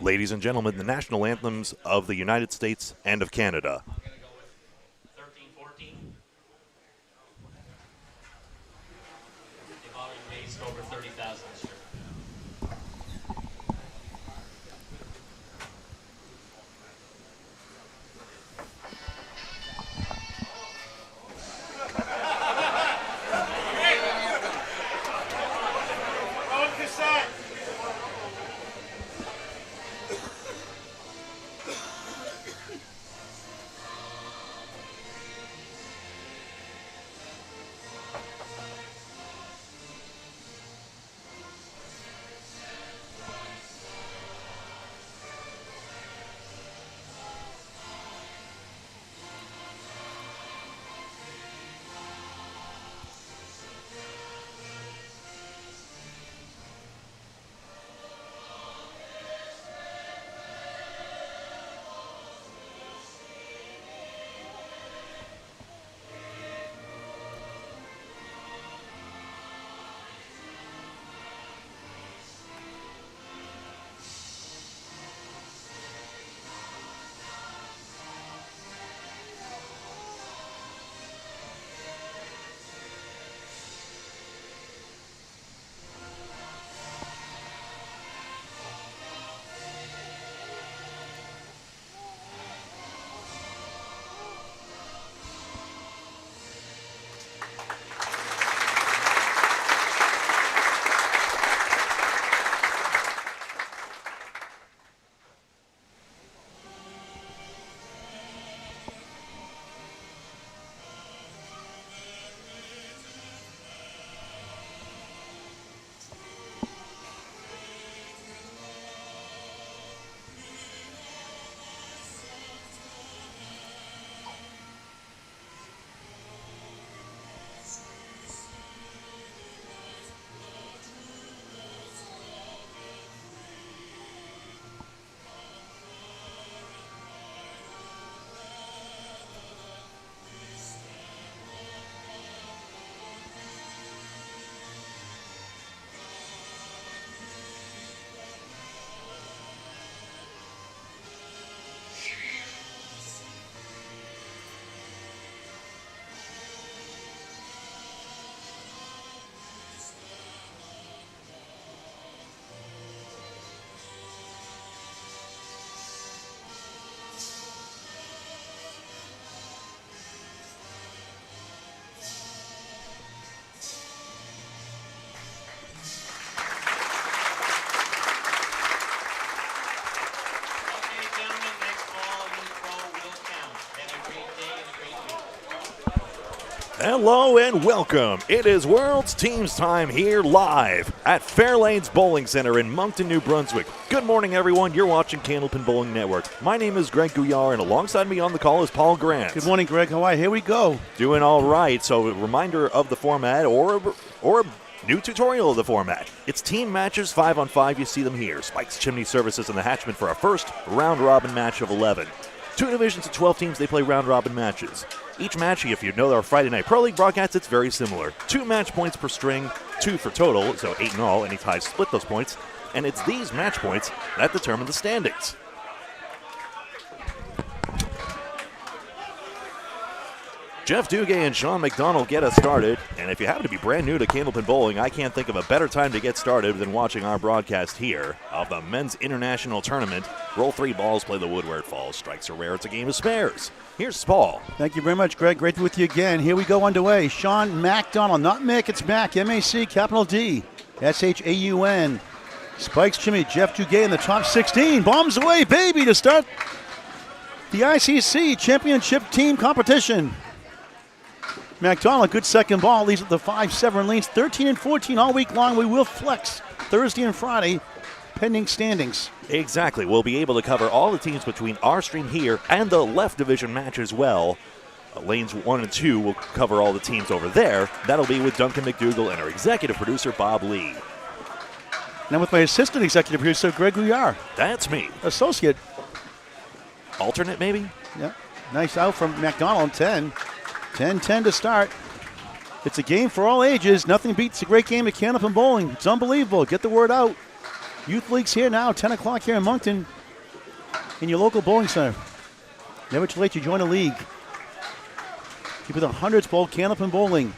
Ladies and gentlemen, the national anthems of the United States and of Canada. 13-14. They've already raised over 30,000 this year. Hello and welcome. It is World's Teams time here live at Fairlanes Bowling Center in Moncton, New Brunswick. Good morning, everyone. You're watching Candlepin Bowling Network. My name is Grant Gouillart, and alongside me on the call is Paul Grant. Good morning, Greg. How are you? Here we go. Doing all right. So a reminder of the format or a new tutorial of the format. It's team matches 5-on-5. You see them here. Spikes, Chimney Services, and the Hatchetmen for our first round-robin match of 11. 2 divisions of 12 teams, they play round-robin matches. Each match, if you know our Friday Night Pro League broadcasts, it's very similar. 2 match points per string, 2 for total, so 8 in all. Any ties split those points. And it's these match points that determine the standings. Jeff Duguay and Sean McDonald get us started, and if you happen to be brand new to Candlepin Bowling, I can't think of a better time to get started than watching our broadcast here of the Men's International Tournament. Roll 3 balls, play the wood where it falls. Strikes are rare, it's a game of spares. Here's Paul. Thank you very much, Greg. Great to be with you again. Here we go underway. Sean McDonald, not Mick, it's Mac, M-A-C, capital D, S-H-A-U-N. Spikes Chimney, Jeff Duguay in the top 16. Bombs away, baby, to start the ICC Championship Team Competition. McDonald, good second ball, leads at the 5-7 lanes, 13 and 14 all week long. We will flex Thursday and Friday, pending standings. Exactly. We'll be able to cover all the teams between our stream here and the left division match as well. Lanes 1 and 2 will cover all the teams over there. That'll be with Duncan MacDougall and our executive producer, Bob Lee. Now with my assistant executive producer, Greg Gouillart. That's me. Associate. Alternate, maybe? Yeah. Nice out from McDonald, 10. 10-10 to start. It's a game for all ages. Nothing beats a great game of Candlepin Bowling. It's unbelievable. Get the word out. Youth League's here now, 10 o'clock here in Moncton, in your local bowling center. Never too late to join a league. Keep it the Hundreds Bowl, Candlepin Bowling.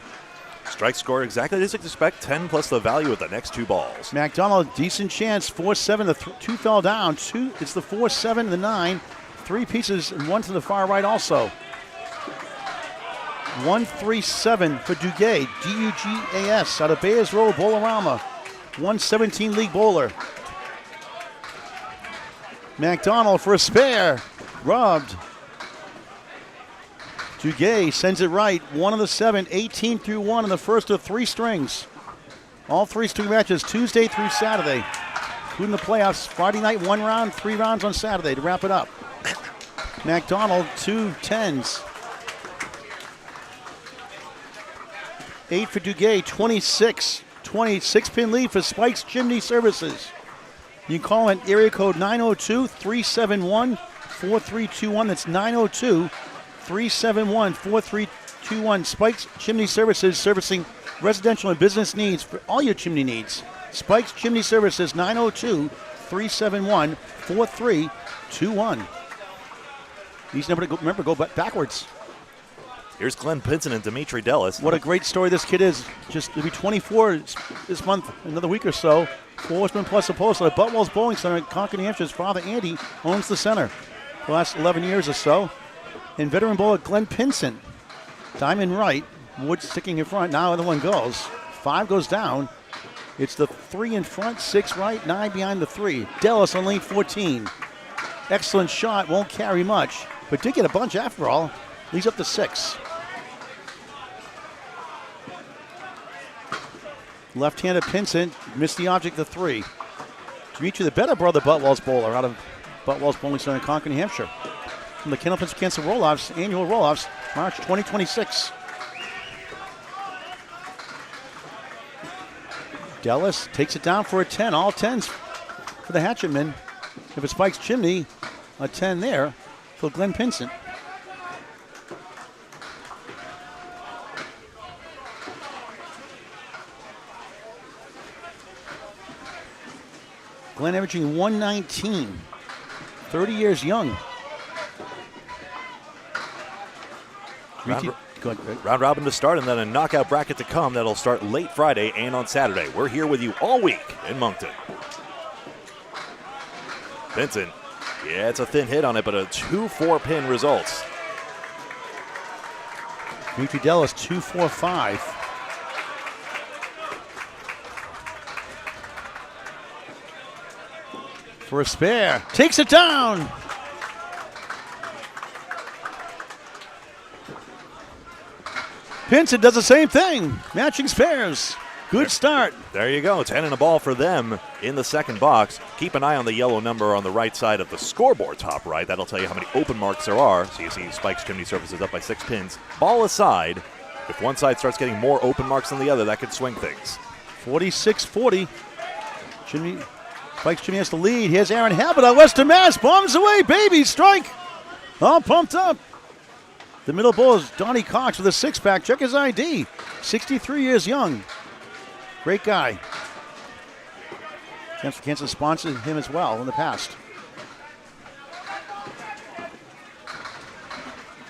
Strike score exactly as you expect, 10 plus the value of the next 2 balls. MacDonald, decent chance, 4-7, the 2 fell down. It's the 4-7 and the 9. 3 pieces and 1 to the far right also. 1-3-7 for Duguay, D-U-G-A-S, out of Bayers Road, Bowlerama. 117 league bowler. MacDonald for a spare, robbed. Duguay sends it right, 1 of the 7, 18 through 1 in the first of 3 strings. All 3 string matches Tuesday through Saturday, including the playoffs. Friday night, 1 round, 3 rounds on Saturday to wrap it up. MacDonald, 2 10s. 8 for Duguay, 26. 26-pin lead for Spike's Chimney Services. You can call in area code 902-371-4321. That's 902-371-4321. Spike's Chimney Services, servicing residential and business needs for all your chimney needs. Spike's Chimney Services, 902-371-4321. These numbers, remember, go backwards. Here's Glenn Pinson and Dimitri Dellis. What a great story this kid is. He'll be 24 this month, another week or so. 4 horsemen plus a post at Butwell's Bowling Center in Concord, New Hampshire. His father, Andy, owns the center for the last 11 years or so. And veteran bowler Glenn Pinson. Diamond right, wood sticking in front. Now the one goes. 5 goes down. It's the 3 in front, 6 right, 9 behind the 3. Dellis on lane 14. Excellent shot, won't carry much, but did get a bunch after all. Leads up to 6. Left-handed Pinson missed the object, the 3. Dimitri, the better brother Butwell's bowler out of Butwell's Bowling Center in Concord, New Hampshire. From the Candlepin Cancer Roll-Offs, annual Roll-Offs, March 2026. Dellis takes it down for a 10. All 10s for the Hatchetmen. If it Spikes Chimney, a 10 there for Glenn Pinson. Glenn averaging 119, 30 years young. Round robin to start and then a knockout bracket to come that'll start late Friday and on Saturday. We're here with you all week in Moncton. Pinson, yeah, it's a thin hit on it, but a 2-4 pin results. Dimitri Dellis, 2-4-5. For a spare, takes it down. Pinson does the same thing, matching spares. Good start. There you go, 10 and a ball for them in the second box. Keep an eye on the yellow number on the right side of the scoreboard top right. That'll tell you how many open marks there are. So you see Spike's Chimney Services up by 6 pins. Ball aside, if one side starts getting more open marks than the other, that could swing things. 46-40. Spike's Chimney has the lead. Here's Aaron Habit out Western Mass. Bombs away, baby, strike. All pumped up. The middle bull is Donnie Cox with a 6-pack. Check his ID. 63 years young. Great guy. Kansas sponsored him as well in the past.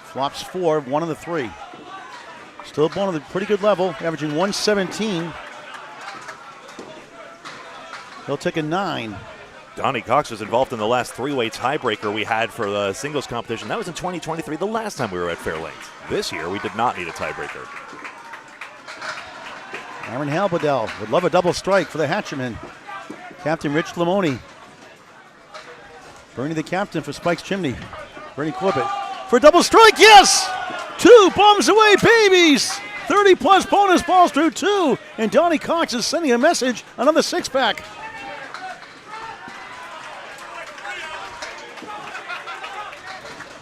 Flops 4, 1 of the 3. Still bowling at a pretty good level, averaging 117. He'll take a 9. Donnie Cox was involved in the last 3-way tiebreaker we had for the singles competition. That was in 2023, the last time we were at Fairlanes. This year, we did not need a tiebreaker. Aaron Halberdell would love a double strike for the Hatchetmen. Captain Rich Lamoni. Bernie the captain for Spike's Chimney. Bernie Corbett for a double strike, yes! 2 bombs away, babies! 30-plus bonus balls through 2. And Donnie Cox is sending a message, another 6-pack.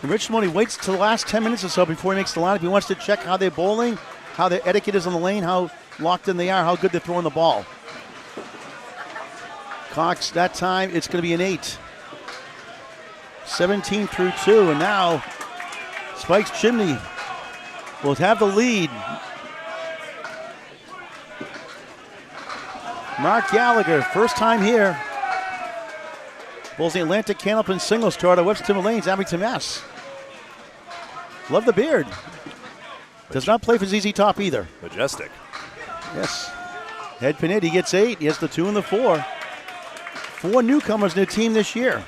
Rich Lamoni waits till the last 10 minutes or so before he makes the lineup. He wants to check how they're bowling, how their etiquette is on the lane, how locked in they are, how good they're throwing the ball. Cox, that time, it's going to be an 8. 17 through 2, and now Spike's Chimney will have the lead. Mark Gallagher, first time here. Bowls the Atlantic Candlepin singles starter, Webster Lanes, Abington, Mass. Love the beard. Does not play for ZZ Top either. Majestic. Yes. Head pin 8, he gets 8. He has the 2 and the 4. 4 newcomers in the team this year.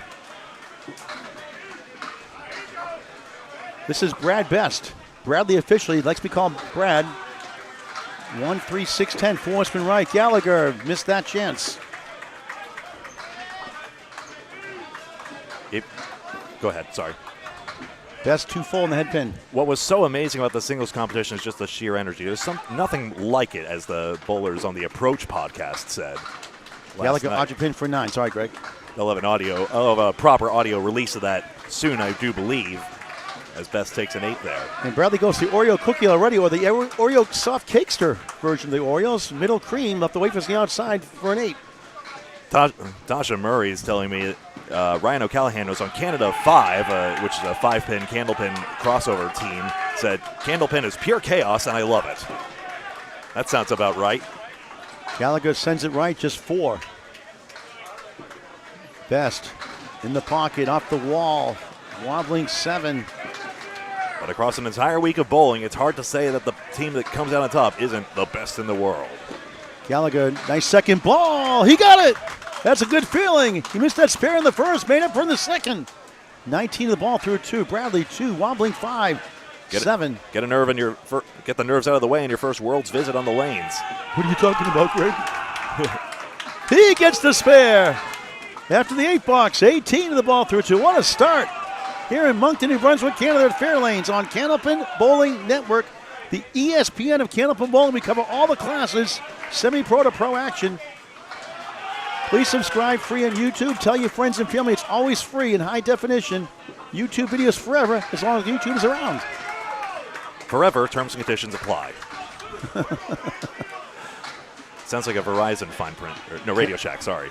This is Brad Best. Bradley officially likes to be called Brad. 1-3-6-10, four-spin right. Gallagher missed that chance. Go ahead, sorry. Best 2 full in the head pin. What was so amazing about the singles competition is just the sheer energy. There's nothing like it, as the bowlers on the Approach podcast said. Gallagher object pin for 9. Sorry, Greg. They'll have a proper audio release of that soon, I do believe, as Best takes an 8 there. And Bradley goes to the Oreo cookie already, or the Oreo soft cakester version of the Oreos. Middle cream, left the wafers on the outside for an 8. Tasha Murray is telling me that Ryan O'Callahan was on Canada 5, which is a 5-pin candlepin crossover team, said candlepin is pure chaos and I love it. That sounds about right. Gallagher sends it right, just 4. Best in the pocket, off the wall, wobbling 7. But across an entire week of bowling, it's hard to say that the team that comes out on top isn't the best in the world. Gallagher, nice second ball. He got it. That's a good feeling. He missed that spare in the first, made up for in the second. 19 of the ball through 2. Bradley 2, wobbling 5, 7. Get the nerves out of the way in your first World's visit on the lanes. What are you talking about, Greg? He gets the spare. After the 8 box, 18 of the ball through 2. What a start. Here in Moncton, New Brunswick, Canada at Fairlanes on Candlepin Bowling Network. The ESPN of Candlepin Bowling. We cover all the classes, semi-pro to pro action. Please subscribe free on YouTube. Tell your friends and family it's always free in high definition. YouTube videos forever as long as YouTube is around. Forever, terms and conditions apply. Sounds like a Verizon fine print. No, Radio Shack, sorry.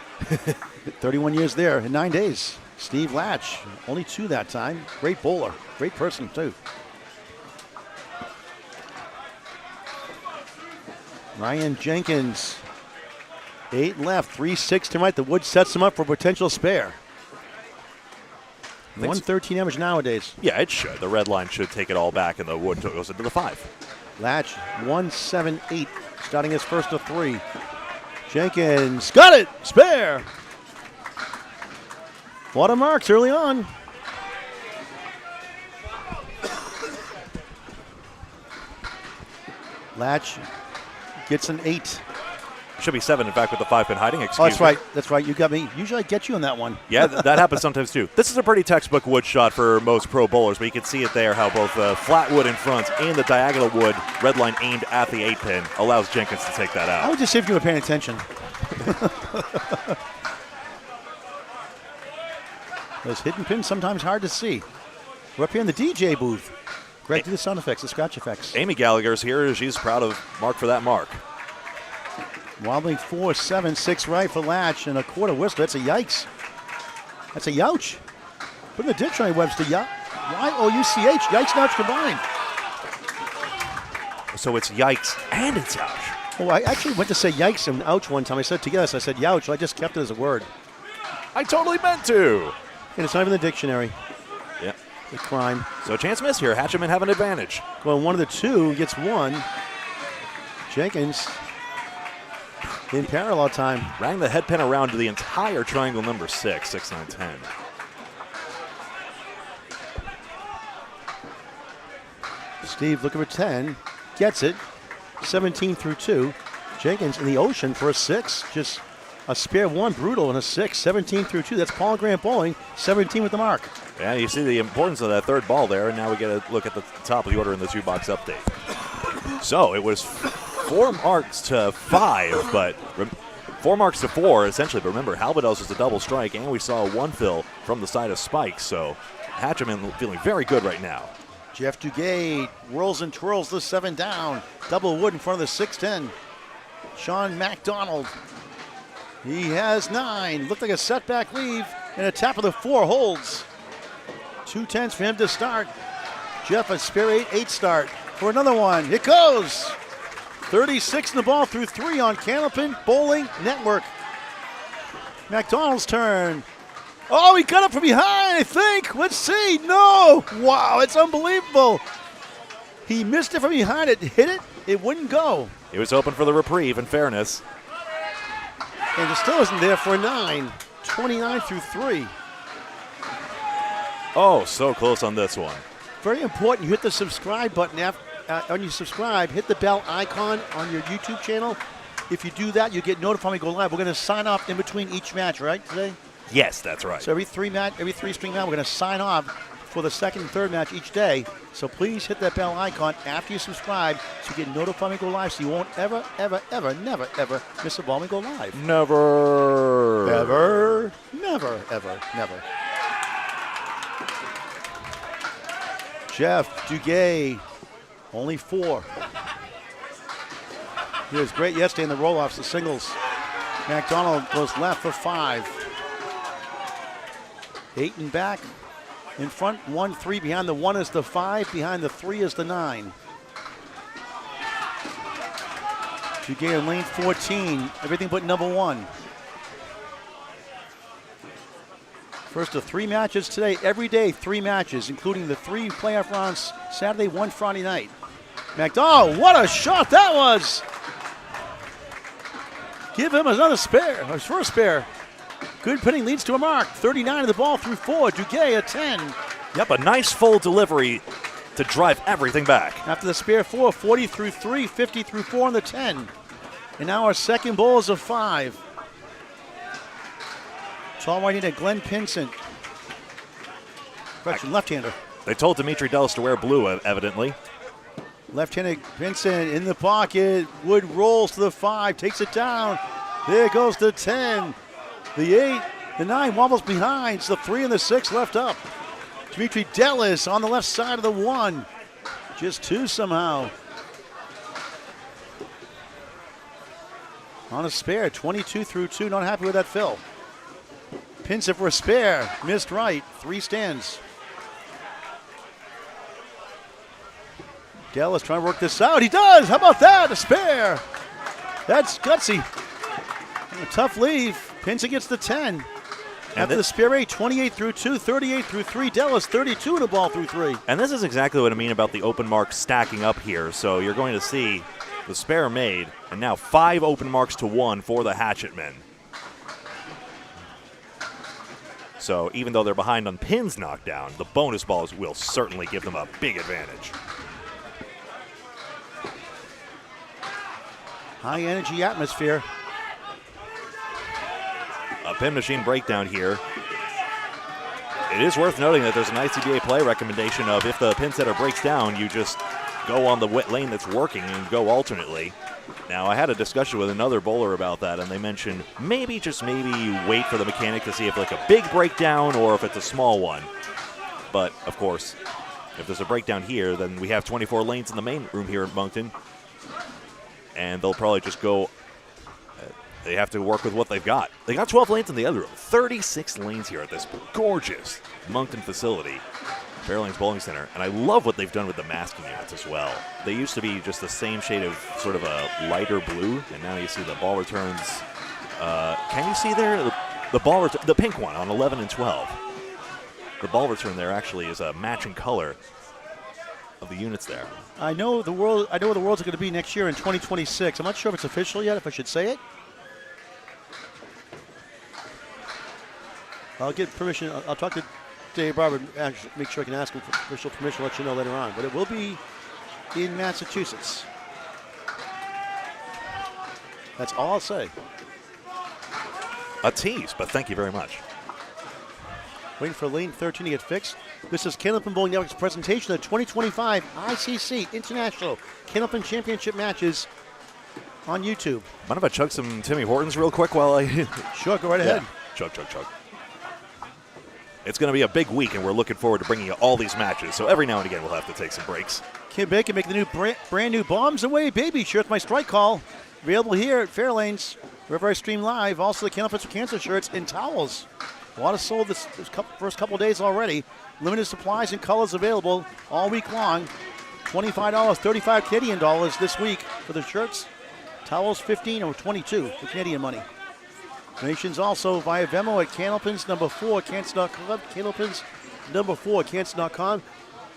31 years there in 9 days. Steve Latch, only 2 that time. Great bowler, great person too. Ryan Jenkins, 8 left, 3-6 to right. The wood sets him up for a potential spare. 113 average nowadays. Yeah, it should. The red line should take it all back, and the wood goes into the 5. Latch, 1-7-8, starting his first of 3. Jenkins got it, spare. Watermarks early on. Latch gets an 8. Should be 7, in fact, with the 5-pin hiding. Excuse me. That's right. That's right. You got me. Usually I get you on that one. Yeah, that happens sometimes too. This is a pretty textbook wood shot for most pro bowlers, but you can see it there how both the flat wood in front and the diagonal wood, red line aimed at the 8-pin, allows Jenkins to take that out. I would just see if you were paying attention. Those hidden pins sometimes hard to see. We're up here in the DJ booth. Greg, do the sound effects, the scratch effects. Amy Gallagher's here. She's proud of Mark for that mark. Wobbling 4, 7, 6 right for Latch and a quarter whistle. That's a yikes. That's a youch. Put in the dictionary, Webster. Y-O-U-C-H. Yikes and ouch combined. So it's yikes and it's ouch. Oh, I actually went to say yikes and ouch one time. I said together, so I said youch. So I just kept it as a word. I totally meant to. And it's not even in the dictionary. Yeah. The crime. So a chance miss here. Hatchetmen have an advantage. Well, one of the 2 gets 1. Jenkins in parallel time. Rang the head pin around to the entire triangle number 6, 6, 9, 10. Steve looking for 10. Gets it. 17 through 2. Jenkins in the ocean for a 6. Just a spare 1, brutal, and a 6. 17 through 2. That's Paul Grant bowling. 17 with the mark. Yeah, you see the importance of that third ball there, and now we get a look at the top of the order in the 2-box update. So it was 4 marks to 5, but 4 marks to 4, essentially. But remember, Halbados is a double strike, and we saw a 1 fill from the side of Spikes. So Hatchetmen feeling very good right now. Jeff Duguay whirls and twirls the 7 down. Double wood in front of the 6-10. Sean MacDonald. He has 9. Looked like a setback leave, and a tap of the 4 holds. 2 10s for him to start. Jeff a spare 8 start for another one. It goes. 36 in the ball through 3 on Candlepin Bowling Network. MacDonald's turn. Oh, he got it from behind, I think. Let's see. No. Wow, it's unbelievable. He missed it from behind. It hit it. It wouldn't go. He was hoping for the reprieve, in fairness. And it still isn't there for a 9. 29 through 3. Oh, so close on this one. Very important. You hit the subscribe button. When you subscribe, hit the bell icon on your YouTube channel. If you do that, you get notified when we go live. We're going to sign off in between each match, right, today? Yes, that's right. So every three stream match, we're going to sign off for the second and third match each day. So please hit that bell icon after you subscribe so you get notified when we go live, so you won't ever, ever, ever, never, ever miss a ball when we go live. Never. Never. Never, ever, never. Jeff Duguay, only 4. He was great yesterday in the roll-offs, the singles. MacDonald goes left for 5. 8 and back. In front, 1-3. Behind the 1 is the 5. Behind the 3 is the 9. Duguay in lane 14. Everything but number 1. First of 3 matches today. Every day, 3 matches, including the 3 playoff rounds Saturday, 1 Friday night. MacDonald, what a shot that was! Give him another spare, his first spare. Good pinning leads to a mark. 39 of the ball through 4. Duguay at 10. Yep, a nice full delivery to drive everything back. After the spare 4, 40 through 3, 50 through 4 on the 10. And now our second ball is a 5. Tall right-hander Glenn Pinson. Correction, left-hander. They told Dimitri Dellis to wear blue, evidently. Left-handed Pinson in the pocket. Wood rolls to the 5, takes it down. There goes the 10. The 8, the 9 wobbles behind. It's the 3 and the 6 left up. Dimitri Dellis on the left side of the 1. Just 2 somehow. On a spare, 22 through 2. Not happy with that fill. Pinson for a spare. Missed right. 3 stands. Dellis trying to work this out. He does. How about that? A spare. That's gutsy. A tough leave. Pinson gets the 10. After the spare 8, 28 through 2, 38 through 3. Dallas 32 in the ball through 3. And this is exactly what I mean about the open marks stacking up here. So you're going to see the spare made, and now 5 open marks to 1 for the Hatchetmen. So even though they're behind on pins knockdown, the bonus balls will certainly give them a big advantage. High energy atmosphere. A pin machine breakdown here. It is worth noting that there's an ICBA play recommendation of if the pin setter breaks down, you just go on the wet lane that's working and go alternately. Now, I had a discussion with another bowler about that, and they mentioned maybe, just maybe, wait for the mechanic to see if like a big breakdown or if it's a small one. But, of course, if there's a breakdown here, then we have 24 lanes in the main room here at Moncton. And they'll probably just go, they have to work with what they've got. They got 12 lanes in the other room, 36 lanes here at this gorgeous Moncton facility, Fairlanes Bowling Center. And I love what they've done with the masking units as well. They used to be just the same shade of sort of a lighter blue, and now you see the ball returns. Can you see there? The ball return, the pink one on 11 and 12. The ball return there actually is a matching color of the units there. I know the world. I know where the world's going to be next year in 2026. I'm not sure if it's official yet, if I should say it. I'll get permission. I'll talk to Dave Barber and make sure I can ask him for official permission. I'll let you know later on. But it will be in Massachusetts. That's all I'll say. A tease, but thank you very much. Waiting for lane 13 to get fixed. This is Candlepin Bowling Network's presentation of the 2025 ICC International Candlepin Championship matches on YouTube. Mind if I chug some Timmy Hortons real quick while I... Sure, go right ahead. Chug, chug, chug. It's going to be a big week, and we're looking forward to bringing you all these matches. So every now and again, we'll have to take some breaks. Kim Bacon making the new brand new Bombs Away Baby shirts, my strike call. Available here at Fairlanes, wherever I stream live. Also the Candlepins for Cancer shirts and towels. A lot of sold this first couple days already. Limited supplies and colors available all week long. $25, 35 Canadian dollars this week for the shirts. Towels, 15 or 22 for Canadian money. Donations also via Venmo at Candlepins number 4, Canton.com. Candlepins number 4, Canton.com.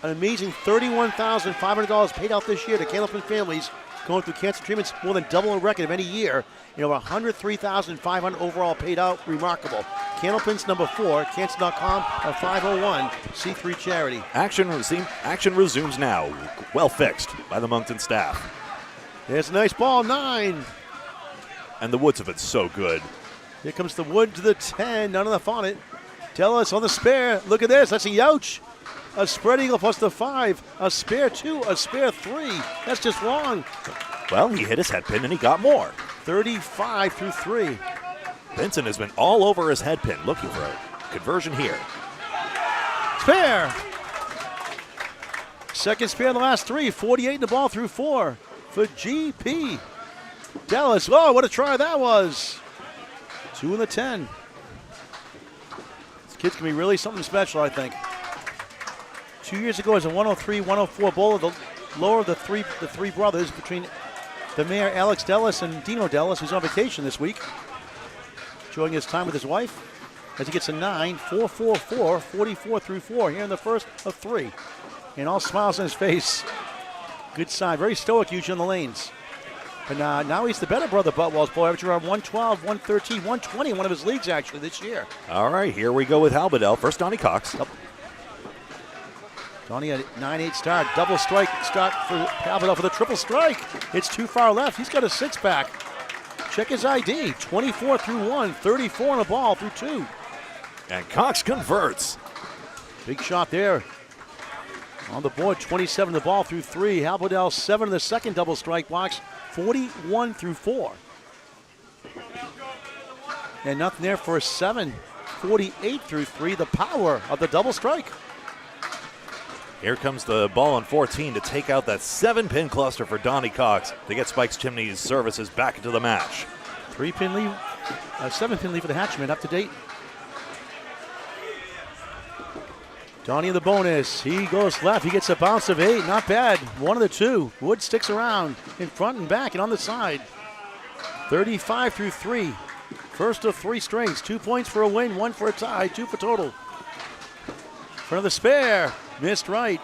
An amazing $31,500 paid out this year to Candlepin families going through cancer treatments, more than double a record of any year. Over $103,500 overall paid out. Remarkable. Candlepins number 4, Canton.com, a 501c3 charity. Action resumes now. Well fixed by the Moncton staff. There's a nice ball, 9. And the woods have been so good. Here comes the wood to the 10, none enough on it. Tellis on the spare. Look at this, that's a youch. A spread eagle plus the 5, a spare 2, a spare 3. That's just wrong. Well, he hit his head pin and he got more. 35 through 3. Benson has been all over his head pin looking for a conversion here. Spare. Second spare in the last 3, 48 in the ball through 4 for GP. Dallas, oh, what a try that was. 2 in the 10. This kid's going to be really something special, I think. 2 years ago as a 103-104 bowler, the lower of the three brothers between the mayor Alex Dellis and Dino Dellis, who's on vacation this week, enjoying his time with his wife as he gets a 9, 4-4-4, 44 through 4 here in the first of 3. And all smiles on his face. Good sign. Very stoic usually on the lanes. But now he's the better brother Buttwall's boy, averaging around 112, 113, 120 in one of his leagues actually this year. All right, here we go with Halberdell. First, Donnie Cox. Donnie a 9-8 start, double strike start for Halberdell for the triple strike. It's too far left. He's got a 6-pack. Check his ID. 24 through 1, 34 on the ball through 2. And Cox converts. Big shot there. On the board, 27 the ball through 3. Halberdell 7 in the second double strike box, 41 through 4. And nothing there for a 7, 48 through 3. The power of the double strike. Here comes the ball on 14 to take out that 7-pin cluster for Donnie Cox to get Spike's Chimney's services back into the match. 3-pin lead, 7-pin lead for the Hatchetmen, up to date. Donnie in the bonus. He goes left. He gets a bounce of 8. Not bad. 1 of the 2. Wood sticks around in front and back and on the side. 35 through 3. First of 3 strings. 2 points for a win, 1 for a tie, 2 for total. For the spare. Missed right.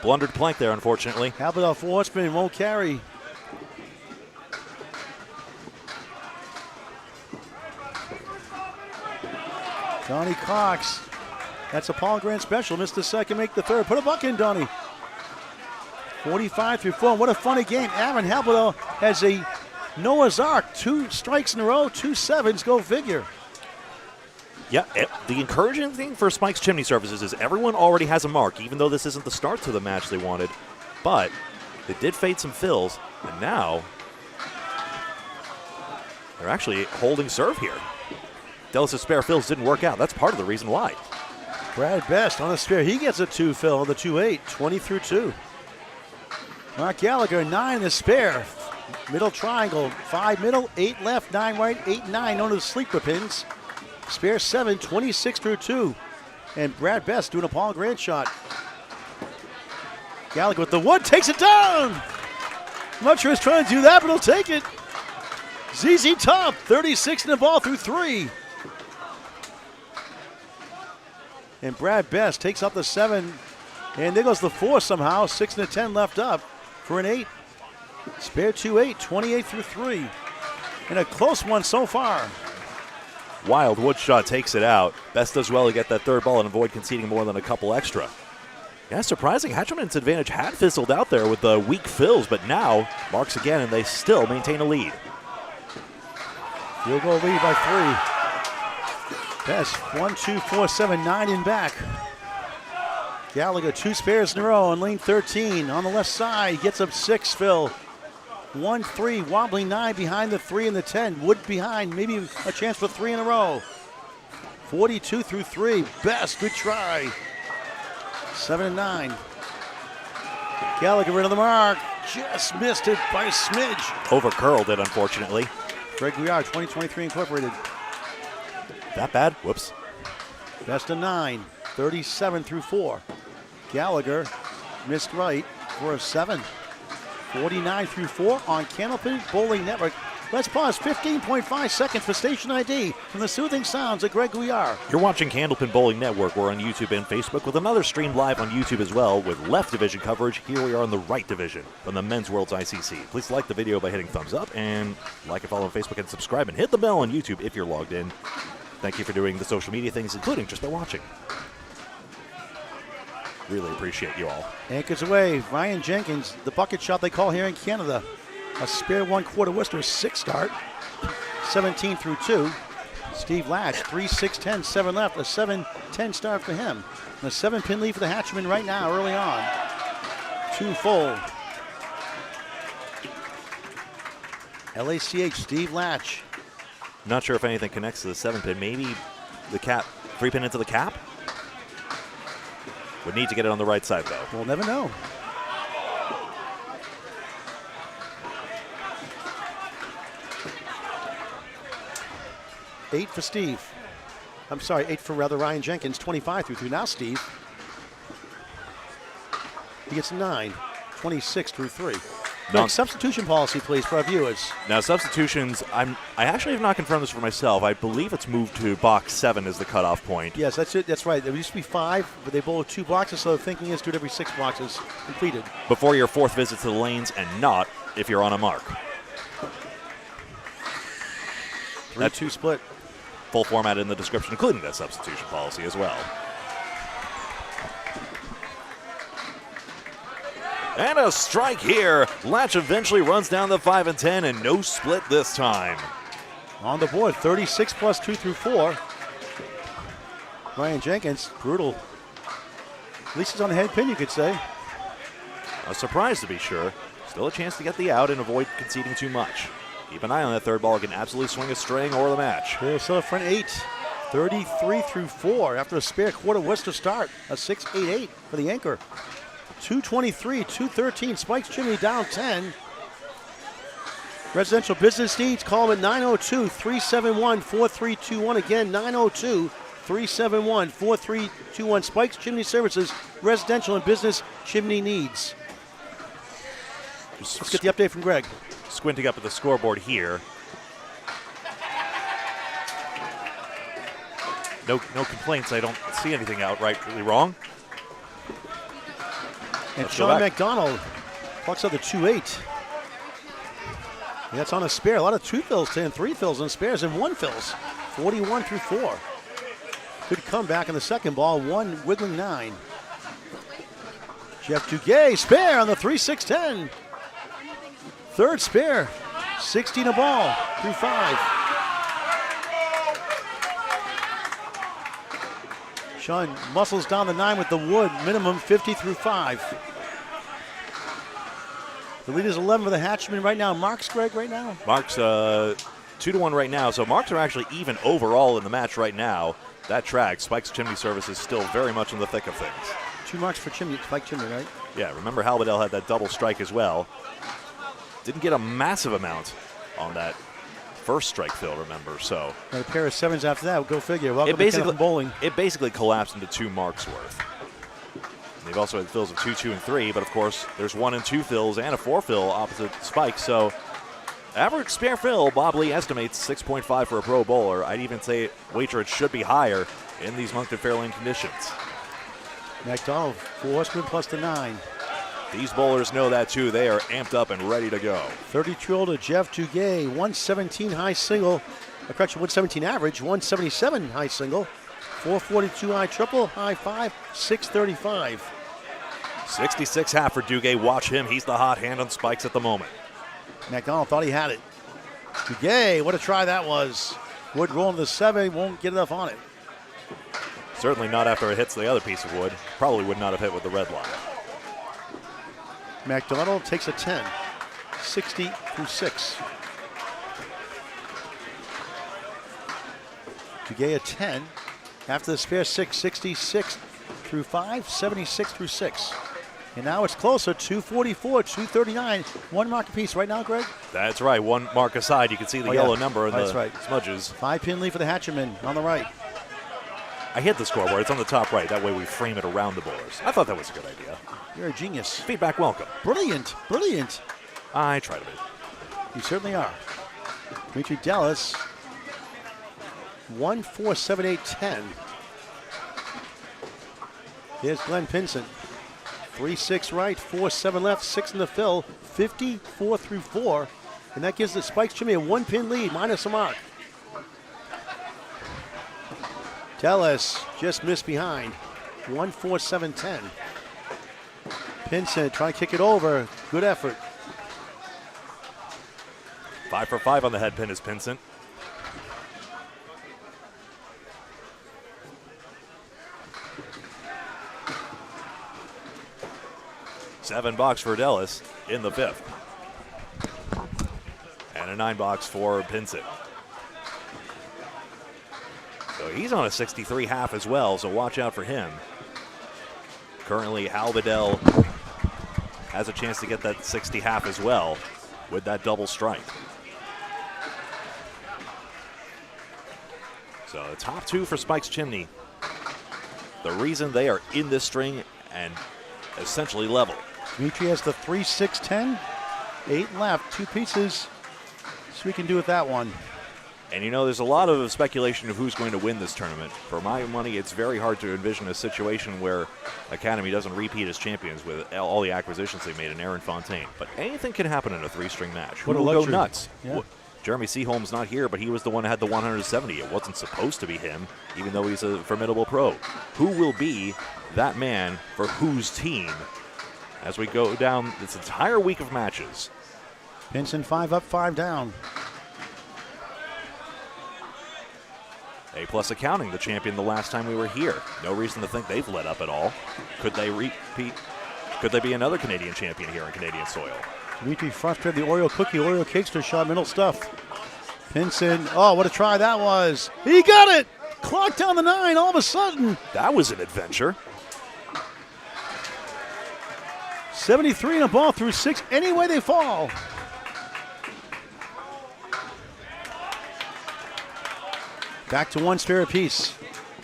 Blundered plank there, unfortunately. Halberdell for Horseman won't carry. Donnie Cox. That's a Paul Grant special. Missed the second, make the third. Put a buck in, Donnie. 45 through 4. What a funny game. Aaron Halberdell has a Noah's Ark. 2 strikes in a row, 2 sevens. Go figure. Yeah, the encouraging thing for Spike's Chimney Services is everyone already has a mark, even though this isn't the start to the match they wanted. But they did fade some fills, and now they're actually holding serve here. Dellis' spare fills didn't work out. That's part of the reason why. Brad Best on the spare. He gets a 2 fill on the 2-8, 20 through 2. Mark Gallagher, 9 in the spare. Middle triangle, 5 middle, 8 left, 9 right, 8 9, known as sleeper pins. Spare 7, 26 through 2. And Brad Best doing a Paul Grant shot. Gallagher with the wood, takes it down. I'm not sure he's trying to do that, but he'll take it. ZZ Top, 36 in the ball through 3. And Brad Best takes up the 7. And there goes the 4 somehow. 6 and a 10 left up for an 8. Spare 2-8, 28 through 3. And a close one so far. Wild wood shot takes it out. Best does well to get that third ball and avoid conceding more than a couple extra. Yeah, surprising. Hatchetmen's advantage had fizzled out there with the weak fills, but now marks again, and they still maintain a lead. Field goal lead by 3. Best 1, 2, 4, 7, 9 in back. Gallagher 2 spares in a row on lane 13 on the left side. Gets up 6 fill. 1, 3, wobbling 9 behind the 3 and the 10. Wood behind, maybe a chance for 3 in a row. 42 through 3. Best, good try. 7 and 9. Gallagher into the mark. Just missed it by a smidge. Over curled it, unfortunately. Greg Gouillart, 2023 Incorporated. That bad? Whoops. Best of 9. 37 through 4. Gallagher missed right for a 7. 49 through 4 on Candlepin Bowling Network. Let's pause 15.5 seconds for station ID from the soothing sounds of Greg Gouillart. You're watching Candlepin Bowling Network. We're on YouTube and Facebook with another stream live on YouTube as well with left division coverage. Here we are in the right division from the Men's World's ICC. Please like the video by hitting thumbs up and like and follow on Facebook and subscribe and hit the bell on YouTube if you're logged in. Thank you for doing the social media things, including just by watching. Really appreciate you all. Anchors away. Ryan Jenkins, the bucket shot they call here in Canada. A spare 1/4 Worcester 6 start. 17 through 2. Steve Latch, 3-6-10, 7 left. A 7-10 start for him. And a 7-pin lead for the Hatchetmen right now, early on. 2 full. LACH, Steve Latch. Not sure if anything connects to the 7-pin. Maybe the cap, 3-pin into the cap? Would need to get it on the right side, though. We'll never know. Eight for Steve. I'm sorry, 8 for Ryan Jenkins. 25 through 3. Now Steve. He gets 9. 26 through 3. Next, substitution policy, please, for our viewers. Now, substitutions, I actually have not confirmed this for myself. I believe it's moved to box 7 as the cutoff point. Yes, that's it. That's right. There used to be 5, but they bowled 2 boxes, so the thinking is do it every 6 boxes completed. Before your 4th visit to the lanes and not if you're on a mark. 3-2 split. Full format in the description, including that substitution policy as well. And a strike here. Latch eventually runs down the 5 and 10, and no split this time. On the board, 36 plus 2 through 4. Ryan Jenkins, brutal. At least he's on the head pin, you could say. A surprise to be sure. Still a chance to get the out and avoid conceding too much. Keep an eye on that third ball. It can absolutely swing a string or the match. They're still front 8. 33 through 4 after a spare 1/4 Worcester start. A 6-8-8 for the anchor. 223, 213. Spikes Chimney down 10. Residential business needs. Call them at 902-371-4321. Again, 902-371-4321. Spikes Chimney Services. Residential and business chimney needs. Let's get the update from Greg. Squinting up at the scoreboard here. No complaints. I don't see anything outrightly wrong. And Sean McDonald plucks out the 2-8. That's on a spare. A lot of 2 fills, 10, 3 fills and spares, and 1 fills. 41 through 4. Good comeback in the second ball. 1 wiggling 9. Jeff Duguay, spare on the 3-6-10. Third spare. 16 a ball through 5. Sean muscles down the 9 with the wood. Minimum 50 through 5. The lead is 11 for the Hatchetmen right now. Marks, Greg, right now? Marks 2-1 right now. So Marks are actually even overall in the match right now. That track, Spike's Chimney Service is still very much in the thick of things. 2 marks for Chimney, Spike Chimney, right? Yeah, remember Halbadell had that double strike as well. Didn't get a massive amount on that first strike fill, remember, so. And a pair of 7s after that, go figure. Welcome to Candlepin Bowling. It basically collapsed into 2 marks worth. They've also had fills of 2, 2, and 3, but of course, there's 1 and 2 fills and a 4 fill opposite Spike, so average spare fill, Bob Lee estimates 6.5 for a pro bowler. I'd even say wager it should be higher in these Moncton Fairlane conditions. McDonald, 4 horsemen plus the 9. These bowlers know that too. They are amped up and ready to go. 32-year-old Jeff Duguay, 117 high single. Correction, 117 average, 177 high single. 442 high triple, high 5, 635. 66 half for Duguay. Watch him. He's the hot hand on spikes at the moment. McDonald thought he had it. Duguay, what a try that was. Wood rolling to the 7, won't get enough on it. Certainly not after it hits the other piece of wood. Probably would not have hit with the red line. McDonald takes a 10, 60 through 6. Duguay a 10. After the spare 6, 66 through 5, 76 through 6. And now it's closer, 244, 239. 1 mark apiece right now, Greg? That's right, 1 mark aside. You can see the yellow number in the smudges. 5-pin lead for the Hatchetmen on the right. I hit the scoreboard. It's on the top right. That way we frame it around the bowlers. I thought that was a good idea. You're a genius. Feedback welcome. Brilliant, brilliant. I try to be. You certainly are. Dimitri Dallas, 1-4-7-8-10. Here's Glenn Pinson. 3-6 right, 4-7 left, 6 in the fill, 54 through 4. And that gives the Spikes Chimney a 1-pin lead, minus a mark. Dallas just missed behind. 1-4-7-10. Pinson trying to kick it over. Good effort. 5 for 5 on the head pin is Pinson. $7 for Dallas in the 5th. And a $9 for Pinson. So he's on a 63 half as well, so watch out for him. Currently, Hal Bedell has a chance to get that 60 half as well with that double strike. So the top 2 for Spikes Chimney. The reason they are in this string and essentially level. Dimitri has the 3-6-10. 8 left, 2 pieces. So we can do with that one. And you know, there's a lot of speculation of who's going to win this tournament. For my money, it's very hard to envision a situation where Academy doesn't repeat as champions with all the acquisitions they made in Aaron Fontaine. But anything can happen in a 3-string match. What Who a will go luxury. nuts? Yeah. Jeremy Seaholm's not here, but he was the one who had the 170. It wasn't supposed to be him, even though he's a formidable pro. Who will be that man for whose team as we go down this entire week of matches? Pinson 5 up, 5 down. A+ Accounting, the champion the last time we were here. No reason to think they've let up at all. Could they repeat? Could they be another Canadian champion here on Canadian soil? Dimitri frustrated the Oreo cookie, Oreo cakester shot, middle stuff. Pinson, oh, what a try that was. He got it! Clock down the 9 all of a sudden. That was an adventure. 73 in a ball through 6, any way they fall. Back to 1 spare apiece.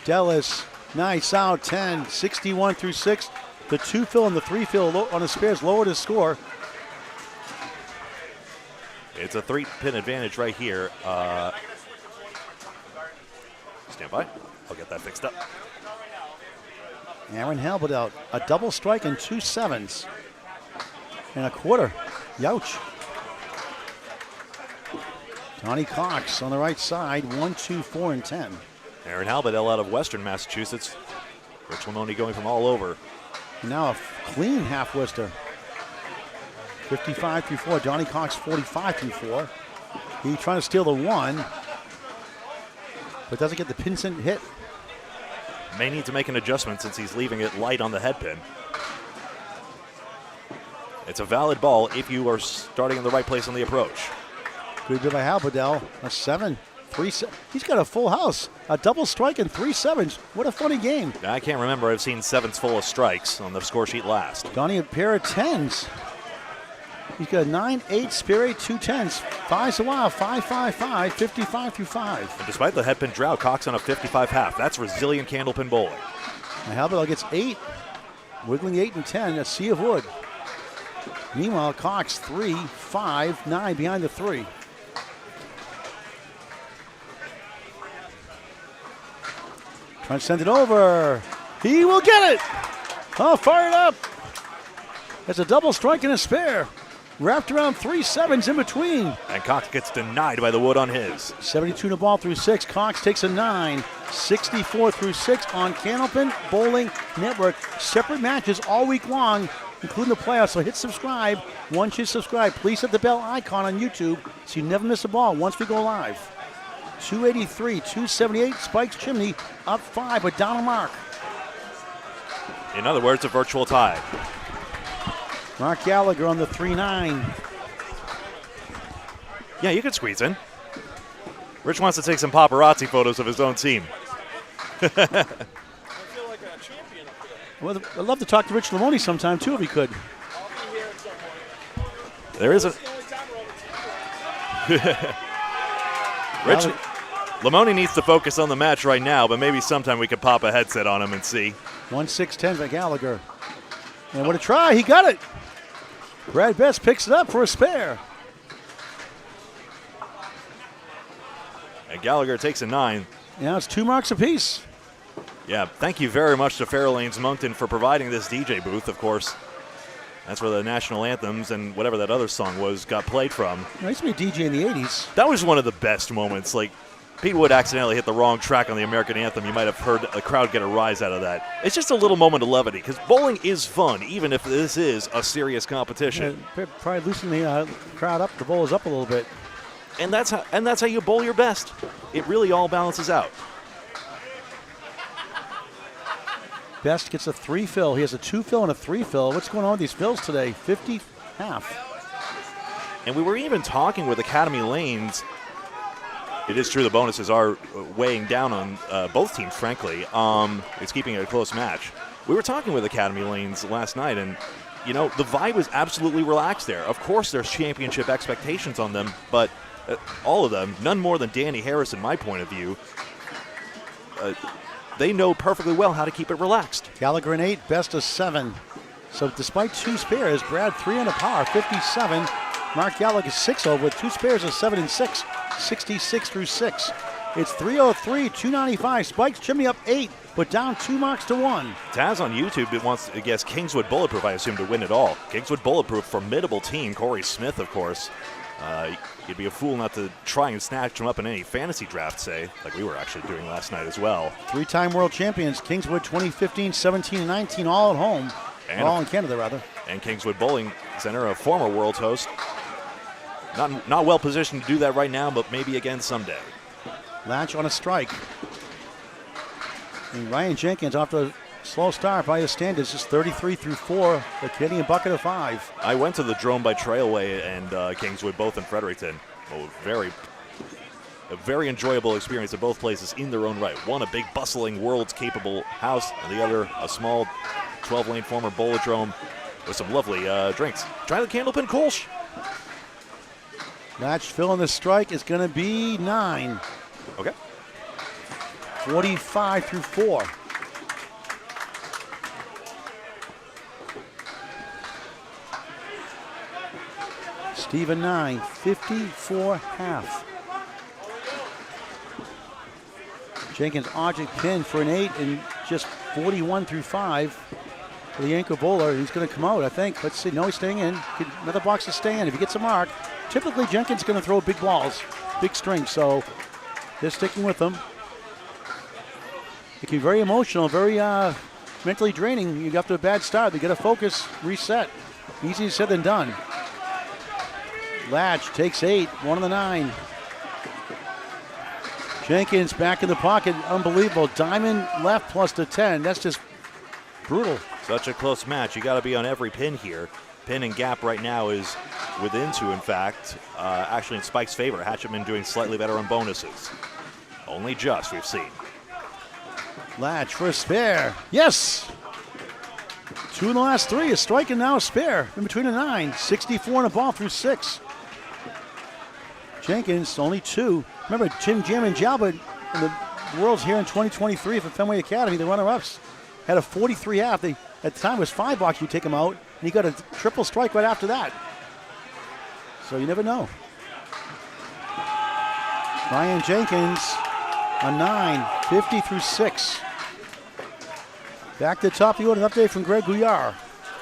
Dallas, nice out, 10, 61 through 6. The 2 fill and the 3 fill on the spares lowered his score. It's a 3-pin advantage right here. Stand by. I'll get that fixed up. Aaron Halbert out. A double strike and 2 sevens. And a quarter. Youch. Donnie Cox on the right side. 1, 2, 4, and 10. Aaron Halbedell out of Western Massachusetts. Rich Lamoni going from all over. And now a clean half Worcester. 55 through 4. Donnie Cox 45 through 4. He trying to steal the 1. But doesn't get the Pinson hit. May need to make an adjustment since he's leaving it light on the head pin. It's a valid ball if you are starting in the right place on the approach. Good bit by Halberdell. A 7. 3. He's got a full house. A double strike and 3 sevens. What a funny game. I can't remember. I've seen 7s full of strikes on the score sheet last. Donnie a pair of 10s. He's got a 9, 8, spare 8, 2 10s. 5's a while. 5, 5, 5. 55 through 5. And despite the head pin drought, Cox on a 55 half. That's resilient candlepin bowling. Now Halberdell gets 8. Wiggling 8 and 10. A sea of wood. Meanwhile, Cox 3, 5, 9 behind the 3. Trying to send it over. He will get it. Oh, fired up. That's a double strike and a spare. Wrapped around 3 sevens in between. And Cox gets denied by the wood on his. 72 to ball through 6. Cox takes a 9. 64 through 6 on Candlepin Bowling Network. Separate matches all week long, including the playoffs. So hit subscribe. Once you subscribe, please hit the bell icon on YouTube so you never miss a ball once we go live. 283, 278. Spikes Chimney up 5, but down a mark. In other words, a virtual tie. Mark Gallagher on the 3-9. Yeah, you could squeeze in. Rich wants to take some paparazzi photos of his own team. I feel like a champion up here. Well, I'd love to talk to Rich Lamoni sometime, too, if he could. I'll be here at some point. There is a... It's the only time we're on the TV. Rich Lamoni needs to focus on the match right now, but maybe sometime we could pop a headset on him and see. 1-6-10 for Gallagher. And what a try. He got it. Brad Best picks it up for a spare. And Gallagher takes a 9. Yeah, it's 2 marks apiece. Yeah, thank you very much to Fairlanes Moncton for providing this DJ booth, of course. That's where the national anthems and whatever that other song was got played from. I used to be a DJ in the 80s. That was one of the best moments. Like, Pete Wood accidentally hit the wrong track on the American anthem. You might have heard a crowd get a rise out of that. It's just a little moment of levity, because bowling is fun, even if this is a serious competition. Yeah, probably loosening the crowd up, the bowlers up a little bit. And that's how you bowl your best. It really all balances out. Best gets a 3 fill. He has a 2 fill and a 3 fill. What's going on with these fills today? 50 half. And we were even talking with Academy Lanes. It is true the bonuses are weighing down on both teams, frankly. It's keeping it a close match. We were talking with Academy Lanes last night, and, you know, the vibe was absolutely relaxed there. Of course, there's championship expectations on them, but all of them, none more than Danny Harris, in my point of view, they know perfectly well how to keep it relaxed. Gallagher in 8, best of 7. So despite 2 spares, Brad 3 under par, 57. Mark Gallagher 6 over with 2 spares of 7 and 6, 66 through 6. It's 303, 295. Spikes Chimney up 8, but down 2 marks to 1. Taz on YouTube wants to guess Kingswood Bulletproof, I assume, to win it all. Kingswood Bulletproof, formidable team. Corey Smith, of course. You'd be a fool not to try and snatch him up in any fantasy draft, say, like we were actually doing last night as well. 3-time world champions, Kingswood 2015, 17, and 19, all at home. And all in Canada, rather. And Kingswood Bowling Center, a former world host. Not well positioned to do that right now, but maybe again someday. Latch on a strike. And Ryan Jenkins, off to a slow start by his standards, just 33 through 4, the Canadian bucket of 5. I went to the Drone by Trailway and Kingswood, both in Fredericton. A very enjoyable experience at both places in their own right. One, a big, bustling, world's-capable house, and the other, a small 12-lane former bowlodrome with some lovely drinks. Try the Candlepin Kolsch. Latch filling the strike is going to be 9. Okay. 45 through 4. Steven 9, 54 half. Jenkins object pin for an 8 and just 41 through 5 for the anchor bowler. He's going to come out, I think. Let's see. No, he's staying in. Another box to stay in. If he gets a mark, typically Jenkins is going to throw big balls, big strings, so they're sticking with them. It can be very emotional, very mentally draining. You get off to a bad start. They get a focus, reset. Easier said than done. Latch takes 8, 1 on the 9. Jenkins back in the pocket, unbelievable. Diamond left plus the 10. That's just brutal. Such a close match. You got to be on every pin here. Pin and gap right now is within 2, in fact. Actually in Spike's favor. Hatchetmen doing slightly better on bonuses. Only just, we've seen. Latch for a spare. Yes! 2 in the last 3. A strike and now a spare. In between a 9. 64 and a ball through 6. Jenkins, only 2. Remember, Jim Jam and Jalbert in the Worlds here in 2023 for Fenway Academy, the runner-ups, had a 43 half. At the time, it was 5 bucks. You take him out, and he got a triple strike right after that. So you never know. Ryan Jenkins, a 9, 50 through 6. Back to the top of the order, an update from Greg Gouillart.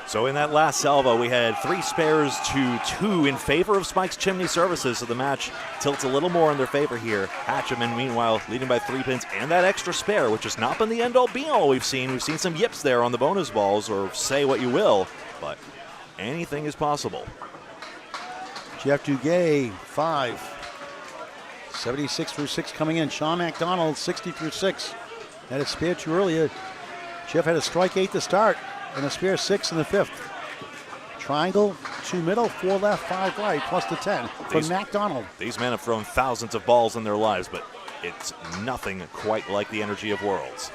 So in that last salvo, we had 3 spares to 2 in favor of Spike's Chimney Services, so the match tilts a little more in their favor here. Hatchetmen, meanwhile, leading by 3 pins and that extra spare, which has not been the end-all be-all we've seen. We've seen some yips there on the bonus balls, or say what you will, but anything is possible. Jeff Duguay, 5. 76 through 6 coming in. Sean McDonald, 60 through 6. Had a spare 2 earlier. Jeff had a strike 8 to start and a spare 6 in the 5th. Triangle, 2 middle, 4 left, 5 right, plus the 10 from McDonald. These men have thrown thousands of balls in their lives, but it's nothing quite like the energy of Worlds.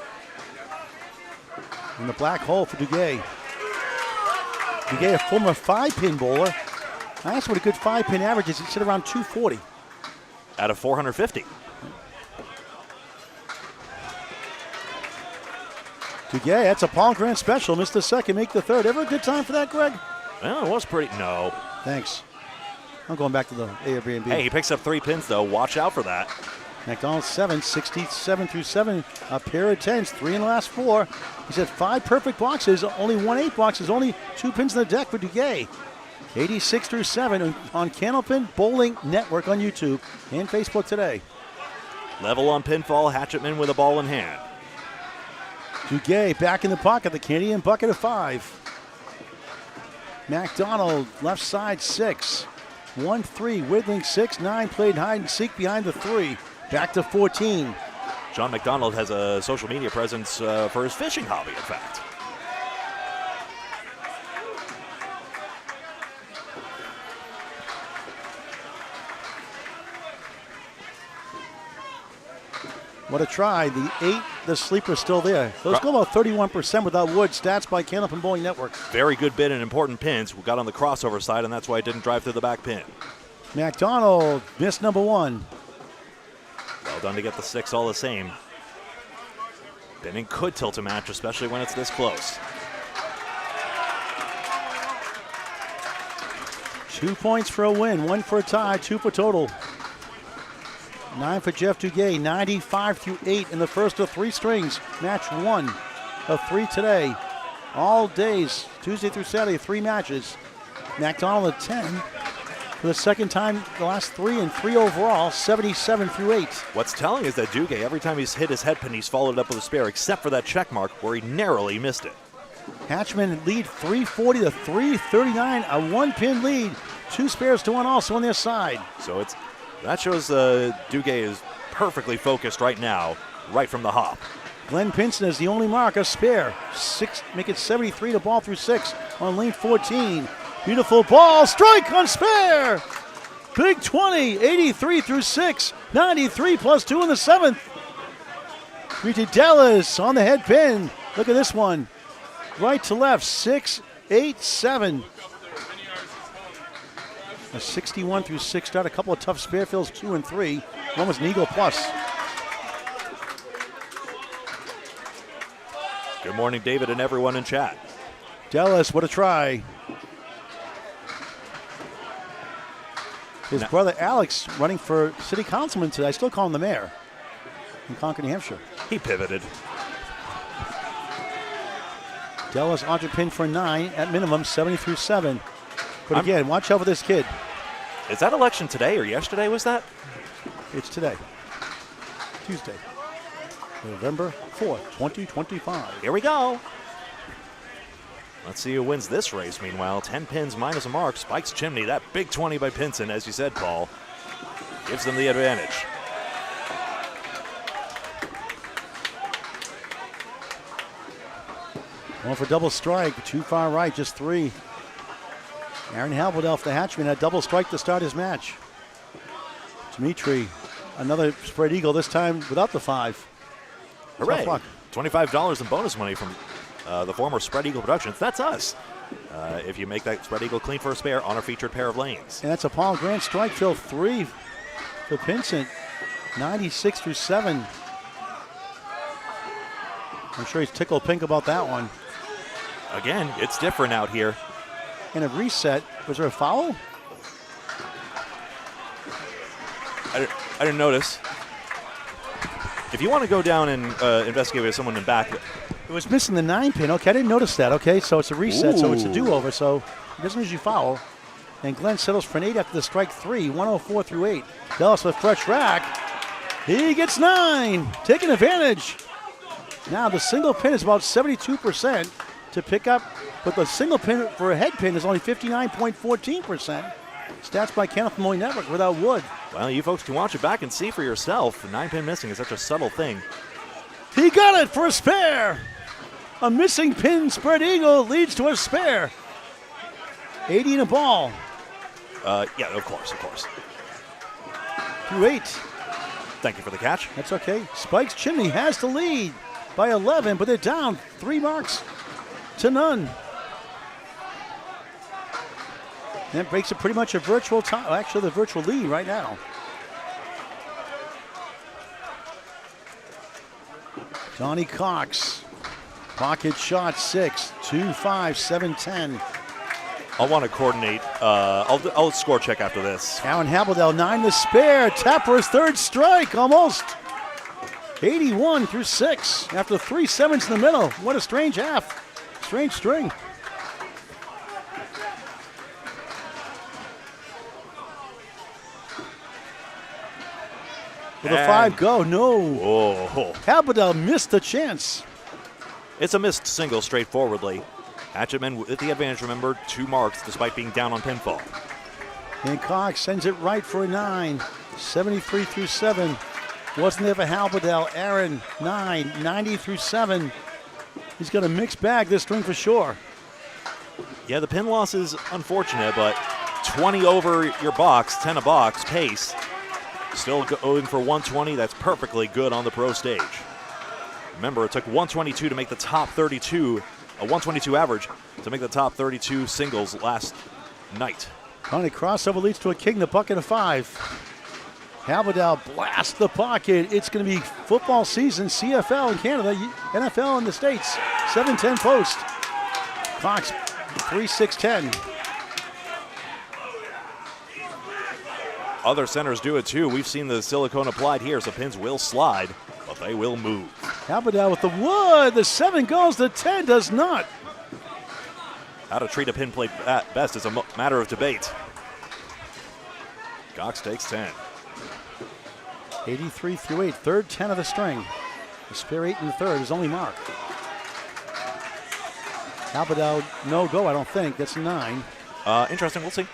In the black hole for Duguay. Duguay, a former 5-pin bowler. I asked what a good 5-pin average is. He'd sit around 240. Out of 450. Duguay, that's a Paul Grant special. Missed the second, make the third. Ever a good time for that, Greg? Well, it was pretty. No. Thanks. I'm going back to the Airbnb. Hey, he picks up 3 pins, though. Watch out for that. MacDonald 7, 67 through 7. A pair of 10s, 3 in the last 4. He's had 5 perfect boxes, only 1 8 boxes, only 2 pins in the deck for Duguay. 86 through 7 on Candlepin Bowling Network on YouTube and Facebook today. Level on pinfall, Hatchetmen with a ball in hand. Duguay back in the pocket, the Canadian bucket of 5. MacDonald left side 6. 1-3, Whittling 6-9, played hide and seek behind the 3. Back to 14. John MacDonald has a social media presence for his fishing hobby, in fact. What a try. The 8, the sleeper's still there. Those go about 31% without wood. Stats by Candlepin Bowling Network. Very good bid and important pins. We got on the crossover side, and that's why it didn't drive through the back pin. MacDonald missed number 1. Well done to get the 6 all the same. Binning could tilt a match, especially when it's this close. 2 points for a win, 1 for a tie, 2 for total. 9 for Jeff Duguay, 95 through 8 in the first of 3 strings. Match 1 of 3 today. All days, Tuesday through Saturday, 3 matches. MacDonald at 10 for the second time the last 3 and 3 overall, 77 through 8. What's telling is that Duguay, every time he's hit his head pin, he's followed up with a spare, except for that check mark where he narrowly missed it. Hatchetmen lead 340 to 339, a 1-pin lead. 2 spares to 1 also on their side. So that shows Duguay is perfectly focused right now, right from the hop. Glenn Pinson is the only mark, a spare. 6, make it 73 to ball through 6 on lane 14. Beautiful ball, strike on spare. Big 20, 83 through 6, 93 plus 2 in the 7th. Rita Dallas on the head pin. Look at this one. Right to left, 6, 8, 7. A 61 through 6 start, a couple of tough spare fills, 2 and 3. One was an eagle plus. Good morning, David, and everyone in chat. Dallas, what a try. His brother Alex running for city councilman today. I still call him the mayor in Concord, New Hampshire. He pivoted. Dallas on to pin for 9 at minimum, 70 through 7. But again, watch out for this kid. Is that election today or yesterday, was that? It's today, Tuesday, November 4th, 2025. Here we go. Let's see who wins this race. Meanwhile, 10 pins minus a mark. Spikes Chimney. That big 20 by Pinson, as you said, Paul, gives them the advantage. One for double strike, too far right, just 3. Aaron Halberdell for the Hatchetmen had double strike to start his match. Dimitri, another spread eagle, this time without the 5. Hooray. Tough luck. $25 in bonus money from the former Spread Eagle Productions. That's us. If you make that Spread Eagle clean for a spare on our featured pair of lanes. And that's a Paul Grant strike fill, 3 for Pinsent, 96 through 7. I'm sure he's tickled pink about that one. Again, it's different out here. And a reset. Was there a foul? I didn't notice. If you want to go down and investigate with someone in back. It was missing the 9 pin. Okay, I didn't notice that. Okay, so it's a reset, so it's a do-over. So it doesn't usually foul. And Glenn settles for an 8 after the strike 3, 104 through 8. Dallas with fresh rack. He gets 9, taking advantage. Now the single pin is about 72% to pick up, but the single pin for a head pin is only 59.14%. Stats by Candlepin Bowling Network without wood. Well, you folks can watch it back and see for yourself. The 9 pin missing is such a subtle thing. He got it for a spare. A missing pin spread eagle leads to a spare. 80 in a ball. Yeah, of course. Through 8. Thank you for the catch. That's okay. Spikes Chimney has the lead by 11, but they're down 3 marks to none. That breaks it pretty much a virtual tie. Actually, the virtual lead right now. Johnny Cox. Pocket shot 6, 2, 5, 7, 10. I'll want to coordinate. I'll score check after this. Aaron Habledell, 9 to spare. Tap for his third strike, almost. 81 through 6 after 3 sevens in the middle. What a strange half. Strange string. Will the 5 go? No. Oh. Habledell missed the chance. It's a missed single straightforwardly. Hatchetmen with the advantage, remember, 2 marks despite being down on pinfall. And Cox sends it right for a 9. 73 through 7. Wasn't there for Habledell. Aaron, 9. 90 through 7. He's got a mixed bag this string for sure. Yeah, the pin loss is unfortunate, but 20 over your box, 10 a box pace. Still going for 120. That's perfectly good on the pro stage. Remember, it took 122 to make the top 32, a 122 average to make the top 32 singles last night. Funny crossover leads to a king, the bucket of 5. Habledell blasts the pocket. It's going to be football season, CFL in Canada, NFL in the States. 7-10 post. Cox 3-6-10. Other centers do it too. We've seen the silicone applied here, so pins will slide, but they will move. Habledell with the wood. The 7 goes, the 10 does not. How to treat a pin plate at best is a matter of debate. Cox takes 10. 83 through 8, third 10 of the string. The spare 8 in the third is only mark. Habledell, no go, I don't think. That's a 9. Interesting, we'll see.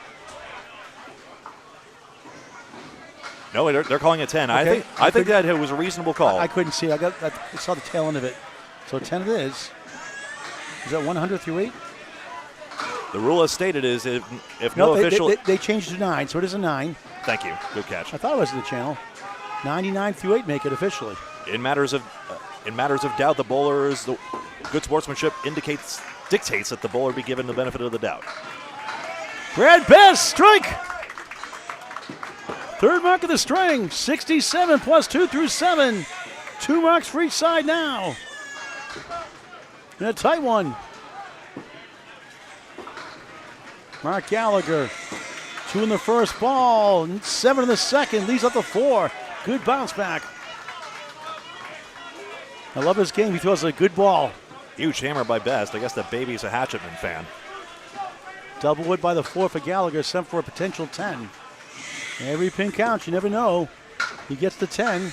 No, they're calling it 10. Okay. I think that it was a reasonable call. I couldn't see it. I saw the tail end of it. So 10 it is. Is that 100 through 8? The rule as stated is if no official... They changed it to 9, so it is a 9. Thank you. Good catch. I thought it was in the channel. 99 through 8 make it officially. In matters of doubt, the bowler's good sportsmanship dictates that the bowler be given the benefit of the doubt. Brad Best, strike! Third mark of the string, 67 plus 2 through 7. 2 marks for each side now. And a tight one. Mark Gallagher, 2 in the first ball, 7 in the second, leads up to 4. Good bounce back. I love his game. He throws a good ball. Huge hammer by Best. I guess the baby's a Hatchetmen fan. Double wood by the 4 for Gallagher, sent for a potential 10. Every pin counts. You never know. He gets the 10.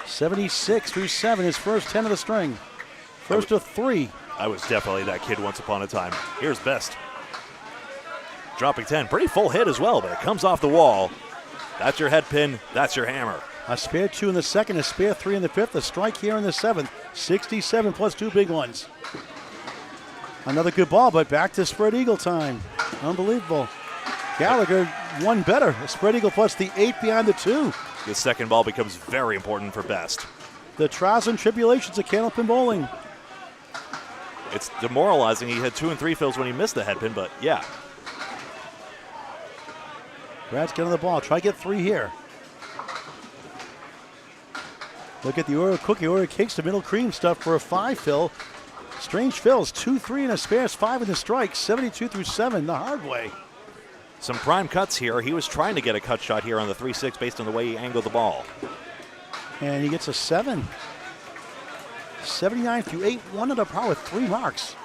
76 through 7, his first 10 of the string. First of 3. I was definitely that kid once upon a time. Here's Best. Dropping 10. Pretty full hit as well, but it comes off the wall. That's your head pin. That's your hammer. A spare 2 in the second, a spare 3 in the fifth, a strike here in the 7th. 67 plus 2 big ones. Another good ball, but back to spread eagle time. Unbelievable. Gallagher one better. A spread eagle plus the 8 behind the 2. The second ball becomes very important for Best. The trials and tribulations of candlepin bowling. It's demoralizing. He had 2 and 3 fills when he missed the head pin, but yeah. Brad's getting the ball. Try to get 3 here. Look at the Oreo cookie, Oreo cakes, the middle cream stuff for a 5 fill. Strange fills, 2, 3 and a spares, 5 in the strike, 72 through 7 the hard way. Some prime cuts here. He was trying to get a cut shot here on the 3-6 based on the way he angled the ball. And he gets a 7. 79 through 8, 1 under par with 3 marks.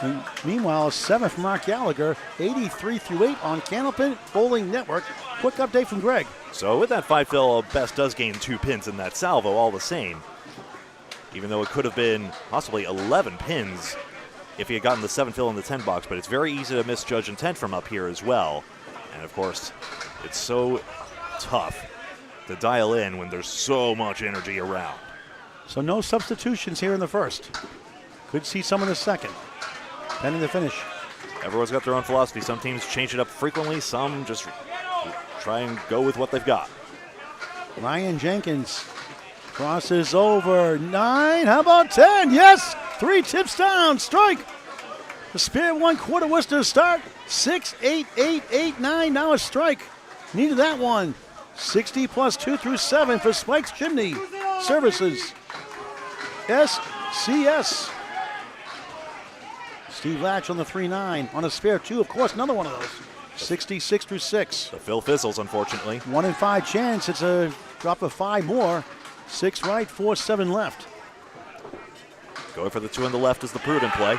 And meanwhile, a 7 from Mark Gallagher, 83 through 8 on Candlepin Bowling Network. Quick update from Greg. So with that 5 fill, Best does gain 2 pins in that salvo all the same. Even though it could have been possibly 11 pins if he had gotten the 7 fill in the 10 box, but it's very easy to misjudge intent from up here as well. And of course, it's so tough to dial in when there's so much energy around. So no substitutions here in the first. Could see some in the second, pending the finish. Everyone's got their own philosophy. Some teams change it up frequently, some just try and go with what they've got. Ryan Jenkins crosses over 9. How about 10? Yes! 3 tips down. Strike. The spare 1/4 was to start. 6, 8, 8, 8, 9. Now a strike. Needed that one. 60 plus 2 through 7 for Spike's Chimney Services. SCS. Steve Latch on the 3-9. On a spare 2, of course, another one of those. 66 through 6. The Phil fizzles, unfortunately. 1 in 5 chance. It's a drop of 5 more. 6 right, 4-7 left. Going for the 2 on the left is the prudent play.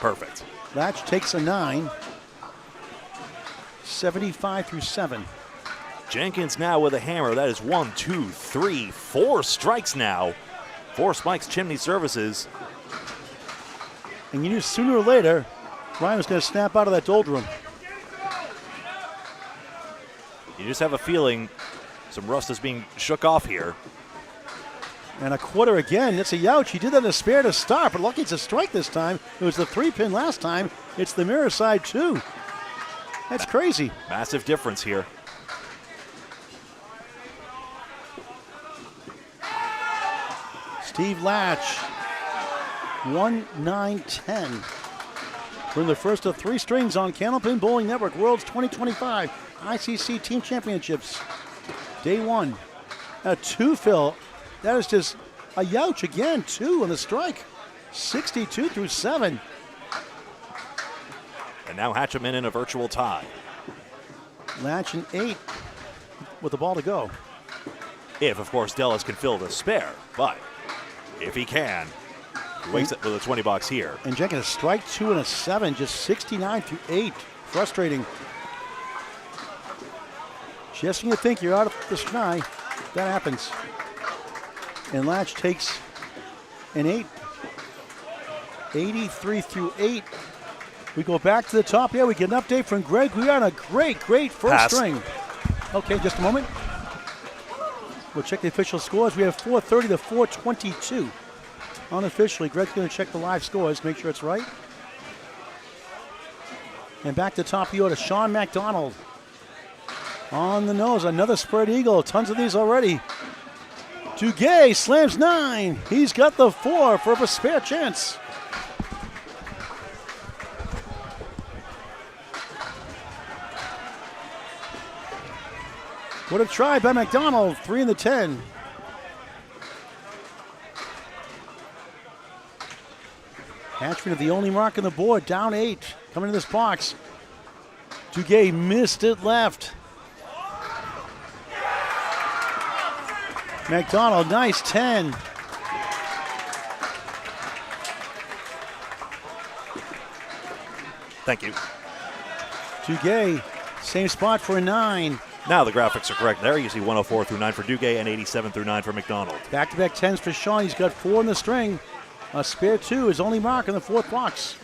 Perfect. Latch takes a 9. 75 through 7. Jenkins now with a hammer. That is 1, 2, 3, 4 strikes now. 4 Spikes Chimney services. And you knew sooner or later, Ryan was going to snap out of that doldrum. You just have a feeling some rust is being shook off here. And a quarter again. It's a youch. He did that in a spare to start, but lucky it's a strike this time. It was the 3-pin last time. It's the mirror side, too. That's crazy. Massive difference here. Steve Latch, 1-9-10. We're in the first of 3 strings on Candlepin Bowling Network Worlds 2025 ICC Team Championships. Day 1. A 2 fill. That is just a youch again, 2 on the strike. 62 through 7. And now Hatchetmen in a virtual tie. Latch an 8 with the ball to go. If, of course, Dellis can fill the spare. But if he can, he wakes up with a 20 box here. And Jenkins, a strike 2 and a 7, just 69 through 8. Frustrating. Just when you think you're out of the sky, that happens. And Latch takes an 8. 83 through 8. We go back to the top here. We get an update from Greg. We are on a great first Pass. string. Okay, just a moment. We'll check the official scores. We have 430 to 422. Unofficially, Greg's going to check the live scores, make sure it's right. And back to top of the order, Sean McDonald. On the nose, another spread eagle. Tons of these already. Duguay slams 9. He's got the 4 for a spare chance. What a try by McDonald. 3 in the 10. Hatchman the only mark on the board, down 8. Coming to this box. Duguay missed it left. McDonald, nice 10. Thank you. Duguay, same spot for a 9. Now the graphics are correct there. You see 104 through 9 for Duguay and 87 through 9 for McDonald. Back-to-back 10s for Sean. He's got 4 in the string. A spare 2, his only mark in the 4th box.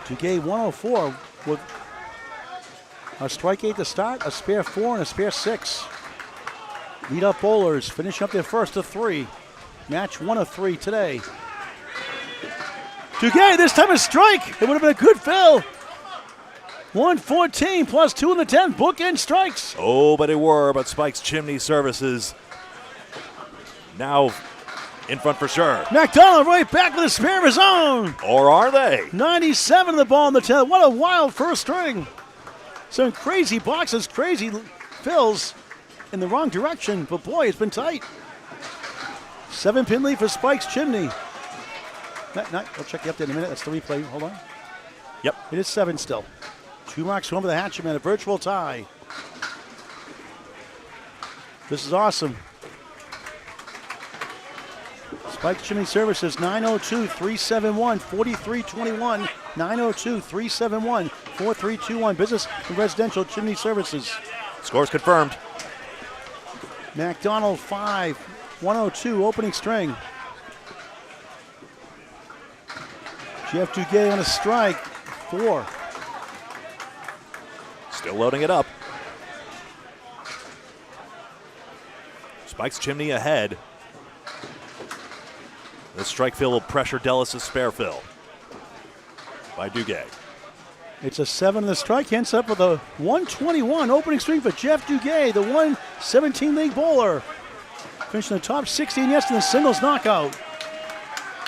Duguay 104 with a strike 8 to start, a spare 4 and a spare 6. Lead up bowlers finish up their first of 3. Match 1 of 3 today. Duguay, this time a strike. It would have been a good fill. 114 plus 2 in the 10. Bookend strikes. Oh, but Spike's Chimney services now in front for sure. McDonald right back with a spare of his own. Or are they? 97 of the ball in the 10th. What a wild first string. Some crazy boxes, crazy fills in the wrong direction, but boy, it's been tight. 7-pin lead for Spike's Chimney. I'll check the update in a minute. That's the replay. Hold on. Yep. It is 7 still. 2 marks home for the Hatchetmen, a virtual tie. This is awesome. Spike's Chimney Services, 902-371-4321. 902-371-4321. Business and residential chimney services. Scores confirmed. McDonald 5, 102 opening string. Jeff Duguay on a strike, 4. Still loading it up. Spike's Chimney ahead. The strike fill will pressure Dellis' spare fill by Duguay. It's a 7 in the strike, ends up with a 121 opening string for Jeff Duguay, the 117 league bowler. Finishing the top 16 yesterday in the singles knockout.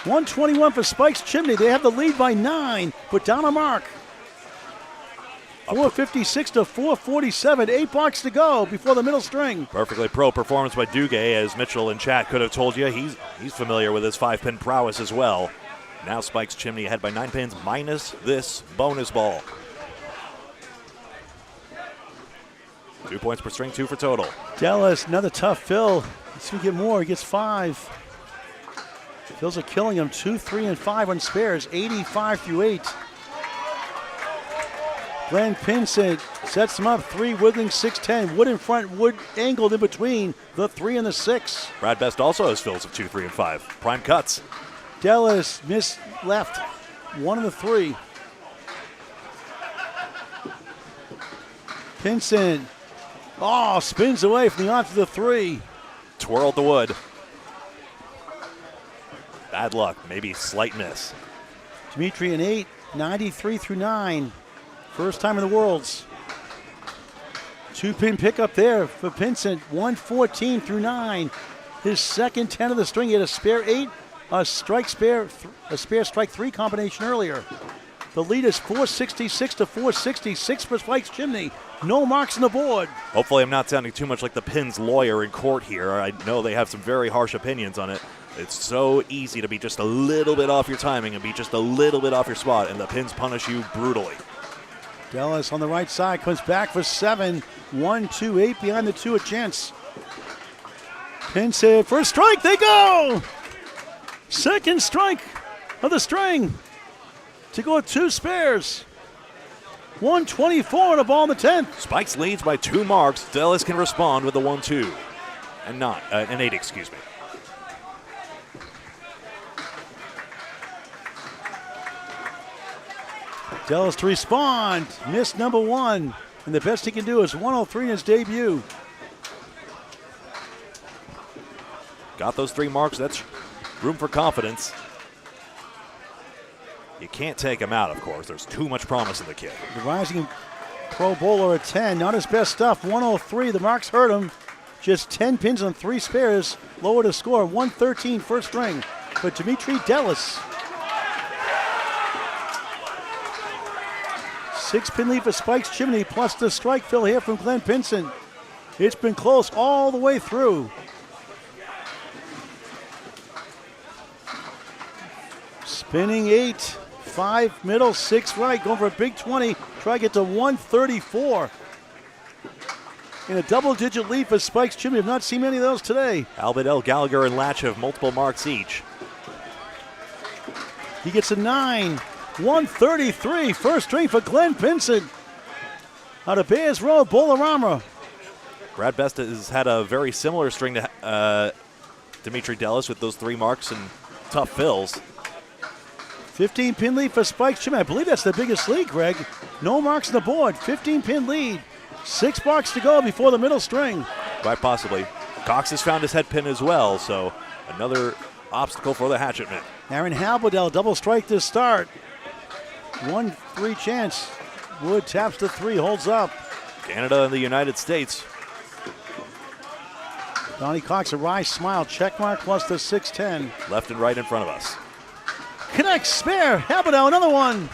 121 for Spike's Chimney. They have the lead by 9, put down a mark. 456 to 447. 8 box to go before the middle string. Perfectly pro performance by Duguay, as Mitchell in chat could have told you. He's familiar with his 5-pin prowess as well. Now Spikes Chimney ahead by 9 pins minus this bonus ball. 2 points per string, 2 for total. Dallas, another tough fill. Let's see if we get more. He gets 5. Fills are killing him. 2, 3, and 5 on spares. 85 through 8. Glenn Pinson sets him up. 3, wiggling 6-10. Wood in front, wood angled in between the 3 and the 6. Brad Best also has fills of 2, 3, and 5. Prime cuts. Dallas missed left. 1 of the 3. Pinson. Oh, spins away from the onto the 3. Twirled the wood. Bad luck, maybe slight miss. Dimitri an 8, 93 through 9. First time in the Worlds. 2-pin pickup there for Pinson. 114 through 9. His second 10 of the string. He had a spare 8, a spare strike 3 combination earlier. The lead is 466 to 466 for Spikes Chimney. No marks on the board. Hopefully I'm not sounding too much like the Pins lawyer in court here. I know they have some very harsh opinions on it. It's so easy to be just a little bit off your timing and be just a little bit off your spot, and the Pins punish you brutally. Dallas on the right side comes back for 7. 1, 2, 8 behind the 2 at chance. Pinson first strike, they go! Second strike of the string to go with 2 spares. 124 and a ball in the 10th. Spikes leads by 2 marks. Dallas can respond with a 1-2. And an 8, excuse me. Dallas to respond. Missed number 1. And the best he can do is 103 in his debut. Got those 3 marks. That's room for confidence. You can't take him out, of course. There's too much promise in the kid. The rising pro bowler at 10. Not his best stuff. 103. The marks hurt him. Just 10 pins on 3 spares. Lower to score. 113 first string for Dimitri Dallas. 6-pin lead for Spikes Chimney, plus the strike fill here from Glenn Pinson. It's been close all the way through. Spinning 8, 5 middle, 6 right, going for a big 20. Try to get to 134. In a double-digit lead for Spikes Chimney. Have not seen many of those today. Albedel, Gallagher, and Latch have multiple marks each. He gets a 9. 133, first string for Glenn Pinson. Out of Bears Road, Bolorama. Brad Best has had a very similar string to Dimitri Dallas with those 3 marks and tough fills. 15-pin lead for Spikes Chimney. I believe that's the biggest lead, Greg. No marks on the board. 15-pin lead. 6 box to go before the middle string. Quite possibly. Cox has found his head pin as well, so another obstacle for the Hatchetmen. Aaron Halberdell, double strike to start. 1-3 chance. Wood taps to 3, holds up. Canada and the United States. Donnie Cox, a wry smile. Check mark plus the 6-10. Left and right in front of us. Connects, spare. Halberdell, another one.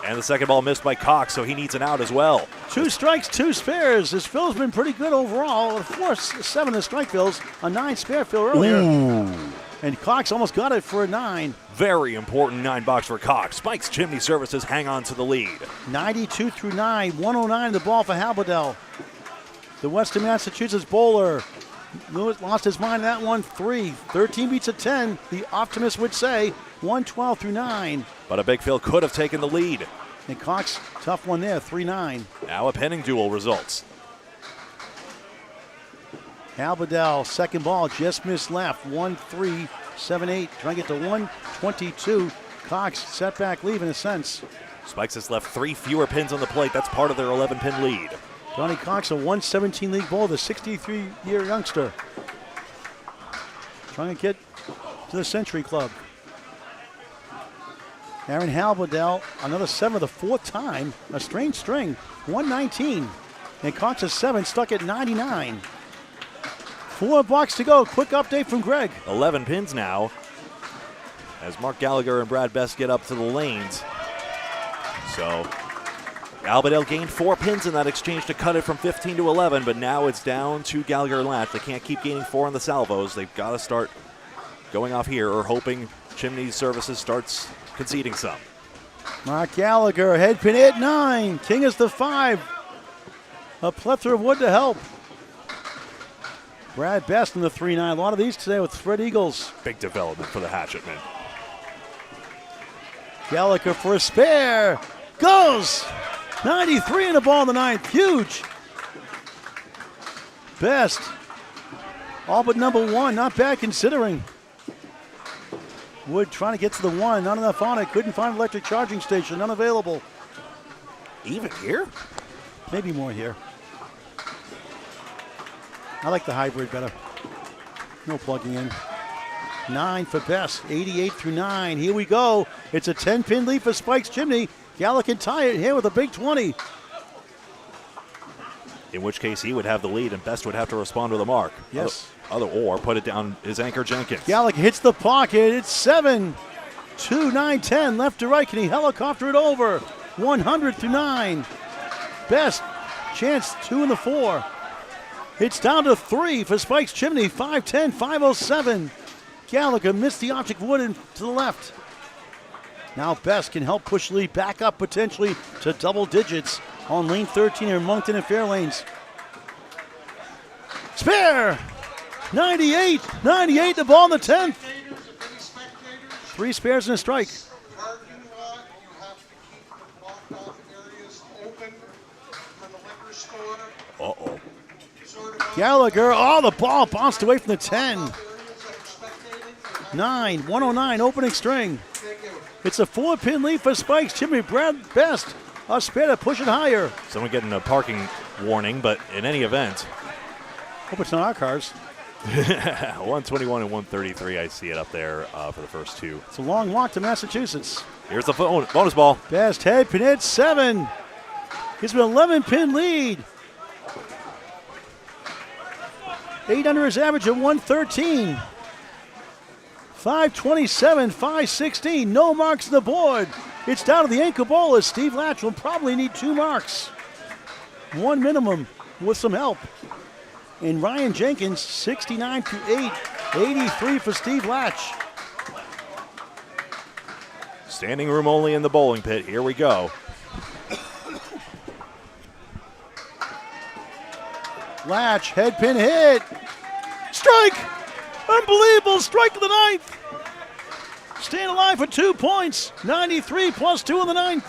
And the second ball missed by Cox, so he needs an out as well. 2 strikes, 2 spares. His fill's been pretty good overall. 4-7 the strike fills. A 9 spare fill earlier. Ooh. And Cox almost got it for a 9. Very important 9 box for Cox. Spikes Chimney Services hang on to the lead. 92 through 9. 109 the ball for Halberdell. The Western Massachusetts bowler. Lewis lost his mind in that one. 3. 13 beats a 10. The optimist would say 112 through 9. But a big fill could have taken the lead. And Cox, tough one there. 3-9. Now a pinning duel results. Halberdell, second ball, just missed left. 1-3, 7-8. Trying to get to 122. Cox set back leave in a sense. Spikes has left 3 fewer pins on the plate. That's part of their 11-pin lead. Donnie Cox, a 117 league bowler, the 63-year youngster. Trying to get to the Century Club. Aaron Halberdell, another 7 the 4th time. A strange string, 119. And Cox is 7, stuck at 99. 4 box to go. Quick update from Greg. 11 pins now as Mark Gallagher and Brad Best get up to the lanes. So Albadale gained 4 pins in that exchange to cut it from 15 to 11, but now it's down to Gallagher and Latch. They can't keep gaining 4 on the salvos. They've got to start going off here or hoping Chimney's services starts conceding some. Mark Gallagher, head pin hit 9. King is the 5. A plethora of wood to help. Brad Best in the 3-9. A lot of these today with Fred Eagles. Big development for the Hatchetmen. Gallagher for a spare. Goes! 93 in the ball in the 9th. Huge. Best. All but number 1. Not bad considering. Wood trying to get to the 1. Not enough on it. Couldn't find an electric charging station. None available. Even here? Maybe more here. I like the hybrid better. No plugging in. 9 for Best. 88 through 9. Here we go. It's a 10-pin lead for Spikes Chimney. Gallagher can tie it here with a big 20. In which case he would have the lead and Best would have to respond with a mark. Yes. Or put it down his anchor Jenkins. Gallagher hits the pocket. It's 7, 2, 9, 10. Left to right. Can he helicopter it over? 100 through 9. Best. Chance 2 in the 4. It's down to 3 for Spikes Chimney. 5-10, 5-07. Gallagher missed the object wood and to the left. Now Best can help push lead back up potentially to double digits on lane 13 here in Moncton and Fairlanes. Spare! 98, the ball in the 10th. 3 spares and a strike. Parking lot, you have to keep the blocked off areas open for the liquor store. Uh-oh. Gallagher, the ball bounced away from the 10. 9, 109, opening string. It's a 4-pin lead for Spikes Chimney. Brad Best, a spare to push it higher. Someone getting a parking warning, but in any event. Hope it's not our cars. 121 and 133, I see it up there for the first 2. It's a long walk to Massachusetts. Here's the bonus ball. Best head pin hit 7. Gives him an 11-pin lead. 8 under his average of 113. 527, 516. No marks on the board. It's down to the ankle ball as Steve Latch will probably need 2 marks. 1 minimum with some help. And Ryan Jenkins, 69 to 8. 83 for Steve Latch. Standing room only in the bowling pit. Here we go. Latch, head pin hit. Strike! Unbelievable strike of the 9th. Staying alive for 2 points. 93 plus 2 in the 9th.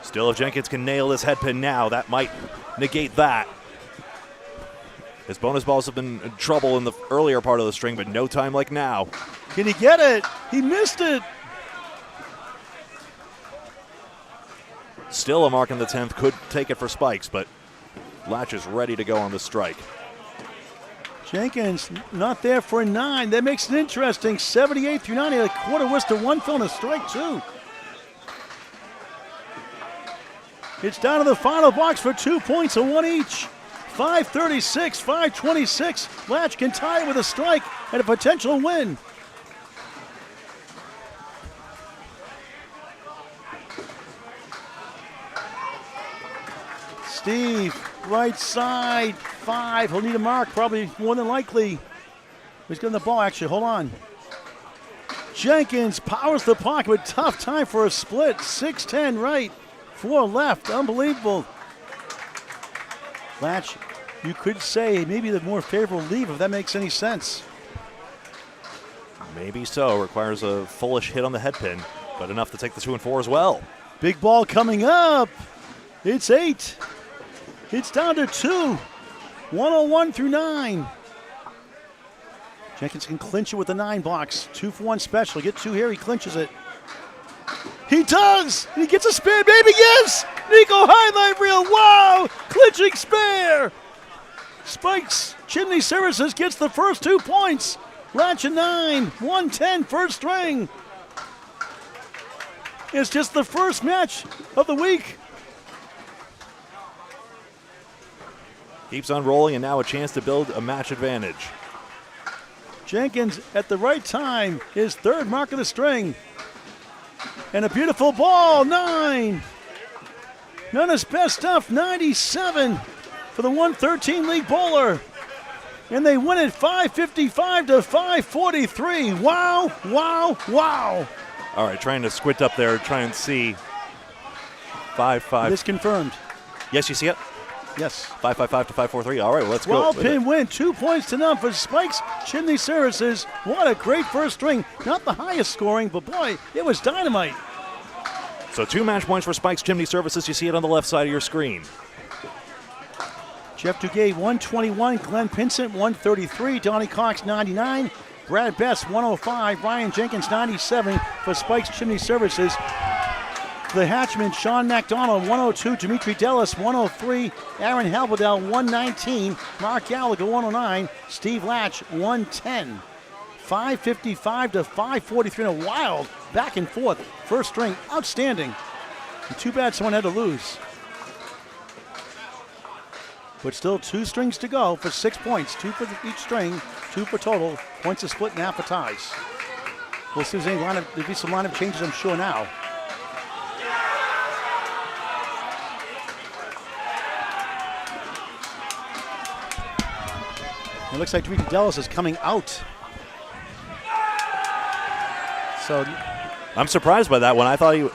Still, if Jenkins can nail this head pin now, that might negate that. His bonus balls have been in trouble in the earlier part of the string, but no time like now. Can he get it? He missed it. Still a mark in the 10th. Could take it for Spikes, but Latch is ready to go on the strike. Jenkins not there for a 9. That makes it interesting. 78 through 90. A quarter whistle, 1 fill and a strike, 2. It's down to the final box for 2 points and 1 each. 536, 526. Latch can tie it with a strike and a potential win. Steve, right side, 5. He'll need a mark, probably more than likely. He's getting the ball, actually. Hold on. Jenkins powers the pocket with tough time for a split. 6-10 right, 4 left. Unbelievable. Latch, you could say maybe the more favorable leave, if that makes any sense. Maybe so. Requires a fullish hit on the head pin, but enough to take the 2 and 4 as well. Big ball coming up. It's 8. It's down to 2. 101 through 9. Jenkins can clinch it with the 9 blocks. 2 for 1 special. Get 2 here. He clinches it. He does. He gets a spare. Maybe yes. Nico highlight reel. Wow. Clinching spare. Spikes Chimney Services gets the first 2 points. Latch a 9. 110 first string. It's just the first match of the week. Keeps on rolling, and now a chance to build a match advantage. Jenkins at the right time, his 3rd mark of the string. And a beautiful ball, 9. None best stuff, 97 for the 113 league bowler. And they win it 555 to 543. Wow, wow, wow. All right, trying to squint up there, try and see. 5-5. It is confirmed. Yes, you see it? Yes. 555 to 543. All right, well, let's go. 12 pin win, 2 points to none for Spikes Chimney Services. What a great first string. Not the highest scoring, but boy, it was dynamite. So 2 match points for Spikes Chimney Services. You see it on the left side of your screen. Jeff Duguay, 121. Glenn Pinsent, 133. Donnie Cox, 99. Brad Best, 105. Ryan Jenkins, 97 for Spikes Chimney Services. The Hatchetmen, Sean MacDonald, 102. Dimitri Dellis, 103. Aaron Halberdell, 119. Mark Gallagher, 109. Steve Latch, 110. 555 to 543 in a wild back and forth. First string, outstanding. And too bad someone had to lose. But still 2 strings to go for 6 points. 2 for each string, 2 for total. Points are split in half for ties. We'll see if there'll be some lineup changes, I'm sure, now. It looks like Dimitri Dellis is coming out. So I'm surprised by that one. I thought he.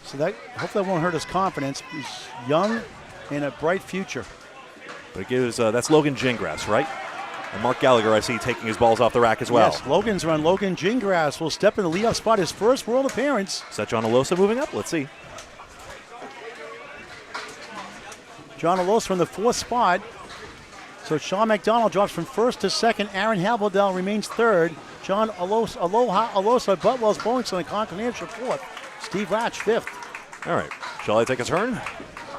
So that hopefully that won't hurt his confidence. He's young and a bright future. But it gives that's Logan Gingras, right? And Mark Gallagher, I see, taking his balls off the rack as well. Yes, Logan's run. Logan Gingras will step in the leadoff spot, his first world appearance. Is that John Alosa moving up? Let's see. John Alosa from the 4th spot. So Sean McDonald drops from 1st to 2nd. Aaron Halberdell remains 3rd. John Alosa Butwell's Bowling in Concord, New Hampshire 4th. Steve Latch 5th. All right. Shall I take a turn?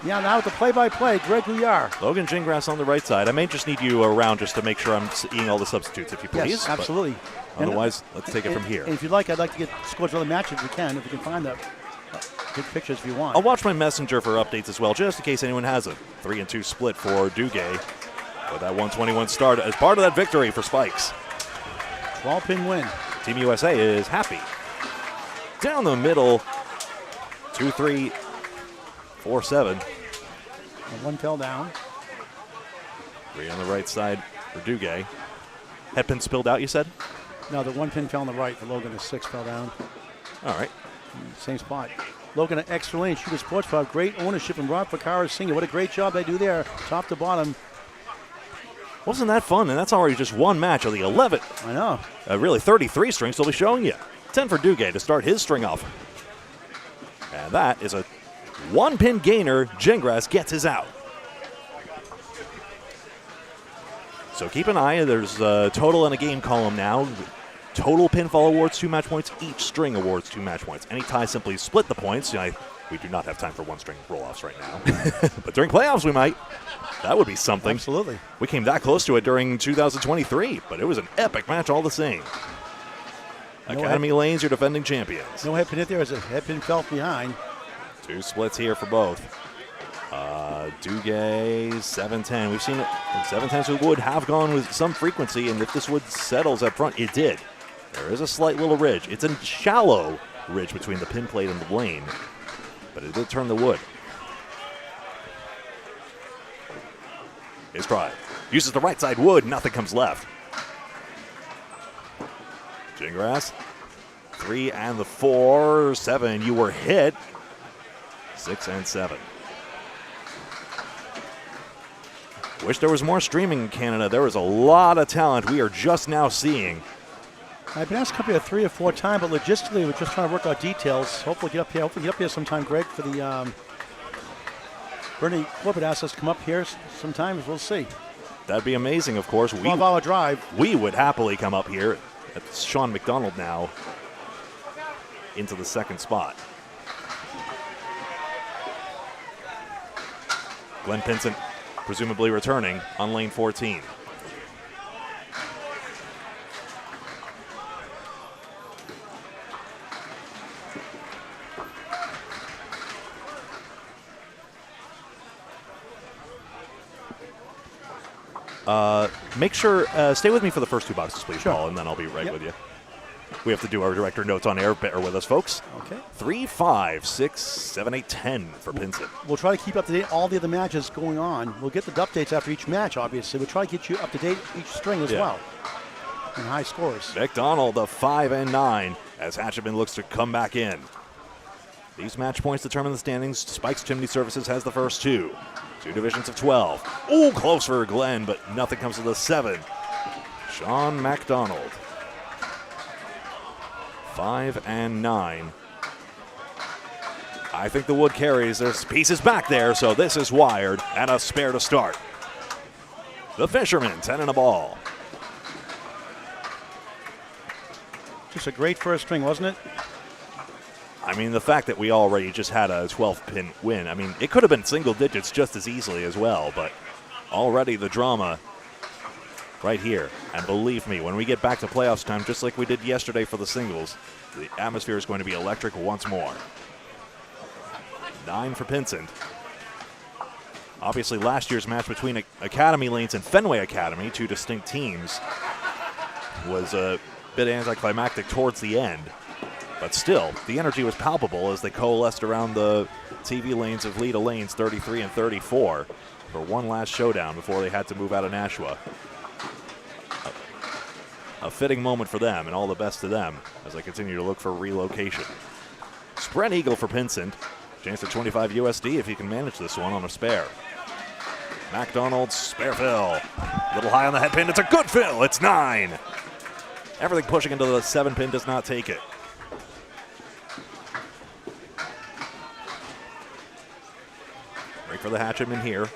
Yeah, now with the play-by-play, Greg Gouillart. Logan Gingras on the right side. I may just need you around just to make sure I'm seeing all the substitutes, if you please. Yes, absolutely. Otherwise, let's take it from here. And if you'd like, I'd like to get scores of other matches if we can find the good pictures if you want. I'll watch my messenger for updates as well, just in case anyone has a 3-2 split for Duguay. With that 121 start as part of that victory for Spikes. 12-pin win. Team USA is happy. Down the middle, 2-3, 4-7. And 1 fell down. 3 on the right side for Duguay. Headpin spilled out, you said? No, the 1 pin fell on the right. For Logan, a 6 fell down. All right. Same spot. Logan, an extra lane shooter sports bar. Great ownership from Rob Ficarra Sr. What a great job they do there, top to bottom. Wasn't that fun? And that's already just one match of the 11th. I know. Really, 33 strings they'll be showing you. 10 for Duguay to start his string off. And that is a 1-pin gainer. Gingras gets his out. So keep an eye. There's a total and a game column now. Total pinfall awards 2 match points. Each string awards 2 match points. Any tie simply split the points. We do not have time for 1-string roll-offs right now. But during playoffs we might. That would be something. Absolutely. We came that close to it during 2023, but it was an epic match all the same. Academy Lanes, your defending champions. No headpin hit there as a headpin fell behind. 2 splits here for both. Duguay, 7-10. We've seen it. 7-10s would have gone with some frequency, and if this wood settles up front, it did. There is a slight little ridge. It's a shallow ridge between the pin plate and the lane, but it did turn the wood. His try. Uses the right side wood. Nothing comes left. Gingras. 3 and the 4. 7. You were hit. 6 and 7. Wish there was more streaming in Canada. There was a lot of talent we are just now seeing. I've been asked to come here 3 or 4 times, but logistically we're just trying to work out details. Hopefully get up here sometime, Greg, for the Bernie Corbett asked us to come up here sometimes. We'll see. That'd be amazing, of course. 12-hour drive. We would happily come up here. That's Sean McDonald now into the 2nd spot. Glenn Pinsent presumably returning on lane 14. Make sure, stay with me for the first 2 boxes, please, sure. Paul, and then I'll be right with you. We have to do our director notes on air. Bear with us, folks. Okay. 3, 5, 6, 7, 8, 10 for Pinson. We'll try to keep up to date all the other matches going on. We'll get the updates after each match, obviously. We'll try to get you up to date each string as well. And high scores. MacDougall, the 5 and 9, as Hatchetmen looks to come back in. These match points determine the standings. Spikes Chimney Services has the first 2. 2 divisions of 12. Oh, close for Glenn, but nothing comes to the 7. Sean MacDonald. 5 and 9. I think the wood carries. There's pieces back there, so this is wired and a spare to start. The Fishermen, 10 and a ball. Just a great first string, wasn't it? I mean, the fact that we already just had a 12-pin win, I mean, it could have been single digits just as easily as well, but already the drama right here. And believe me, when we get back to playoffs time, just like we did yesterday for the singles, the atmosphere is going to be electric once more. 9 for Pinson. Obviously, last year's match between Academy Lanes and Fenway Academy, 2 distinct teams, was a bit anticlimactic towards the end. But still, the energy was palpable as they coalesced around the TV lanes of Leda Lanes 33 and 34 for one last showdown before they had to move out of Nashua. A fitting moment for them, and all the best to them as they continue to look for relocation. Spread eagle for Pinson. Chance at 25 USD if he can manage this one on a spare. MacDonald's spare fill. A little high on the head pin. It's a good fill. It's 9. Everything pushing into the 7 pin does not take it. Break for the Hatchetmen here.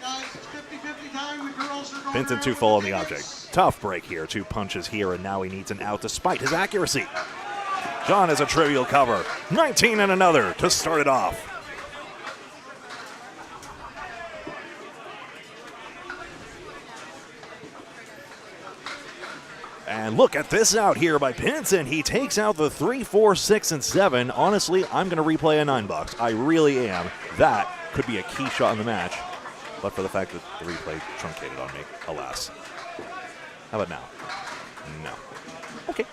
Guys, it's 50-50 time. The girls are going Pinson around 2 full on with the tickets. object. Tough break here. 2 punches here, and now he needs an out despite his accuracy. John has a trivial cover. 19 and another to start it off. And look at this out here by Pinson. He takes out the 3, 4, 6, and 7. Honestly, I'm going to replay a 9 bucks. I really am. That could be a key shot in the match, but for the fact that the replay truncated on me, alas. How about now? No. Okay.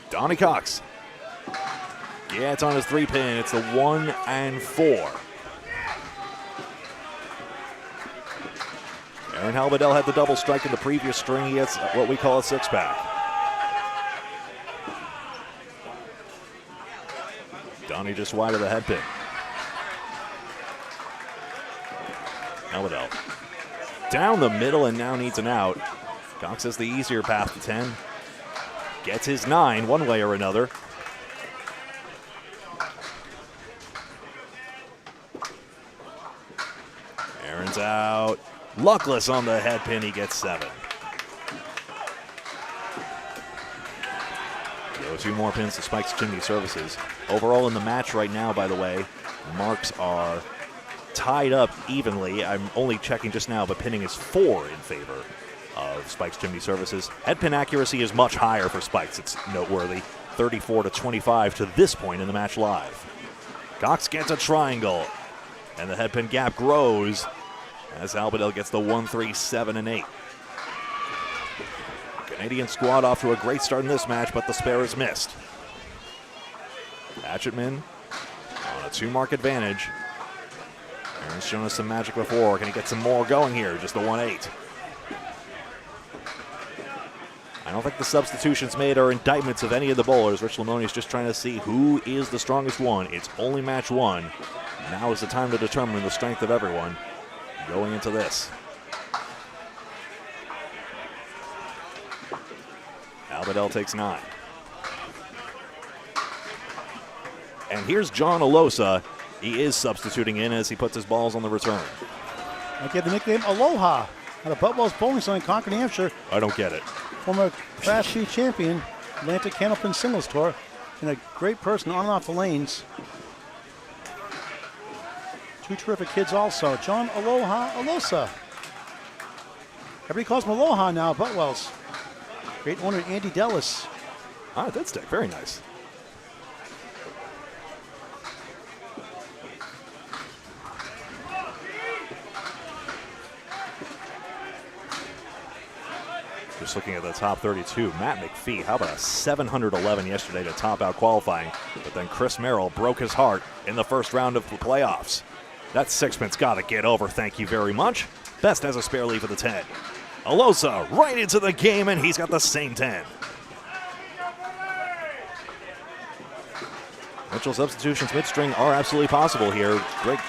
Donnie Cox gets on his 3 pin. It's the 1 and 4. Aaron Halbadell had the double strike in the previous string. He has what we call a 6-pack. Donnie just wide of the head pin. Halbadell down the middle and now needs an out. Cox has the easier path to 10. Gets his 9 one way or another. Aaron's out. Luckless on the head pin. He gets 7. So 2 more pins to Spike's Chimney Services. Overall in the match right now, by the way, marks are tied up evenly. I'm only checking just now, but pinning is 4 in favor of Spike's Chimney Services. Head pin accuracy is much higher for Spike's. It's noteworthy. 34 to 25 to this point in the match live. Cox gets a triangle, and the head pin gap grows as Albadell gets the 1, 3, 7, and 8. Canadian squad off to a great start in this match, but the spare is missed. Hatchetmen on a 2-mark advantage. Aaron's shown us some magic before. Can he get some more going here? Just the 1, 8. I don't think the substitutions made are indictments of any of the bowlers. Rich Lamoni is just trying to see who is the strongest one. It's only match 1. Now is the time to determine the strength of everyone going into this. Albadell takes 9. And here's John Alosa. He is substituting in as he puts his balls on the return. I gave the nickname Aloha out of Buttwell's Bowling Center in Concord, New Hampshire. I don't get it. Former Class C champion, Atlantic Candlepin Singles Tour, and a great person on and off the lanes. 2 terrific kids also. John Aloha Alosa. Everybody calls him Aloha now, Buttwell's. Great owner Andy Dellis. Ah, dead stick. Very nice. Just looking at the top 32, Matt McPhee, how about a 711 yesterday to top out qualifying, but then Chris Merrill broke his heart in the first round of the playoffs. That sixpence got to get over, thank you very much. Best has a spare leave of the 10. Alosa right into the game, and he's got the same 10. Mitchell substitutions mid-string are absolutely possible here. Great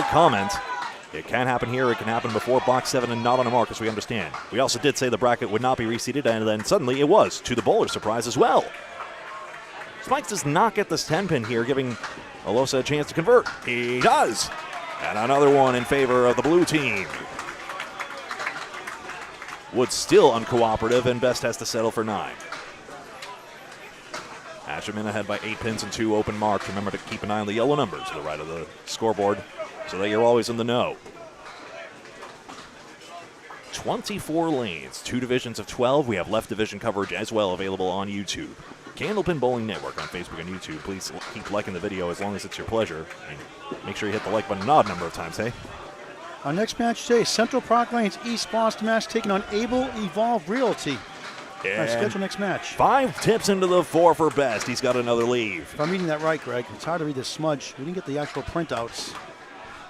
comment. It can happen here. It can happen before box 7 and not on a mark, as we understand. We also did say the bracket would not be reseeded, and then suddenly it was, to the bowler's surprise as well. Spikes does not get this 10-pin here, giving Alosa a chance to convert. He does! And another one in favor of the blue team. Wood's still uncooperative, and Best has to settle for 9. Hatchetmen ahead by 8 pins and 2 open marks. Remember to keep an eye on the yellow numbers to the right of the scoreboard so that you're always in the know. 24 lanes, 2 divisions of 12. We have left division coverage as well available on YouTube. Candlepin Bowling Network on Facebook and YouTube. Please keep liking the video as long as it's your pleasure. And make sure you hit the like button an odd number of times, hey? Our next match today, Central Park Lanes East Boston Mass taking on Able Evolve Realty. Our schedule next match. 5 tips into the 4 for Best. He's got another leave. If I'm reading that right, Greg, it's hard to read this smudge. We didn't get the actual printouts.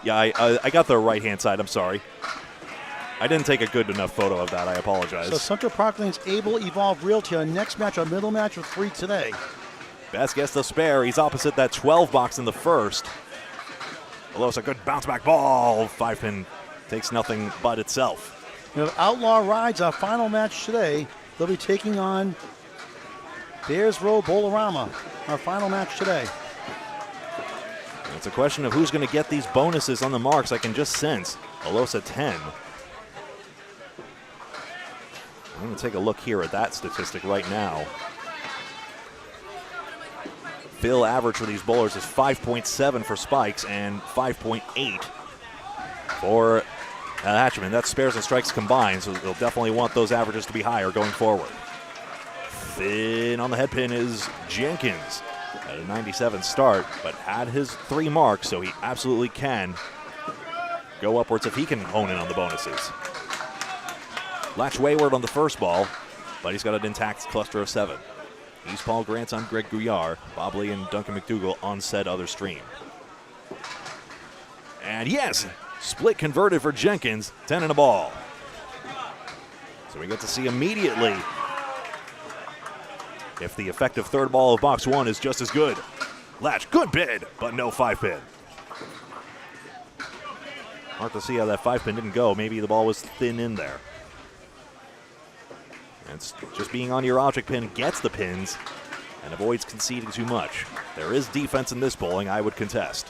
Yeah, I got the right-hand side. I'm sorry. I didn't take a good enough photo of that. I apologize. So Central Park Lanes Able Evolve Realty. Our next match, our middle match with 3 today. Best gets the spare. He's opposite that 12 box in the first. Although it's a good bounce-back ball. 5-pin takes nothing but itself. We have Outlaw Rides, our final match today. They'll be taking on Bears Row Bolorama, our final match today. It's a question of who's going to get these bonuses on the marks. I can just sense Alosa 10. I'm going to take a look here at that statistic right now. Fill average for these bowlers is 5.7 for Spikes and 5.8 for Hatchetmen. That's spares and strikes combined, so they'll definitely want those averages to be higher going forward. Thin on the head pin is Jenkins at a 97 start, but had his 3 marks, so he absolutely can go upwards if he can hone in on the bonuses. Latch wayward on the first ball, but he's got an intact cluster of 7. East Paul Grant's on Greg Gouillart, Bob Lee and Duncan MacDougall on said other stream. And yes, split converted for Jenkins, 10 and a ball. So we get to see immediately if the effective third ball of box 1 is just as good. Latch, good bid, but no 5-pin. Hard to see how that 5-pin didn't go. Maybe the ball was thin in there. It's just being on your object pin gets the pins and avoids conceding too much. There is defense in this bowling, I would contest.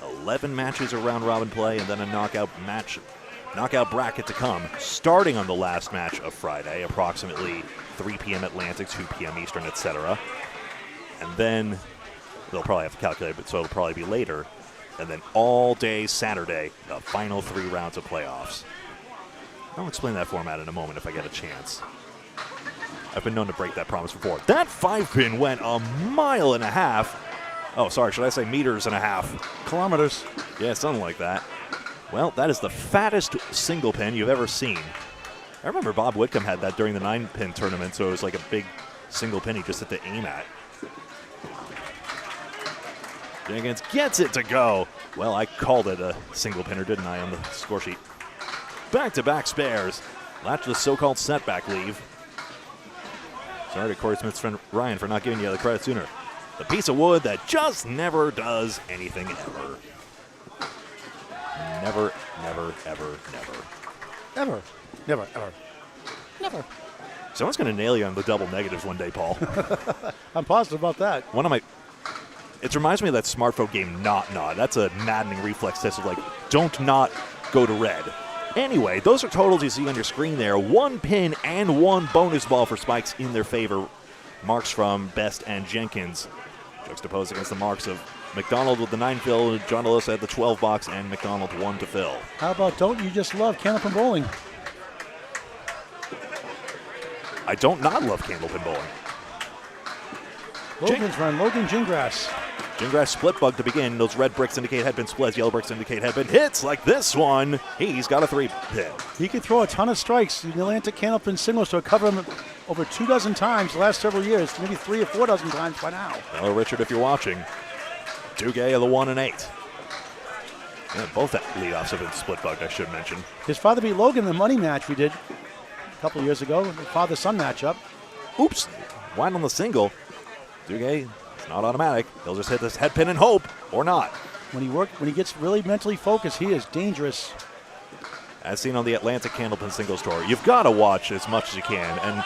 11 matches of round-robin play and then a knockout bracket to come, starting on the last match of Friday, approximately 3 p.m. Atlantic, 2 p.m. Eastern, etc. And then they'll probably have to calculate, but so it'll probably be later. And then all day Saturday, the final 3 rounds of playoffs. I'll explain that format in a moment if I get a chance. I've been known to break that promise before. That 5-pin went a mile and a half. Oh, sorry, should I say meters and a half? Kilometers. Yeah, something like that. Well, that is the fattest single pin you've ever seen. I remember Bob Whitcomb had that during the 9-pin tournament, so it was like a big single pin he just had to aim at. Jenkins gets it to go. Well, I called it a single pinner, didn't I, on the score sheet? Back-to-back spares. Latch the so-called setback leave. Sorry to Corey Smith's friend Ryan for not giving you the credit sooner. The piece of wood that just never does anything ever. Never, never, ever, never. Ever. Never, ever. Never. Someone's going to nail you on the double negatives one day, Paul. I'm positive about that. It reminds me of that smartphone game, Not. That's a maddening reflex test of like, don't not go to red. Anyway, those are totals you see on your screen there. 1 pin and 1 bonus ball for Spikes in their favor. Marks from Best and Jenkins. Juxtaposed against the marks of McDonald with the 9 fill, John Alosa had the 12 box, and McDonald 1 to fill. How about don't you just love Candlepin Bowling? I don't not love Candlepin Bowling. Logan's run, Logan Gingras. Gingras split bug to begin. Those red bricks indicate headpin splits. Yellow bricks indicate headpin hits like this one. He's got a 3-pin. He can throw a ton of strikes. The Atlantic Candlepin singles to cover him over 24 times the last several years, maybe 3 or 4 dozen times by now. Well, Richard, if you're watching, Duguay of the 1 and 8. Yeah, both leadoffs have been split bugged, I should mention. His father beat Logan in the money match we did a couple of years ago, the father-son matchup. Oops, wide on the single. Duguay, it's not automatic. He'll just hit this head pin and hope, or not. When he gets really mentally focused, he is dangerous. As seen on the Atlantic Candlepin Singles Tour, you've got to watch as much as you can. And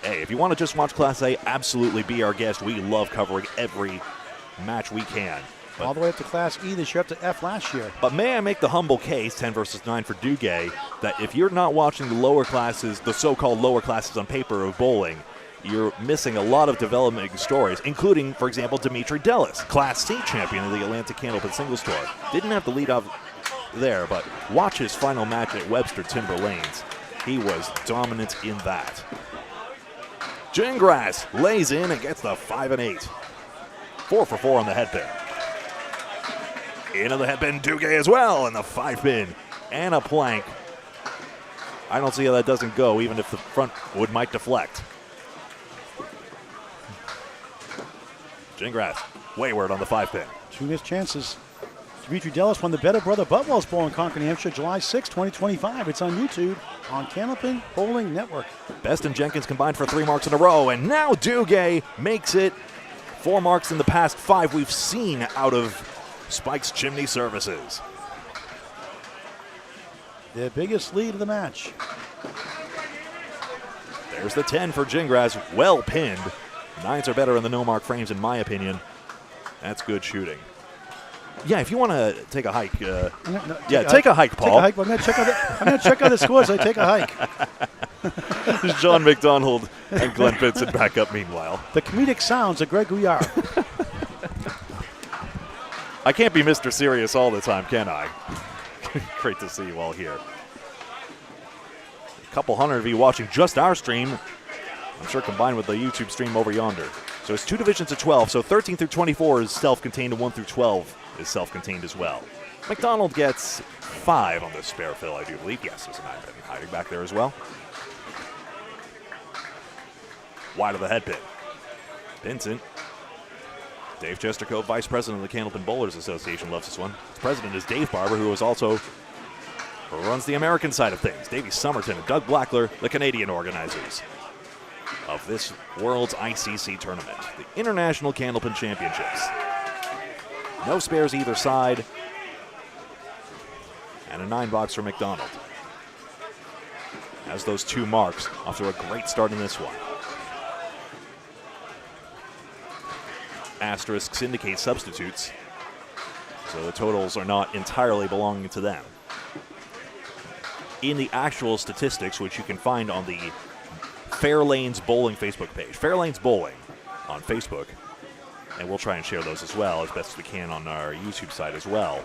hey, if you want to just watch Class A, absolutely be our guest. We love covering every match we can. All the way up to Class E this year, up to F last year. But may I make the humble case, 10 versus 9 for Duguay, that if you're not watching the lower classes, the so-called lower classes on paper of bowling, you're missing a lot of developing stories, including, for example, Dimitri Delis, Class C champion of the Atlantic Candlepin Singles Tour. Didn't have the lead off there, but watch his final match at Webster Timber Lanes. He was dominant in that. Gingras lays in and gets the 5 and 8. 4 for 4 on the head pin. Into the head pin, Duguay as well, and the 5-pin and a plank. I don't see how that doesn't go, even if the front wood might deflect. Gingras wayward on the 5-pin. 2 missed chances. Dimitri Delis won the Better Brother Buttwells Bowl in Concord, New Hampshire, July 6, 2025. It's on YouTube on Candlepin Bowling Network. Best and Jenkins combined for 3 marks in a row, and now Duguay makes it 4 marks in the past 5 we've seen out of Spike's Chimney Services. Their biggest lead of the match. There's the 10 for Gingras, well pinned. 9s are better in the no-mark frames, in my opinion. That's good shooting. Yeah, if you want to take a hike, take a hike, Paul. Take a hike. I'm going to check out the scores. I take a hike. There's John McDonald and Glenn Vincent back up meanwhile. The comedic sounds of Greg Gouillart. I can't be Mr. Serious all the time, can I? Great to see you all here. A couple hundred of you watching just our stream, I'm sure combined with the YouTube stream over yonder. So it's 2 divisions of 12, so 13 through 24 is self-contained, and 1 through 12 is self-contained as well. McDonald gets 5 on this spare fill, I do believe. Yes, there's an iPad hiding back there as well. Wide of the head pin. Vincent. Dave Chestercove, Vice President of the Candlepin Bowlers Association, loves this one. His president is Dave Barber, who runs the American side of things. Davey Somerton and Doug Blackler, the Canadian organizers of this world's ICC tournament, the International Candlepin Championships. No spares either side, and a 9-box for McDonald. Has those 2 marks, off to a great start in this one. Asterisks indicate substitutes, so the totals are not entirely belonging to them. In the actual statistics, which you can find on the Fairlanes Bowling Facebook page, Fairlanes Bowling on Facebook, and we'll try and share those as well as best as we can on our YouTube site as well.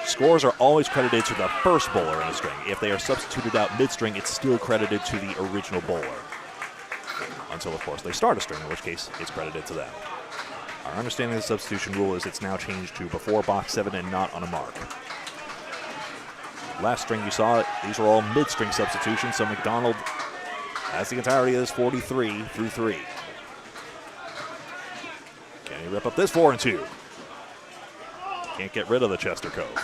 Scores are always credited to the first bowler in a string. If they are substituted out mid-string, it's still credited to the original bowler. Until, of course, they start a string, in which case it's credited to them. Our understanding of the substitution rule is it's now changed to before box 7 and not on a mark. Last string you saw, these were all mid-string substitutions, so McDonald has the entirety of this 43 through 3. Can he rip up this 4 and 2? Can't get rid of the Chestercove.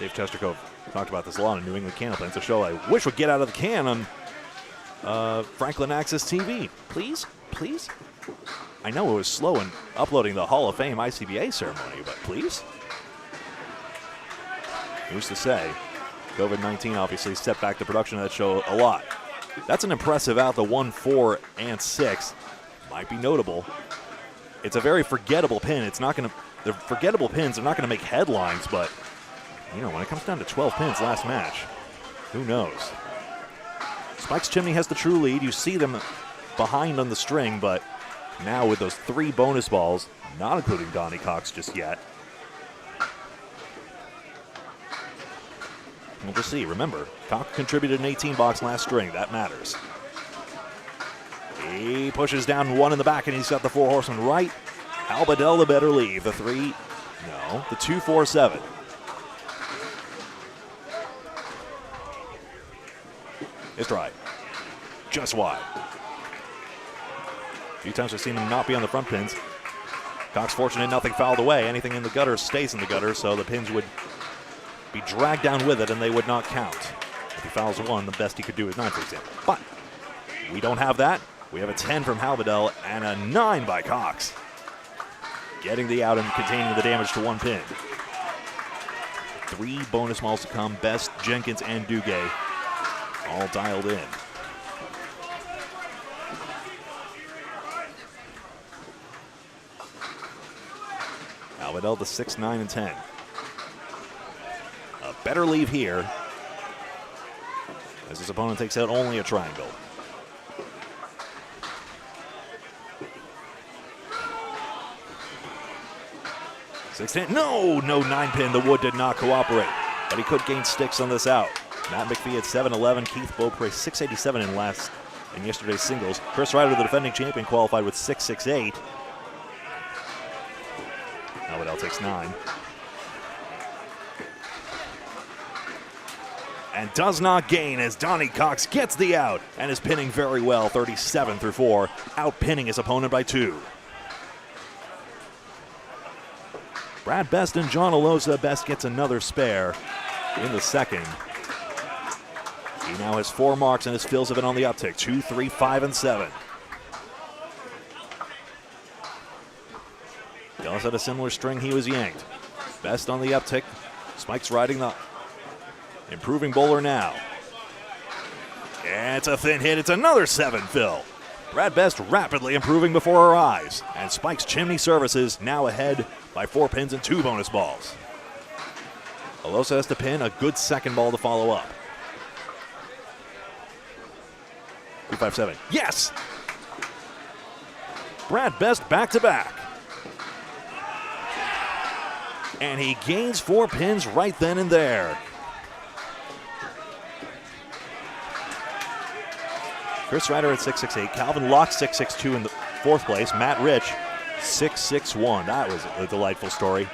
Dave Chestercove talked about this a lot in New England Candlepin. It's a show I wish would get out of the can on Franklin Access TV. Please? Please? I know it was slow in uploading the Hall of Fame ICBA ceremony, but please? Who's to say? COVID-19 obviously set back the production of that show a lot. That's an impressive out, the 1, 4, and 6. Might be notable. It's a very forgettable pin. It's not going to, the forgettable pins are not going to make headlines, but, you know, when it comes down to 12 pins last match, who knows? Spike's Chimney has the true lead. You see them behind on the string, but now with those 3 bonus balls, not including Donnie Cox just yet. We'll just see. Remember, Cox contributed an 18-box last string. That matters. He pushes down one in the back, and he's got the 4 horsemen right. Albadell the better leave. The 2-4-7. His try. Just wide. A few times we've seen him not be on the front pins. Cox fortunate nothing fouled away. Anything in the gutter stays in the gutter, so the pins would be dragged down with it and they would not count. If he fouls one, the best he could do is 9, for example. But we don't have that. We have a 10 from Halbadell and a 9 by Cox. Getting the out and containing the damage to 1 pin. 3 bonus balls to come. Best, Jenkins, and Duguay all dialed in. Albadell the 6, 9, and 10. A better leave here as his opponent takes out only a triangle. No 9 pin. The wood did not cooperate, but he could gain sticks on this out. Matt McPhee at 7-11. Keith Beaupre 687 in yesterday's singles. Chris Ryder, the defending champion, qualified with 668. Albadell takes 9. And does not gain as Donnie Cox gets the out and is pinning very well, 37-4, out-pinning his opponent by 2. Brad Best and John Alosa. Best gets another spare in the second. He now has 4 marks and his fills have been on the uptick, 2, 3, 5, and 7. He also had a similar string. He was yanked. Best on the uptick. Spikes riding the improving bowler now. It's a thin hit. It's another 7 fill. Brad Best rapidly improving before our eyes. And Spike's Chimney Services now ahead by 4 pins and 2 bonus balls. Alosa has to pin a good second ball to follow up. 2-5-7. Yes! Brad Best back to back. And he gains 4 pins right then and there. Chris Ryder at 6-6-8. Calvin Locke 6-6-2 in the 4th place. Matt Rich 6-6-1. That was a delightful story.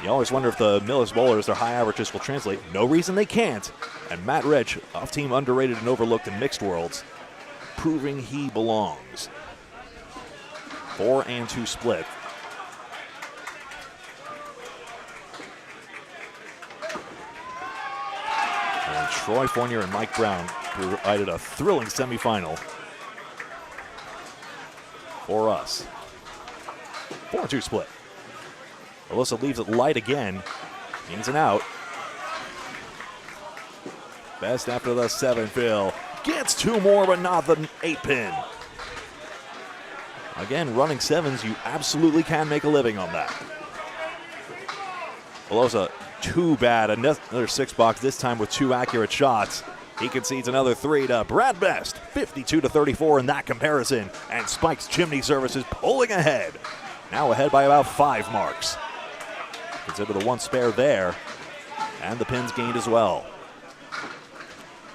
You always wonder if the Millis bowlers, their high averages will translate. No reason they can't. And Matt Rich, off team underrated and overlooked in mixed worlds, proving he belongs. 4 and 2 split. And Troy Fournier and Mike Brown provided a thrilling semifinal for us. 4 and 2 split. Alosa leaves it light again. Ins and out. Best after the 7 fill. Gets 2 more, but not the 8 pin. Again, running 7s, you absolutely can make a living on that. Alosa, too bad. Another 6 box, this time with 2 accurate shots. He concedes another 3 to Brad Best. 52-34 in that comparison. And Spike's Chimney Services pulling ahead. Now ahead by about 5 marks. Consider the 1 spare there. And the pins gained as well.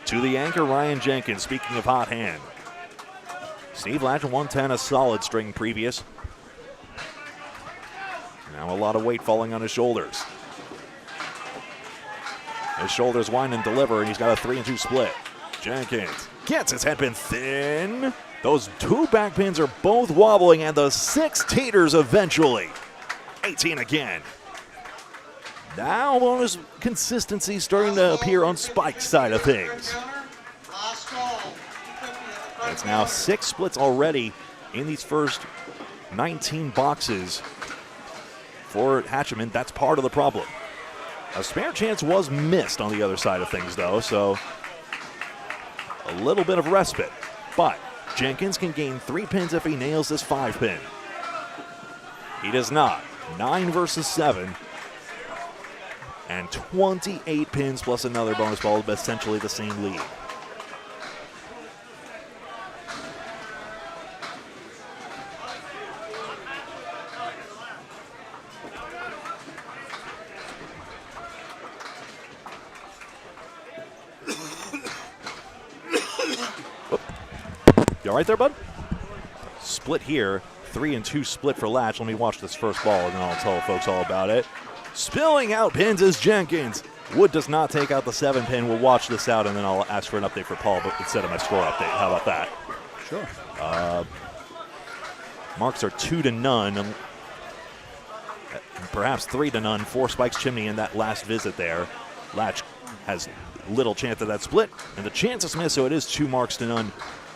To the anchor, Ryan Jenkins, speaking of hot hand. Steve Latch, 110, a solid string previous. Now a lot of weight falling on his shoulders. His shoulders wind and deliver, and he's got a 3 and 2 split. Jenkins gets his head pin thin. Those 2 back pins are both wobbling, and the 6 teeters eventually. 18 again. Now bonus consistency starting to appear on Spike's side of things. It's now 6 splits already in these first 19 boxes for Hatchetmen. That's part of the problem. A spare chance was missed on the other side of things, though, so a little bit of respite. But Jenkins can gain 3 pins if he nails this 5 pin. He does not. 9 versus 7. And 28 pins plus another bonus ball, but essentially the same lead. You all right there, bud? split here. 3-2 split for Latch. Let me watch this first ball, and then I'll tell folks all about it. Spilling out pins is Jenkins. Wood does not take out the 7-pin. We'll watch this out, and then I'll ask for an update for Paul, but instead of my score update. How about that? Sure. Marks are 2-0, and perhaps 3-0 for Spikes Chimney in that last visit there. Latch has little chance of that split, and the chances miss, so it is 2 marks to none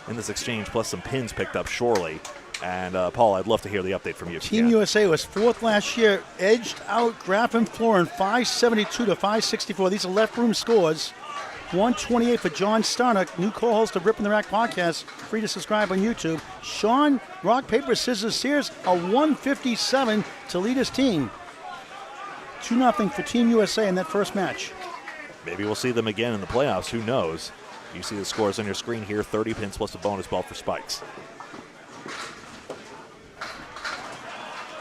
in this exchange, plus some pins picked up surely. And Paul, I'd love to hear the update from you. Team USA was 4th last year, edged out Graf and Florin 572 to 564. These are left room scores. 128 for John Starnock, new co-host of Ripping the Rack podcast, free to subscribe on YouTube. Sean, rock, paper, scissors, Sears, a 157 to lead his team. 2-0 for Team USA in that first match. Maybe we'll see them again in the playoffs. Who knows? You see the scores on your screen here, 30 pins plus a bonus ball for Spikes.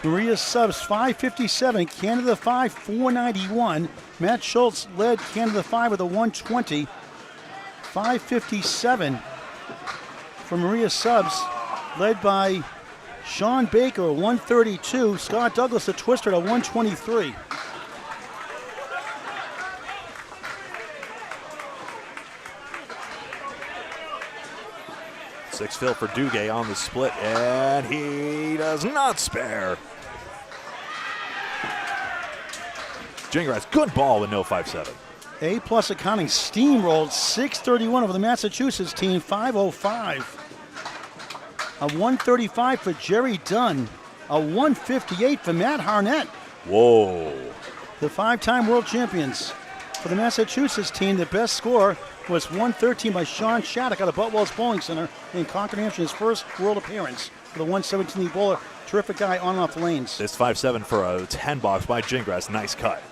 Maria Subs 557, Canada 5 491. Matt Schultz led Canada 5 with a 120. 557 for Maria Subs, led by Sean Baker, a 132. Scott Douglas, a twister, at a 123. Six fill for Duguay on the split, and he does not spare. Gingras, good ball with no 5-7. A+ accounting steamrolled 631 over the Massachusetts team, 505. A 135 for Jerry Dunn, a 158 for Matt Harnett. Whoa. The 5-time world champions. For the Massachusetts team, the best score was 113 by Sean Shattuck out of Butwell's Bowling Center in Concord, Hampshire, his first world appearance. For the 117 lead bowler, terrific guy on and off the lanes. This 5-7 for a 10 box by Gingras, nice cut.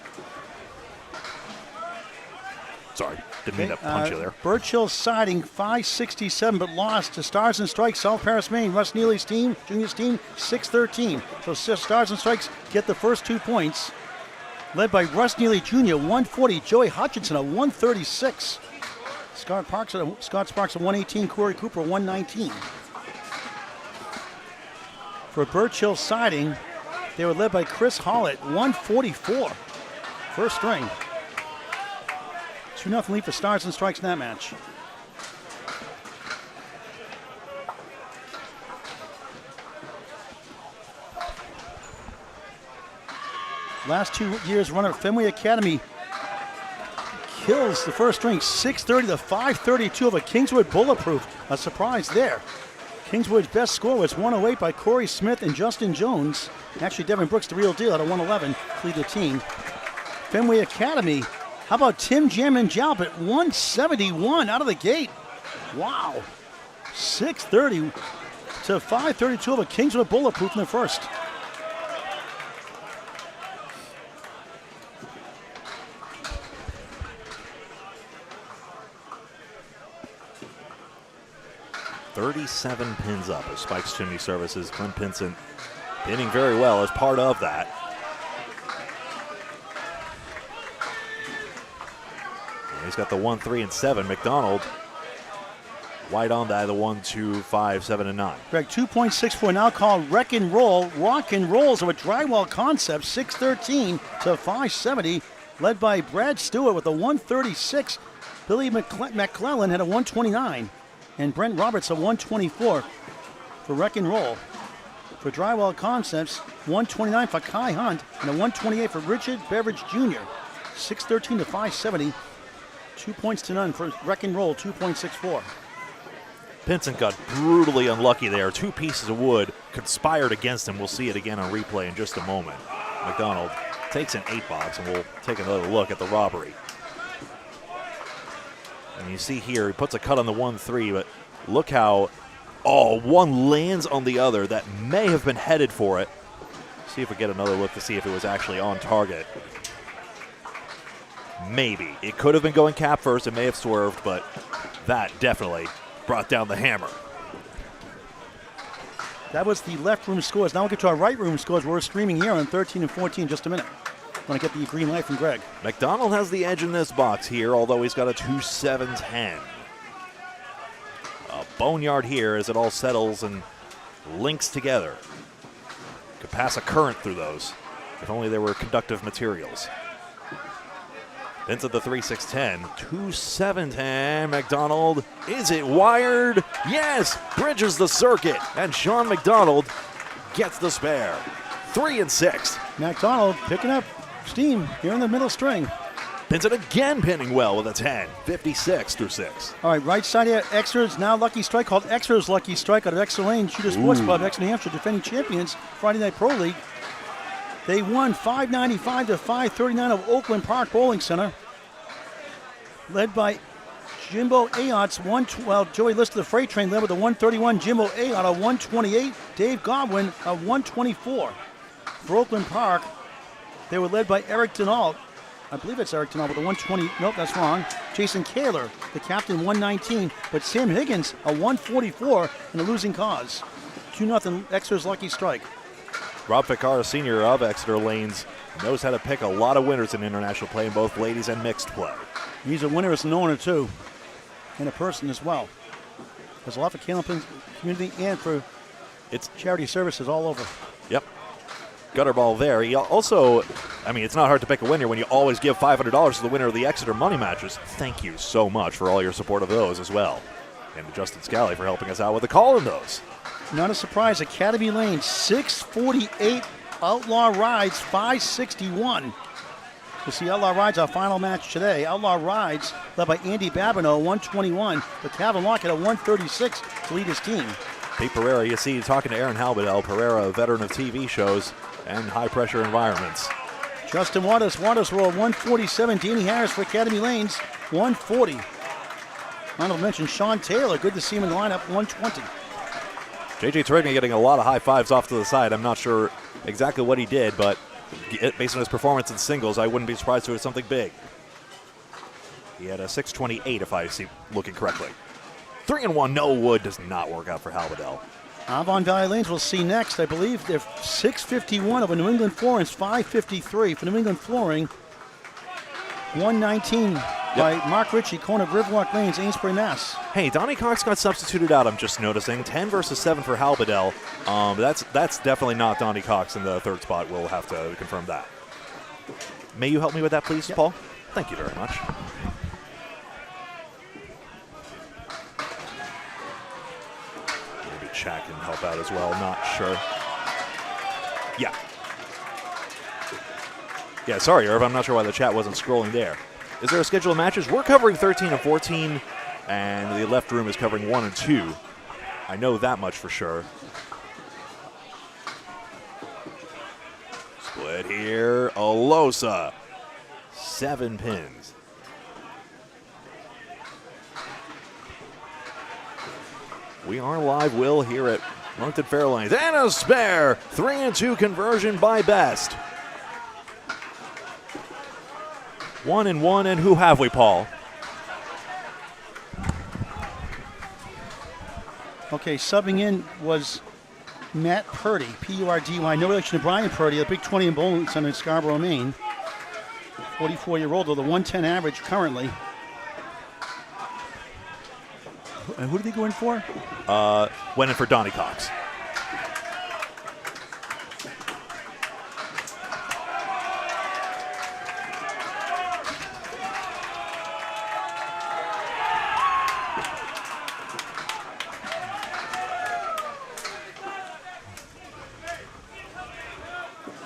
Sorry, didn't mean to punch you there. Birch Hill Siding 567, but lost to Stars and Strikes, South Paris, Maine. Russ Neely's team, Junior's team, 613. So Stars and Strikes get the first 2 points. Led by Russ Neely Jr., 140. Joey Hutchinson, a 136. Scott Sparks, a 118. Corey Cooper, 119. For Birch Hill Siding, they were led by Chris Hollett, 144. First string. 2-0 lead for Stars and Strikes in that match. Last 2 years runner Fenway Academy kills the first string, 630 to 532 of a Kingswood Bulletproof. A surprise there. Kingswood's best score was 108 by Corey Smith and Justin Jones. Actually, Devin Brooks, the real deal, at a 111 to lead the team. Fenway Academy, how about Tim Jammin Jalp at 171 out of the gate? Wow. 630 to 532 of a Kingswood Bulletproof in the first. "37 pins up as Spikes Chimney Services. Clint Pinson pinning very well as part of that. And he's got the 1, 3, and 7. McDonald wide on that, the 1, 2, 5, 7, and 9. Greg, 2.64 now called Wreck and Roll. Rock and Rolls of a Drywall Concept, 613 to 570, led by Brad Stewart with a 136. Billy McClellan had a 129. And Brent Roberts a 124 for Wreck and Roll. For Drywall Concepts, 129 for Kai Hunt and a 128 for Richard Beveridge Jr. 613 to 570. 2 points to none for Wreck and Roll, 2.64. Pinson got brutally unlucky there. 2 pieces of wood conspired against him. We'll see it again on replay in just a moment. McDonald takes an 8 box, and we'll take another look at the robbery. And you see here, he puts a cut on the 1, 3, but look how, one lands on the other. That may have been headed for it. See if we get another look to see if it was actually on target. Maybe. It could have been going cap first. It may have swerved, but that definitely brought down the hammer. That was the left room scores. Now we'll get to our right room scores. We're streaming here on 13 and 14 in just a minute. Want to get the green light from Greg. McDonald has the edge in this box here, although he's got a 2-7-10. A boneyard here as it all settles, and links together. Could pass a current through those if only they were conductive materials. Into the 3-6-10, 2-7-10. MacDougall, is it wired? Yes, bridges the circuit, and Sean MacDougall gets the spare. 3-6. MacDougall picking up steam here in the middle string. Pins it again, pinning well with a 10, 56 through 6. All right, right side here, Exeter's now Lucky Strike, called Exeter's Lucky Strike out of Exeter Lane Shooter Sports Club, Exeter, New Hampshire, defending champions, Friday Night Pro League. They won 595 to 539 of Oakland Park Bowling Center. Led by Jimbo Ayotte, Joey List of the Freight Train led with a 131, Jimbo Ayotte a 128, Dave Godwin a 124. For Oakland Park, they were led by Eric Denault. I believe it's Eric Denault with a 120. Nope, that's wrong. Jason Kaler, the captain, 119, but Sam Higgins a 144 in a losing cause. 2-0 Exeter's Lucky Strike. Rob Ficar, senior of Exeter Lanes, knows how to pick a lot of winners in international play in both ladies and mixed play. He's a winner as an owner, too, and a person as well. There's a lot for Candlepin community and for its charity services all over. Yep. Gutter ball there. He also, it's not hard to pick a winner when you always give $500 to the winner of the Exeter money matches. Thank you so much for all your support of those as well. And to Justin Scally for helping us out with the call in those. Not a surprise, Academy Lane, 648. Outlaw Rides, 561. We'll see Outlaw Rides, our final match today. Outlaw Rides, led by Andy Babineau, 121. But Calvin Lockett at 136 to lead his team. Pete Pereira, you see, talking to Aaron Halbedell. Pereira, a veteran of TV shows and high-pressure environments. Justin Waters roll 147. Danny Harris for Academy Lanes, 140. Honorable mention, Sean Taylor, good to see him in the lineup, 120. JJ Trigny getting a lot of high fives off to the side. I'm not sure exactly what he did, but based on his performance in singles, I wouldn't be surprised if it was something big. He had a 628, if I see looking correctly. 3-1, no wood does not work out for Halbedell. Avon Valley Lanes we'll see next. I believe they're 651 over New England Flooring's 553. For New England Flooring, 119 by Mark Ritchie, corner of Riverwalk Lanes, Amesbury, Mass. Hey, Donnie Cox got substituted out, I'm just noticing. 10 versus 7 for Halbedell. That's definitely not Donnie Cox in the third spot. We'll have to confirm that. May you help me with that, please, Paul? Thank you very much. Maybe Chad can help out as well. Not sure. Yeah. Yeah, sorry, Irv. I'm not sure why the chat wasn't scrolling there. Is there a schedule of matches? We're covering 13 and 14, and the left room is covering 1 and 2. I know that much for sure. Split here. Alosa. 7 pins. We are live, Will, here at Moncton Fairlanes. And a spare. 3-2 conversion by Best. 1-1, and who have we, Paul? Okay, subbing in was Matt Purdy, P-U-R-D-Y. No relation to Brian Purdy, the Big 20 in Bowling Center in Scarborough, Maine. 44-year-old with a 110 average currently. And who did he go in for? Went in for Donnie Cox.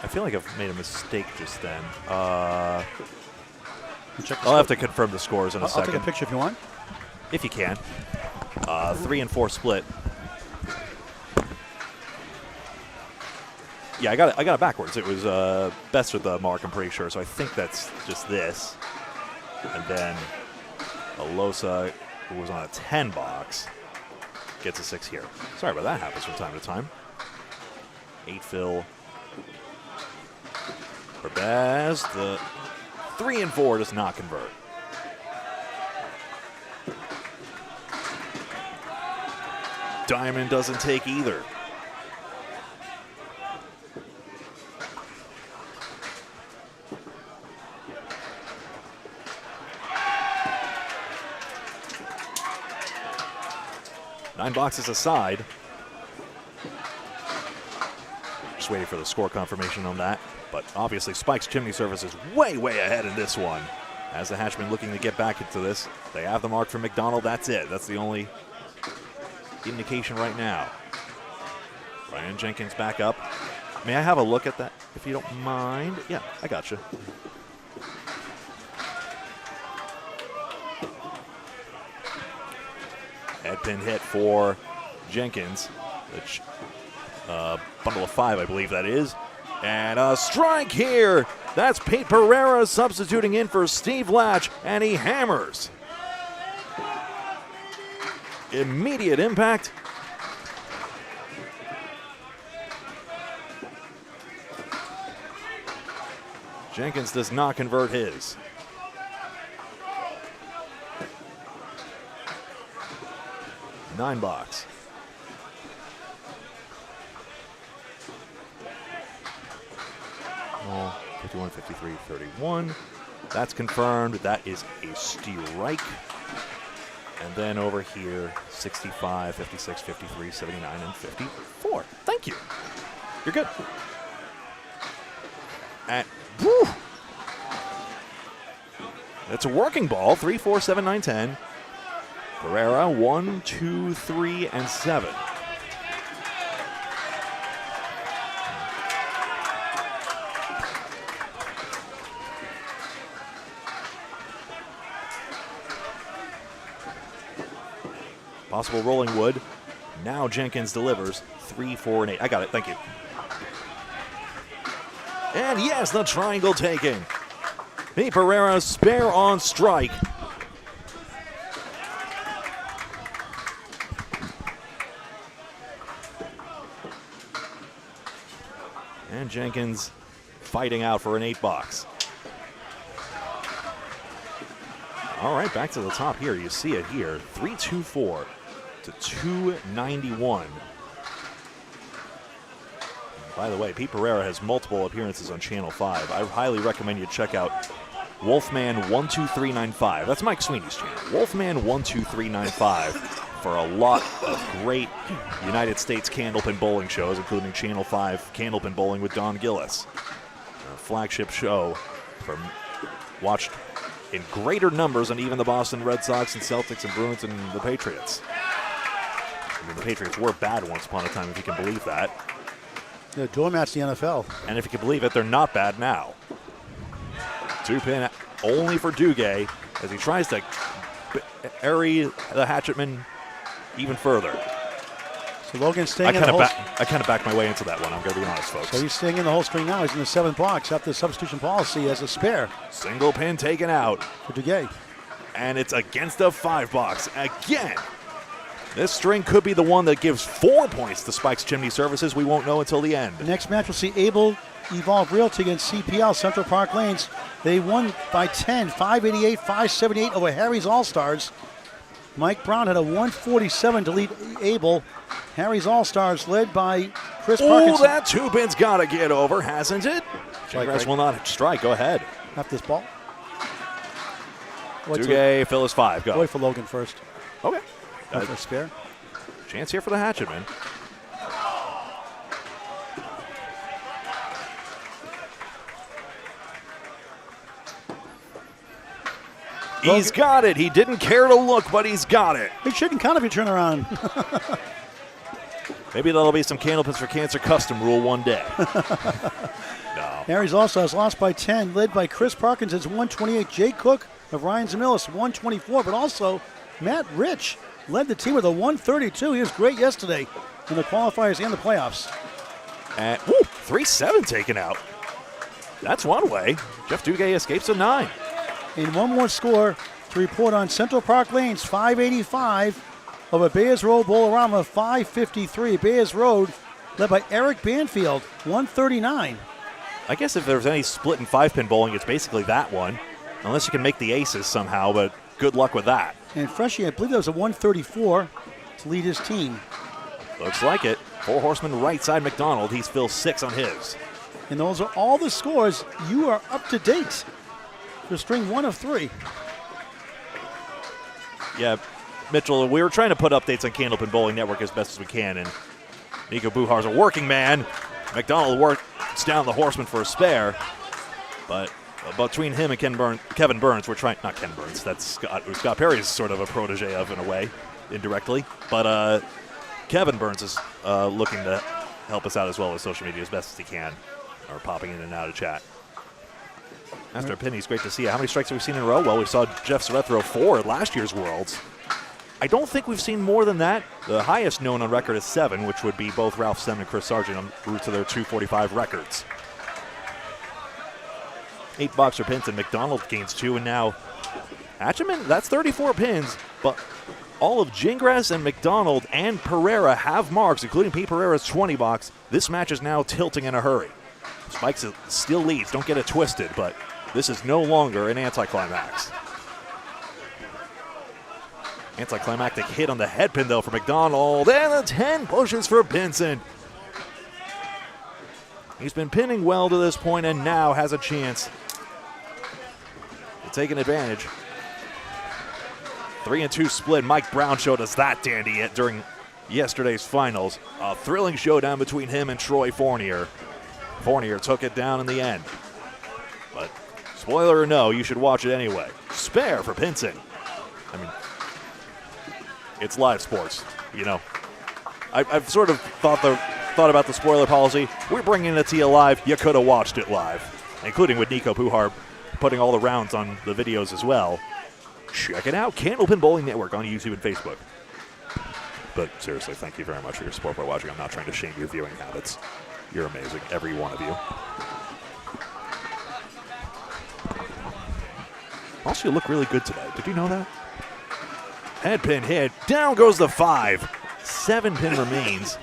I feel like I've made a mistake just then. I'll have to confirm the scores in a second. I'll take a picture if you want. If you can. 3 and 4 split. Yeah, I got it backwards. It was Best with the mark, I'm pretty sure. So I think that's just this. And then Alosa, who was on a 10 box, gets a 6 here. Sorry about that. Happens from time to time. 8 fill. For Best, the 3 and 4 does not convert. Diamond doesn't take either. Nine boxes aside. just waiting for the score confirmation on that. But obviously Spike's Chimney Service is way, way ahead in this one. As the Hatchmen looking to get back into this, they have the mark from MacDonald. That's it. That's the only indication right now. Ryan Jenkins back up. May I have a look at that, if you don't mind? Yeah, I got you. Head pin hit for Jenkins. Which, bundle of 5, I believe that is. And a strike here. That's Pete Pereira substituting in for Steve Latch, and he hammers. Immediate impact. Jenkins does not convert his. Nine box. Oh, 51, 53, 31. That's confirmed. That is a strike. And then over here, 65, 56, 53, 79, and 54. Thank you. You're good. And whew, it's a working ball. 3, 4, 7, 9, 10. Pereira, 1, 2, 3, and 7. Possible rolling wood. Now Jenkins delivers. 3, 4, and 8. I got it. Thank you. And yes, the triangle taken. Pete Pereira spare on strike. And Jenkins fighting out for an 8 box. All right, back to the top here. You see it here. 324 to 291. By the way, Pete Pereira has multiple appearances on Channel 5. I highly recommend you check out Wolfman12395. That's Mike Sweeney's channel. Wolfman12395 for a lot of great United States candlepin bowling shows, including Channel 5 Candlepin Bowling with Don Gillis. A flagship show from watched in greater numbers than even the Boston Red Sox and Celtics and Bruins and the Patriots. I mean, the Patriots were bad once upon a time, if you can believe that. They're doormats the NFL. And if you can believe it, they're not bad now. 2-pin only for Duguay as he tries to airy the Hatchetmen even further. So Logan's staying in I the whole... I kind of backed my way into that one, I'm going to be honest, folks. So he's staying in the whole string now. He's in the 7th box after the substitution policy as a spare. Single pin taken out. For Duguay. And it's against a 5 box again. This string could be the one that gives 4 points to Spike's Chimney Services. We won't know until the end. The next match, we'll see Able Evolve Realty against CPL, Central Park Lanes. They won by 10, 588, 578 over Harry's All-Stars. Mike Brown had a 147 to lead Able. Harry's All-Stars led by Chris Parkinson. Oh, that 2-pin's got to get over, hasn't it? Chagras will not strike. Go ahead. After this ball. Duguay, Phyllis 5. Go. Boy for Logan first. Okay. For a spare. Chance here for the Hatchetmen. He's got it. He didn't care to look, but he's got it. He shouldn't count if you turn around. Maybe that'll be some Candlepins for Cancer custom rule one day. No. Harry's also has lost by 10, led by Chris Parkinson's 128. Jay Cook of Ryan Zamillis 124, but also Matt Rich led the team with a 132. He was great yesterday in the qualifiers and the playoffs. And 3-7 taken out. That's one way. Jeff Duguay escapes a 9. And one more score to report on Central Park Lanes, 585 over Bayers Road Bolorama, 553. Bayers Road led by Eric Banfield, 139. I guess if there's any split and 5-pin bowling, it's basically that one. Unless you can make the aces somehow, but good luck with that. And Freshie, I believe that was a 134 to lead his team. Looks like it. 4 horsemen right side MacDonald. He's Phil 6 on his. And those are all the scores. You are up to date for string 1 of 3. Yeah, Mitchell, we were trying to put updates on Candlepin Bowling Network as best as we can, and Nico Buhar's a working man. MacDougall works down the Horseman for a spare, but between him and Kevin Burns, we're trying, not Ken Burns, that's Scott Perry's sort of a protege of in a way, indirectly, but Kevin Burns is looking to help us out as well with social media as best as he can, or popping in and out of chat. Master Penny's great to see. How many strikes have we seen in a row? Well, we saw Jeff Surratt throw 4 at last year's Worlds. I don't think we've seen more than that. The highest known on record is 7, which would be both Ralph Semin and Chris Sargent on route to their 245 records. 8 boxer pins, and MacDonald gains 2, and now Hatchetmen, that's 34 pins, but all of Gingras and MacDonald and Pereira have marks, including Pete Pereira's 20 box. This match is now tilting in a hurry. Spikes still leads, don't get it twisted, but this is no longer an anticlimax. Anticlimactic hit on the head pin, though, for MacDonald, and the 10 pushes for Pinson. He's been pinning well to this point and now has a chance to take an advantage. 3-2 split. Mike Brown showed us that dandy during yesterday's finals. A thrilling showdown between him and Troy Fournier. Fournier took it down in the end. But spoiler or no, you should watch it anyway. Spare for Pinson. I mean, it's live sports, you know. I've sort of thought about the spoiler policy. We're bringing it to you live. You could have watched it live, including with Nico Puhar putting all the rounds on the videos as well. Check it out, Candlepin Bowling Network on YouTube and Facebook. But seriously, thank you very much for your support by watching. I'm not trying to shame your viewing habits. You're amazing, every one of you. Also, you look really good today. Did you know that? Head pin hit. Down goes the 5. 7 pin remains.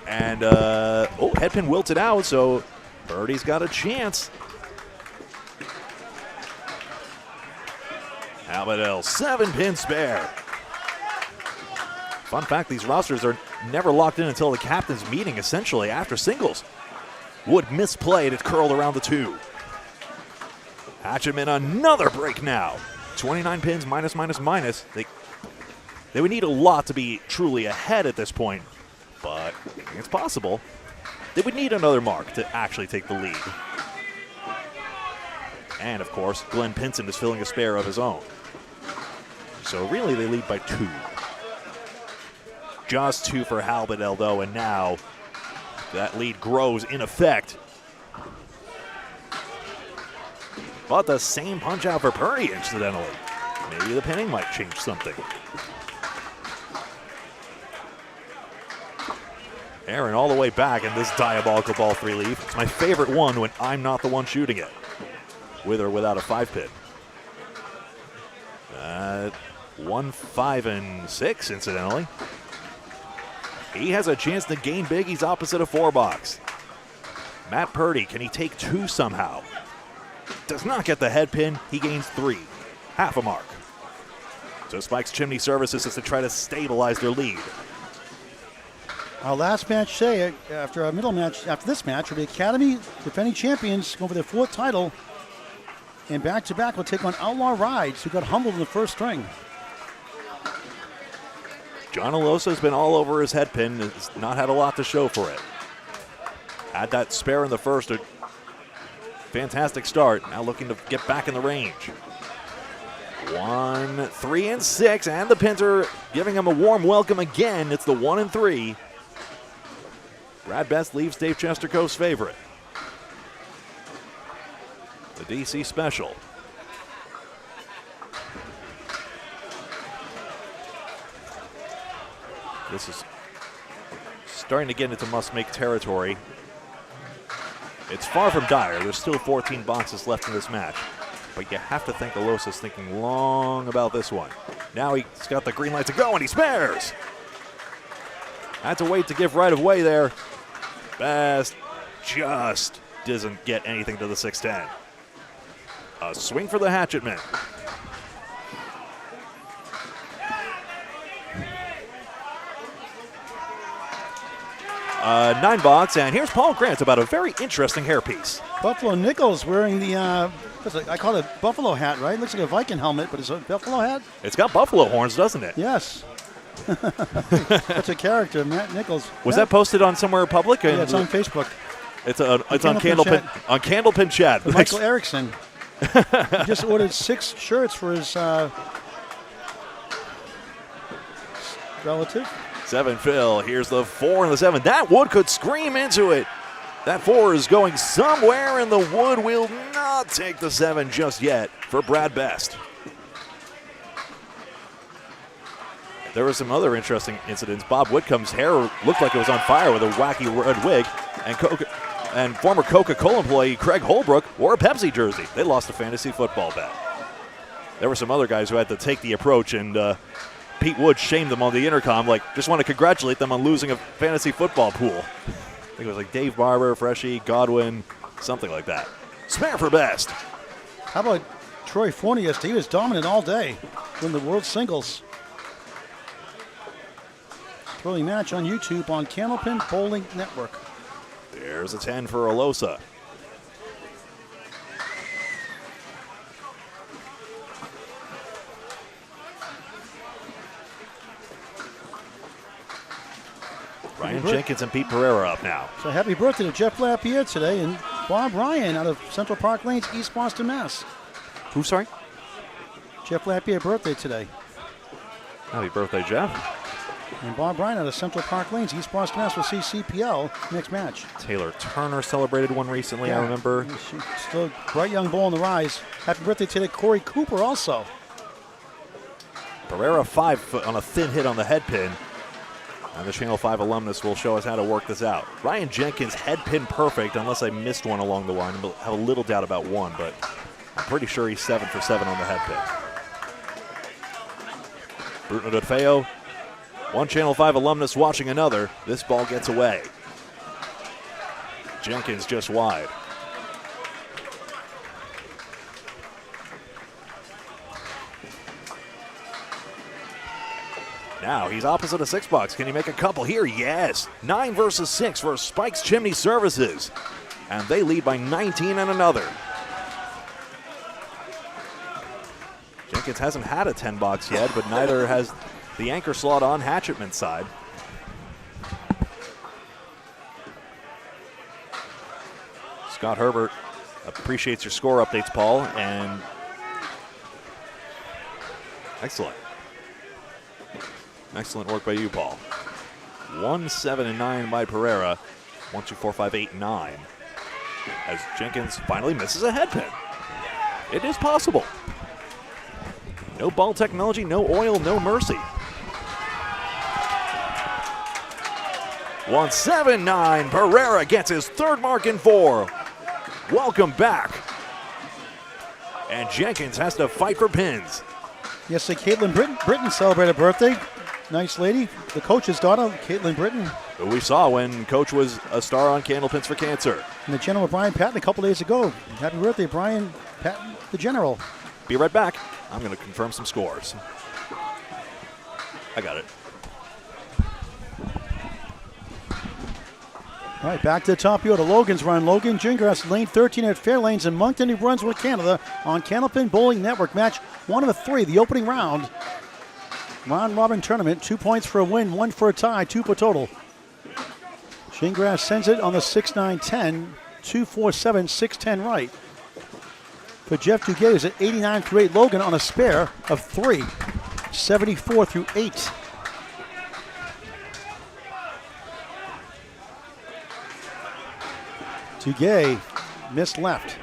And, head pin wilted out, so Birdie's got a chance. Albadell, 7 pin spare. Fun fact, these rosters are never locked in until the captain's meeting, essentially, after singles. Wood misplayed, it curled around the 2. Hatchetmen, another break now. 29 pins, minus. They would need a lot to be truly ahead at this point, but it's possible. They would need another mark to actually take the lead. And, of course, Glenn Pinson is filling a spare of his own. So really, they lead by 2. Just 2 for Halbadell, though, and now that lead grows in effect. But the same punch out for Purdy, incidentally. Maybe the pinning might change something. Aaron all the way back in this diabolical ball 3-leaf. It's my favorite one when I'm not the one shooting it, with or without a 5-pin. 1, 5, and 6, incidentally. He has a chance to gain big. He's opposite a 4-box. Matt Purdy, can he take 2 somehow? Does not get the head pin. He gains 3. Half a mark. So Spike's Chimney Services is to try to stabilize their lead. Our last match today, after this match, will be Academy defending champions going for their 4th title. And back-to-back will take on Outlaw Rides, who got humbled in the first string. John Alosa has been all over his head pin. Has not had a lot to show for it. Had that spare in the first. A fantastic start. Now looking to get back in the range. 1, 3, and 6. And the pins are giving him a warm welcome again. It's the 1 and 3. Brad Best leaves Dave Chesterco's favorite. The DC special. This is starting to get into must-make territory. It's far from dire. There's still 14 boxes left in this match. But you have to think Alosa's thinking long about this one. Now he's got the green light to go, and he spares. Had to wait to give right of way there. Best just doesn't get anything to the 610. A swing for the Hatchetmen. 9 box, and here's Paul Grant about a very interesting hairpiece. Buffalo Nichols wearing the, I call it buffalo hat, right? Looks like a Viking helmet, but it's a buffalo hat? It's got buffalo horns, doesn't it? Yes. That's a character, Matt Nichols. Was that posted on somewhere public? Yeah, it's on Facebook. It's on Candlepin Chat. Michael Erickson. He just ordered 6 shirts for his relative. 7 Phil. Here's the 4 and the 7. That wood could scream into it. That 4 is going somewhere, and the wood will not take the 7 just yet for Brad Best. There were some other interesting incidents. Bob Whitcomb's hair looked like it was on fire with a wacky red wig, and former Coca-Cola employee Craig Holbrook wore a Pepsi jersey. They lost a fantasy football bet. There were some other guys who had to take the approach, and Pete Wood shamed them on the intercom, like, just want to congratulate them on losing a fantasy football pool. I think it was like Dave Barber, Freshie, Godwin, something like that. Spare for Best. How about Troy Fornius? He was dominant all day in the World Singles. Thrilling match on YouTube on Candlepin Bowling Network. There's a 10 for Alosa. Ryan Jenkins and Pete Pereira up now. So happy birthday to Jeff Lapierre today and Bob Ryan out of Central Park Lanes, East Boston, Mass. Who, sorry? Jeff Lapierre birthday today. Happy birthday, Jeff. And Bob Ryan out of Central Park Lanes, East Boston, Mass. will see CPL next match. Taylor Turner celebrated one recently, I remember. Still a bright young bull on the rise. Happy birthday today, Corey Cooper also. Pereira 5 foot on a thin hit on the head pin. And the Channel 5 alumnus will show us how to work this out. Ryan Jenkins head pin perfect, unless I missed one along the line. I have a little doubt about one, but I'm pretty sure he's 7 for 7 on the head pin. Bruno DeFeo, one Channel 5 alumnus watching another. This ball gets away. Jenkins just wide. Now he's opposite a 6 box. Can he make a couple here? Yes. 9 versus 6 for Spike's Chimney Services. And they lead by 19 and another. Jenkins hasn't had a 10 box yet, but neither has the anchor slot on Hatchetmen's side. Scott Herbert appreciates your score updates, Paul, and excellent. Excellent work by you, Paul. 1, 7, and 9 by Pereira. 1, 2, 4, 5, 8, 9. As Jenkins finally misses a head pin. It is possible. No ball technology, no oil, no mercy. 1, 7, 9. Pereira gets his 3rd mark in 4. Welcome back. And Jenkins has to fight for pins. Yes, Caitlin Britton celebrated birthday. Nice lady. The coach's daughter, Caitlin Britton. Who we saw when Coach was a star on Candlepins for Cancer. And the General Brian Patton a couple days ago. Happy birthday, Brian Patton, the General. Be right back. I'm going to confirm some scores. I got it. All right, back to the top here to Logan's run. Logan Gingras, lane 13 at Fairlanes in Moncton, New Brunswick, Canada, on Candlepin Bowling Network. Match 1 of 3, the opening round. Round robin tournament, 2 points for a win, 1 for a tie, 2 per total. Gingras sends it on the 6-9-10, 2-4-7, 6-10 right. For Jeff Duguay is at 89 through 8. Logan on a spare of 3, 74 through 8. Duguay missed left.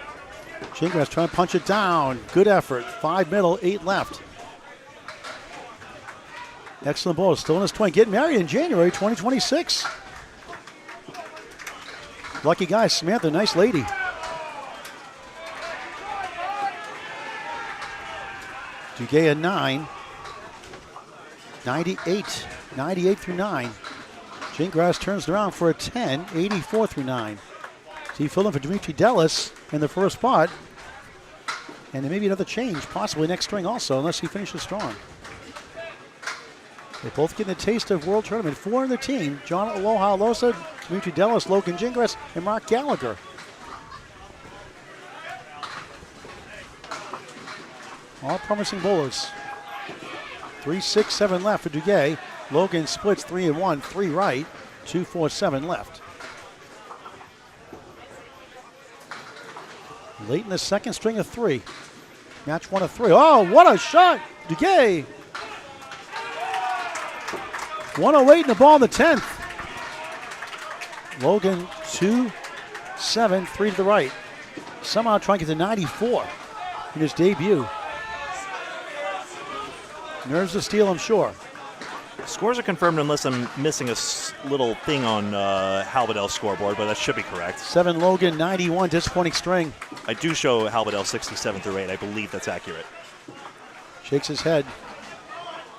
Gingras trying to punch it down. Good effort. 5 middle, 8 left. Excellent ball. Still in his 20. Getting married in January 2026. Lucky guy, Samantha. Nice lady. Duguay a 9. 98 through 9. Gingras turns around for a 10. 84 through 9. So he filled in for Dimitri Delis in the first spot. And there may be another change, possibly next string also, unless he finishes strong. They're both getting a taste of World Tournament. 4 in the team. John Aloha Alosa, Dimitri Delis, Logan Gingras, and Mark Gallagher. All promising bowlers. 3, 6, 7 left for Duguay. Logan splits 3 and 1, 3 right, 2, 4, 7 left. Late in the second, string of 3. Match 1 of 3. Oh, what a shot! Duguay. 108 in the ball in the 10th. Logan 2, 7, 3 to the right. Somehow trying to get to 94 in his debut. Nerves of steel, I'm sure. Scores are confirmed unless I'm missing a little thing on Halbadell's scoreboard, but that should be correct. 7 Logan, 91, disappointing string. I do show Halbadell 67 through 8. I believe that's accurate. Shakes his head.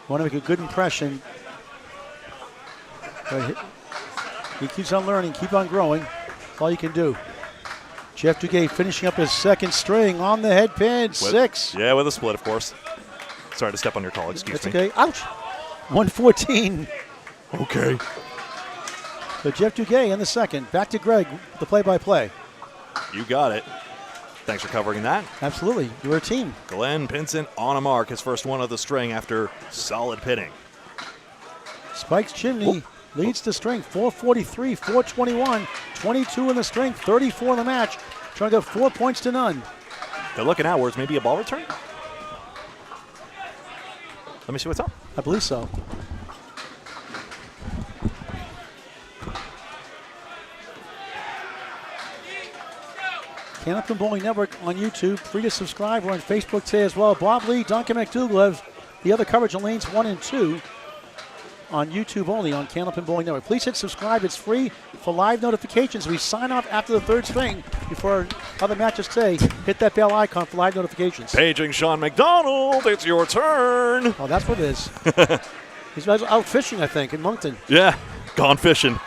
Want to make a good impression. But he keeps on learning, keep on growing. That's all you can do. Jeff Duguay finishing up his second string on the head pin, 6. Yeah, with a split, of course. Sorry to step on your call, excuse me. That's okay. Ouch! 114. Okay. So Jeff Duguay in the second. Back to Greg, the play-by-play. You got it. Thanks for covering that. Absolutely. You're a team. Glenn Pinson on a mark, his first one of the string after solid pitting. Spikes Chimney leads the string, 443, 421, 22 in the string, 34 in the match. Trying to get 4 points to none. They're looking outwards. Maybe a ball return? Let me see what's up. I believe so. Canopin Bowling Network on YouTube. Free to subscribe. We're on Facebook today as well. Bob Lee, Duncan MacDougall have the other coverage on lanes 1 and 2 on YouTube only on Canopin Bowling Network. Please hit subscribe. It's free for live notifications. We sign off after the third string before other matches today. Hit that bell icon for live notifications. Paging Sean McDonald. It's your turn. Oh, that's what it is. He's out fishing, I think, in Moncton. Yeah, gone fishing.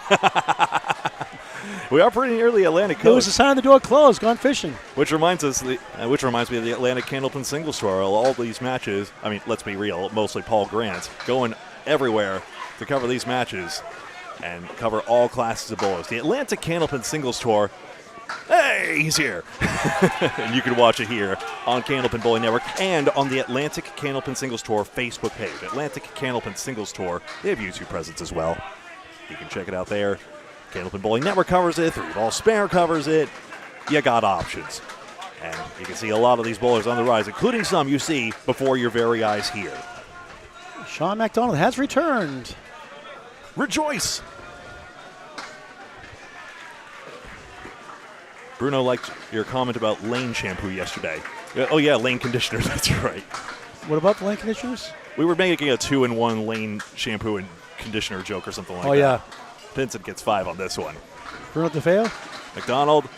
We are pretty near the Atlantic coast. It was a sign the door closed, gone fishing. Which reminds me of the Atlantic Candlepin Singles Tour. All these matches, I mean, let's be real, mostly Paul Grant, going everywhere to cover these matches and cover all classes of bowlers. The Atlantic Candlepin Singles Tour, hey, he's here. And you can watch it here on Candlepin Bowling Network and on the Atlantic Candlepin Singles Tour Facebook page. Atlantic Candlepin Singles Tour, they have YouTube presence as well. You can check it out there. Candlepin Bowling Network covers it, 3 Ball Spare covers it. You got options. And you can see a lot of these bowlers on the rise, including some you see before your very eyes here. Sean McDonald has returned. Rejoice! Bruno liked your comment about Lane shampoo yesterday. Oh yeah, Lane conditioner, that's right. What about the lane conditioners? We were making a 2-in-1 Lane shampoo and conditioner joke or something like that. Oh yeah. Pinson gets 5 on this one. Bruno DeFeo? McDonald,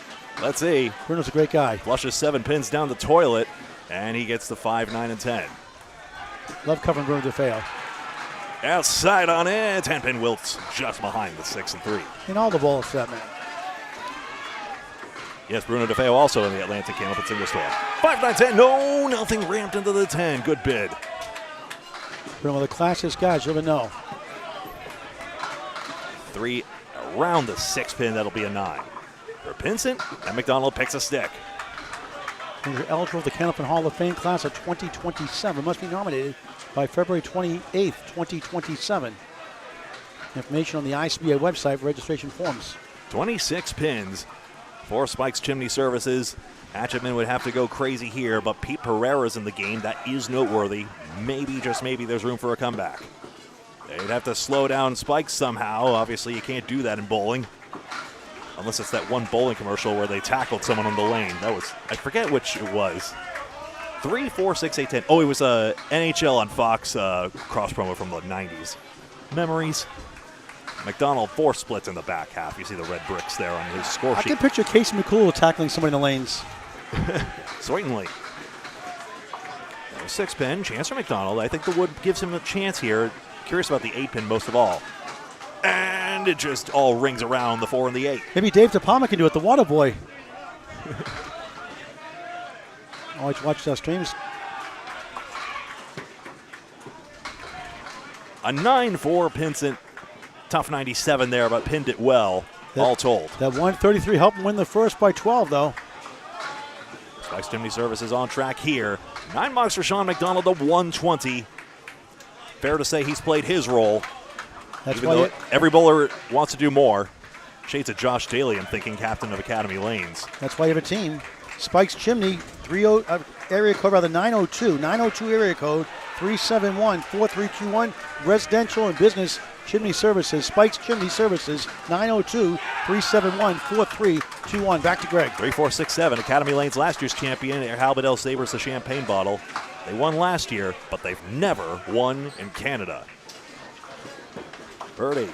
let's see. Bruno's a great guy. Flushes 7 pins down the toilet, and he gets the 5, 9, and 10. Love covering Bruno DeFeo. Outside on it, 10-pin wilts just behind the 6 and 3. In all the bowls for that man. Yes, Bruno DeFeo also in the Atlantic Candlepin Singles Tour. 5, 9, 10, no, nothing ramped into the 10. Good bid. Bruno, the classiest guys you'll ever know. 3 around the 6 pin, that'll be a 9. For Pinson, and McDonald picks a stick. And you're eligible for the Candlepin Hall of Fame class of 2027. Must be nominated by February 28th, 2027. Information on the ICBA website for registration forms. 26 pins for Spike's Chimney Services. Hatchetmen would have to go crazy here, but Pete Pereira's in the game. That is noteworthy. Maybe, just maybe, there's room for a comeback. They'd have to slow down Spike somehow. Obviously, you can't do that in bowling. Unless it's that one bowling commercial where they tackled someone on the lane. That was, I forget which it was. 3, 4, 6, 8, 10. Oh, it was a NHL on Fox cross promo from the 90s. Memories. McDonald 4 splits in the back half. You see the red bricks there on his score I sheet. can picture Casey McCool tackling somebody in the lanes. Certainly. 6 pin, chance for McDonald. I think the wood gives him a chance here. Curious about the 8 pin most of all. And it just all rings around the 4 and the 8. Maybe Dave DePalma can do it, the water boy. Always watch those streams. A 9-4 Pinson. Tough 97 there, but pinned it well, all told. That 133 helped him win the first by 12, though. Spike's Chimney Services on track here. 9 marks for Sean McDonald, the 120. Fair to say he's played his role. That's Even why though every bowler wants to do more. Shades of Josh Daly, I'm thinking, captain of Academy Lanes. That's why you have a team. Spikes Chimney, 30 area code, rather 902. 902 area code, 371-4321. Residential and business Chimney Services. Spikes Chimney Services, 902-371-4321. Back to Greg. 3-4-6-7. Academy Lanes last year's champion. Halbedell sabers the champagne bottle. They won last year, but they've never won in Canada. Birdie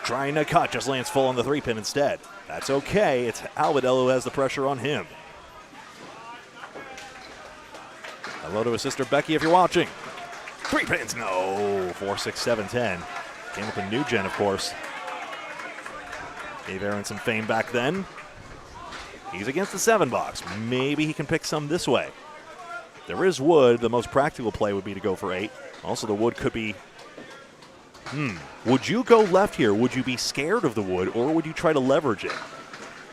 trying to cut, just lands full on the 3-pin instead. That's okay. It's Halbedell who has the pressure on him. Hello to his sister Becky if you're watching. 3 pins, no. 4-6-7-10. Came up in New Gen, of course. Gave Aaron some fame back then. He's against the 7 box. Maybe he can pick some this way. There is wood. The most practical play would be to go for 8. Also, the wood could be... Would you go left here? Would you be scared of the wood, or would you try to leverage it?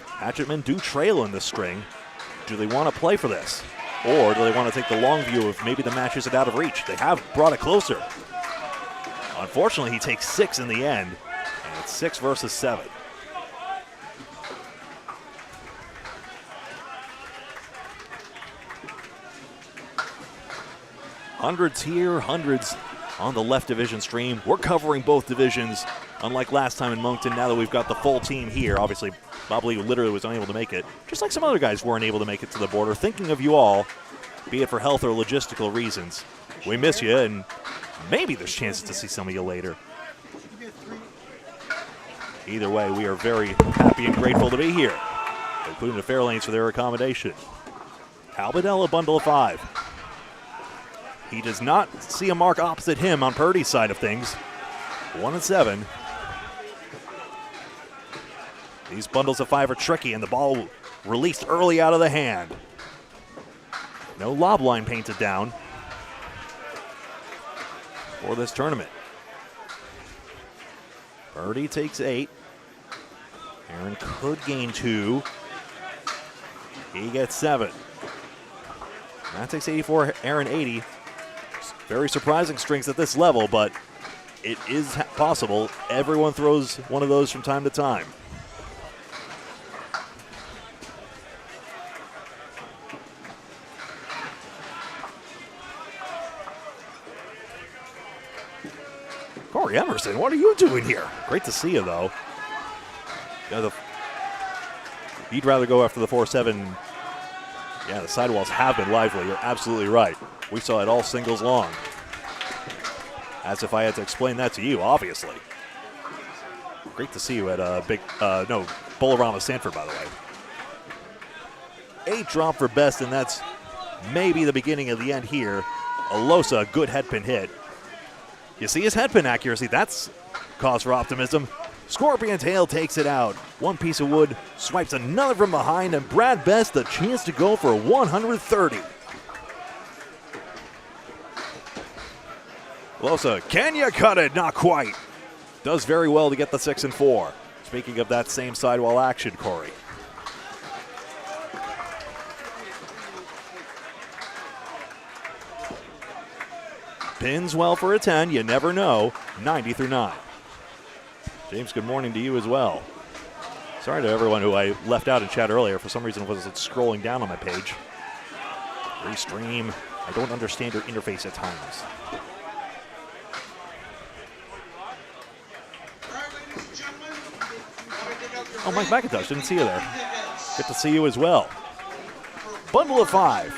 Hatchetmen do trail in this string. Do they want to play for this? Or do they want to take the long view of maybe the match isn't out of reach? They have brought it closer. Unfortunately, he takes 6 in the end, and it's 6 versus 7. Hundreds here, hundreds on the left division stream. We're covering both divisions, unlike last time in Moncton. Now that we've got the full team here, obviously Bob Lee literally was unable to make it, just like some other guys weren't able to make it to the border. Thinking of you all, be it for health or logistical reasons. We miss you, and maybe there's chances to see some of you later. Either way, we are very happy and grateful to be here, including the Fairlanes for their accommodation. Halbedell, a bundle of 5. He does not see a mark opposite him on Purdy's side of things. 1-7. These bundles of 5 are tricky, and the ball released early out of the hand. No lob line painted down for this tournament. Purdy takes 8. Aaron could gain 2. He gets 7. That takes 84, Aaron 80. Very surprising strings at this level, but it is possible. Everyone throws one of those from time to time. Corey Emerson, what are you doing here? Great to see you, though. You'd rather go after the 4-7. Yeah, the sidewalls have been lively. You're absolutely right. We saw it all singles long. As if I had to explain that to you, obviously. Great to see you at Bolorama Sanford, by the way. 8 drop for best, and that's maybe the beginning of the end here. Alosa, good headpin hit. You see his headpin accuracy. That's cause for optimism. Scorpion Tail takes it out. One piece of wood swipes another from behind, and Brad Best the chance to go for 130. Alosa, can you cut it? Not quite. Does very well to get the 6 and 4. Speaking of that same sidewall action, Corey. Pins well for a 10. You never know. 90 through 9. James, good morning to you as well. Sorry to everyone who I left out in chat earlier. For some reason, I wasn't scrolling down on my page. Restream. I don't understand your interface at times. Oh, Mike McIntosh, didn't see you there. Good to see you as well. Bundle of 5.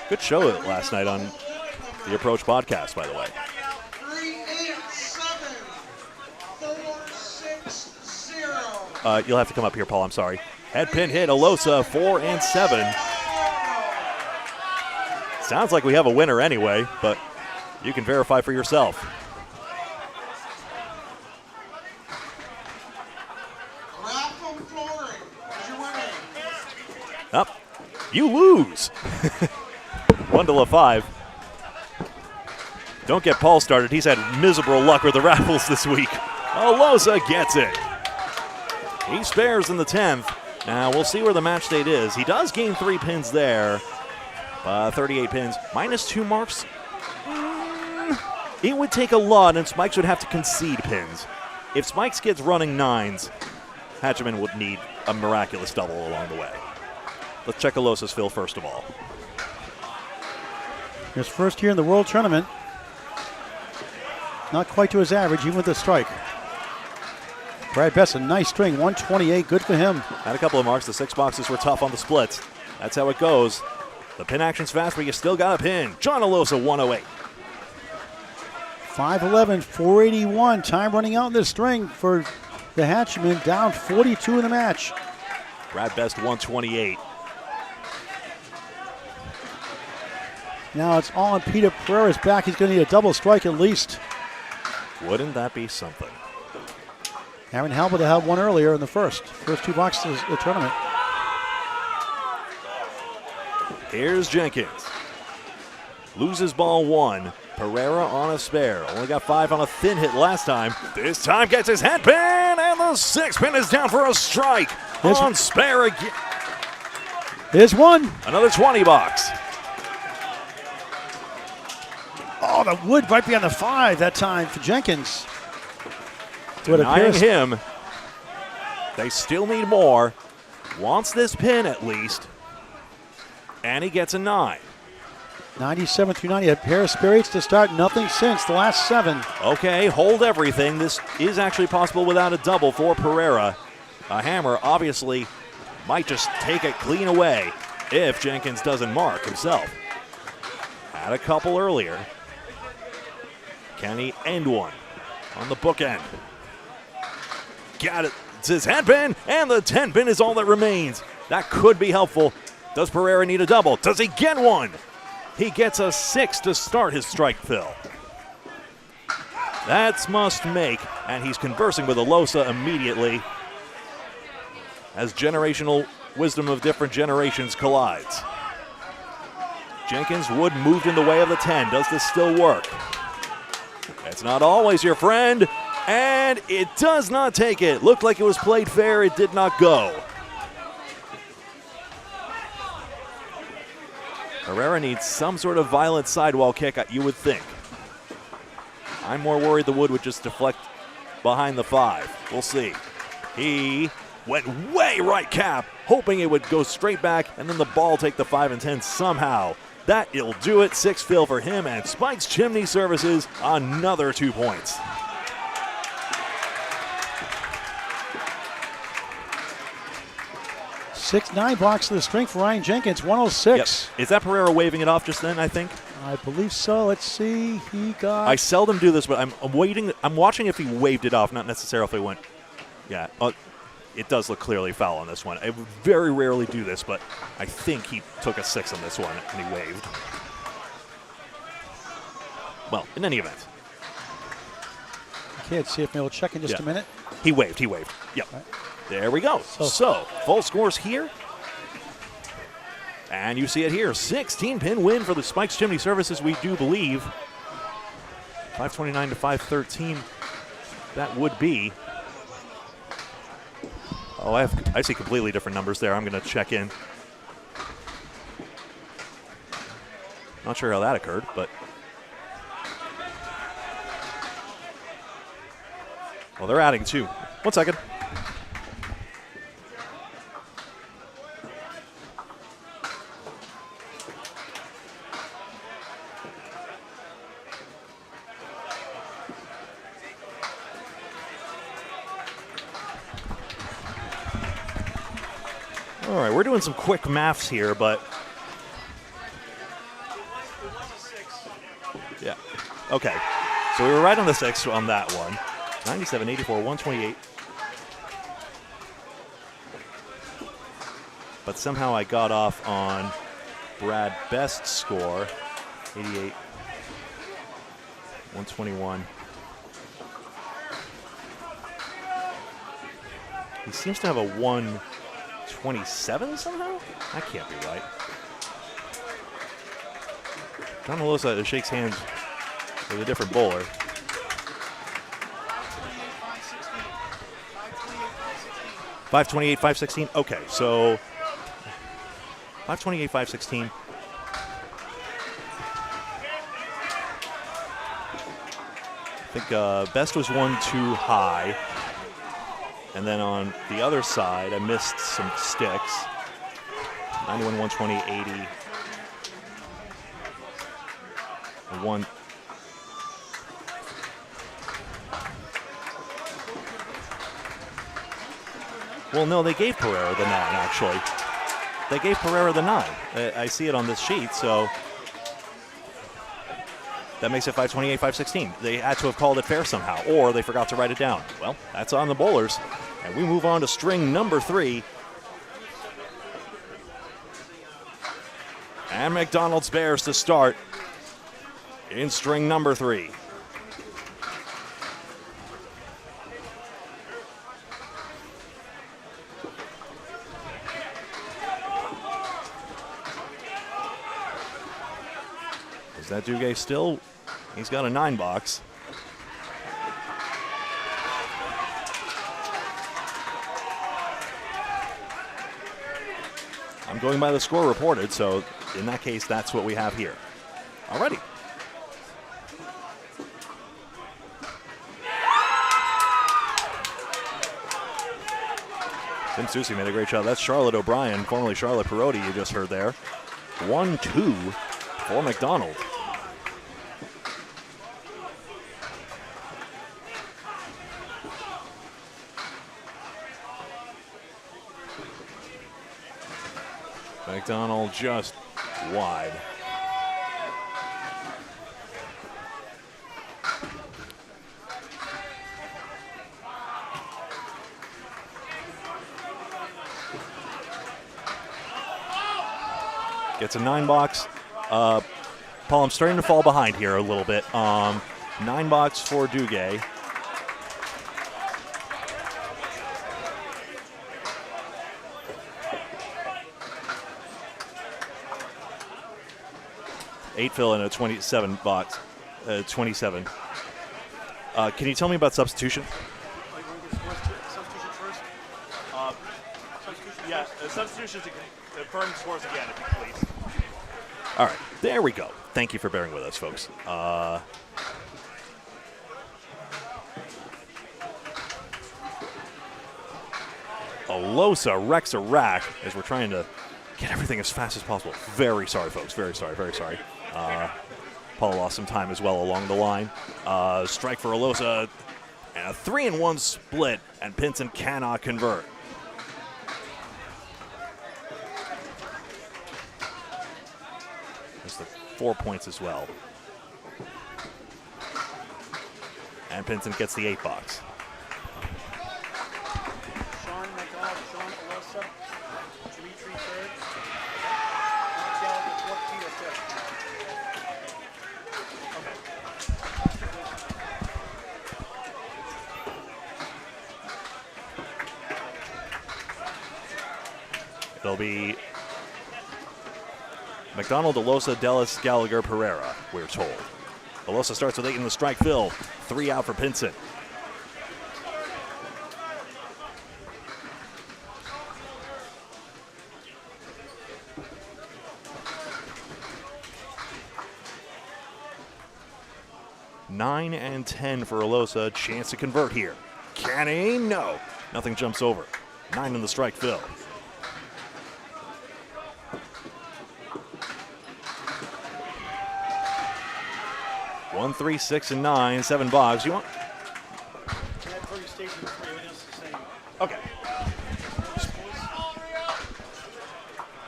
Good show last night on the Approach podcast, by the way. 387-460. You'll have to come up here, Paul. I'm sorry. Head pin hit, Alosa, 4 and 7. Sounds like we have a winner anyway, but you can verify for yourself. Up. You lose. Bundle of 5. Don't get Paul started. He's had miserable luck with the raffles this week. Alosa gets it. He spares in the 10th. Now we'll see where the match state is. He does gain 3 pins there. 38 pins. -2 marks. It would take a lot, and Spikes would have to concede pins. If Spikes gets running 9s, Hatchetmen would need a miraculous double along the way. Let's check Alosa's fill first of all. His first year in the World Tournament. Not quite to his average, even with the strike. Brad Best, a nice string, 128, good for him. Had a couple of marks. The 6 boxes were tough on the splits. That's how it goes. The pin action's fast, but you still got a pin. John Alosa, 108. 5'11", 481. Time running out in this string for the Hatchetmen, down 42 in the match. Brad Best, 128. Now it's all on Peter Pereira's back. He's going to need a double strike at least. Wouldn't that be something? Aaron Halbert had one earlier in the first 2 boxes of the tournament. Here's Jenkins. Loses ball 1. Pereira on a spare. Only got 5 on a thin hit last time. This time gets his head pin, and the 6 pin is down for a strike. On spare again. There's one. Another 20 box. Oh, the wood right behind the 5 that time for Jenkins. Denying him. They still need more. Wants this pin at least. And he gets a 9. 97 through 90. A pair of spirits to start. Nothing since the last 7. Okay, hold everything. This is actually possible without a double for Pereira. A hammer obviously might just take it clean away if Jenkins doesn't mark himself. Had a couple earlier. Can he end one on the bookend? Got it. It's his head pin, and the 10 pin is all that remains. That could be helpful. Does Pereira need a double? Does he get one? He gets a 6 to start his strike fill. That's must make, and he's conversing with Alosa immediately as generational wisdom of different generations collides. Jenkins would moved in the way of the 10. Does this still work? It's not always your friend, and it does not take it. Looked like it was played fair. It did not go. Pereira needs some sort of violent sidewall kick, you would think. I'm more worried the wood would just deflect behind the 5. We'll see. He went way right cap, hoping it would go straight back, and then the ball take the 5 and 10 somehow. That'll do it. 6 fill for him, and Spike's Chimney Services another 2 points. Nine box of the string for Ryan Jenkins, 106. Yep. Is that Pereira waving it off just then, I think? I believe so. Let's see. He got... I seldom do this, but I'm waiting. I'm watching if he waved it off, not necessarily if he went. Yeah, it does look clearly foul on this one. I very rarely do this, but I think he took a 6 on this one, and he waved. Well, in any event. Okay, let's see if we'll check in just a minute. He waved. Yep. Right. There we go. So, full scores here. And you see it here. 16-pin win for the Spikes Chimney Services, we do believe. 529 to 513. That would be. Oh, I see completely different numbers there. I'm going to check in. Not sure how that occurred, but. Well, they're adding 2. 1 second. All right, we're doing some quick maths here, but yeah, okay. So we were right on the 6 on that one. 97, 84, 128. But somehow I got off on Brad Best's score, 88, 121. He seems to have a 127 somehow? That can't be right. John Alosa shakes hands with a different bowler. 528, 516. Okay, so 528, 516. think best was one too high. And then on the other side, I missed some sticks. 91, 120, 80. One. Well, no, they gave Pereira the 9, actually. They gave Pereira the 9. I see it on this sheet, so that makes it 528, 516. They had to have called it fair somehow, or they forgot to write it down. Well, that's on the bowlers. And we move on to string number 3. And McDonald's Bears to start in string number 3. Is that Duguay still? He's got a 9 box. I'm going by the score reported, so in that case, that's what we have here. Alrighty. Tim Susi made a great shot. That's Charlotte O'Brien, formerly Charlotte Perotti, you just heard there. 1-2 for McDonald. McDonald just wide. Gets a 9 box. Paul, I'm starting to fall behind here a little bit. 9 box for Duguay. Eight fill in a 27 box. 27. Can you tell me about substitution? Substitution first. Yeah, substitutions, confirm scores again, if you please. All right, there we go. Thank you for bearing with us, folks. Alosa wrecks a rack as we're trying to get everything as fast as possible. Very sorry, folks. Very sorry, very sorry. Paul lost some time as well along the line. Strike for Alosa, and a 3-1 split, and Pinson cannot convert. There's the 4 points as well. And Pinson gets the 8 box. Sean McDonald, Sean Alosa, Dimitri third. It'll be McDonald, Alosa, Dellis, Gallagher, Pereira, we're told. Alosa starts with 8 in the strike fill. 3 out for Pinson. Nine and 10 for Alosa. Chance to convert here. Can he? No. Nothing jumps over. 9 in the strike fill. One, 3, 6, and 9. 7 bogs. You want? Okay.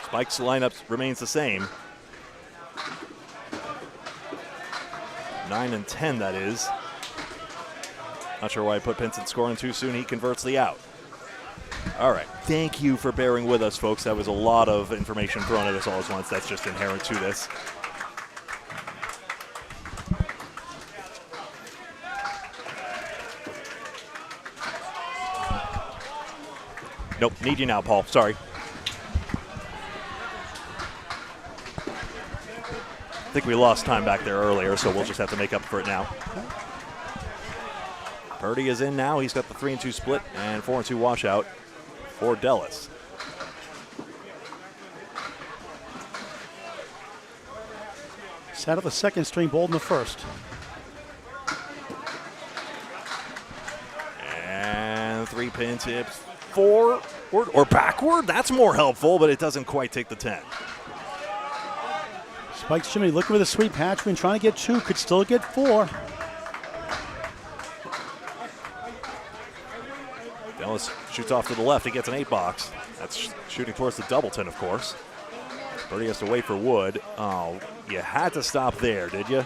Spike's lineup remains the same. 9 and 10, that is. Not sure why I put Pinson scoring too soon. He converts the out. All right. Thank you for bearing with us, folks. That was a lot of information thrown at us all at once. That's just inherent to this. Nope, need you now, Paul. Sorry. I think we lost time back there earlier, so we'll just have to make up for it now. Purdy is in now. He's got the 3-2 split and 4-2 washout for Dellis. Sat at the second string, bowled in the first. And 3 pin tips forward or backward. That's more helpful, but it doesn't quite take the 10. Spikes Chimney looking with a sweep. Hatchman trying to get 2, could still get 4. Ellis shoots off to the left. He gets an 8 box. That's shooting towards the doubleton, of course. Birdie has to wait for Wood. Oh, you had to stop there, did you?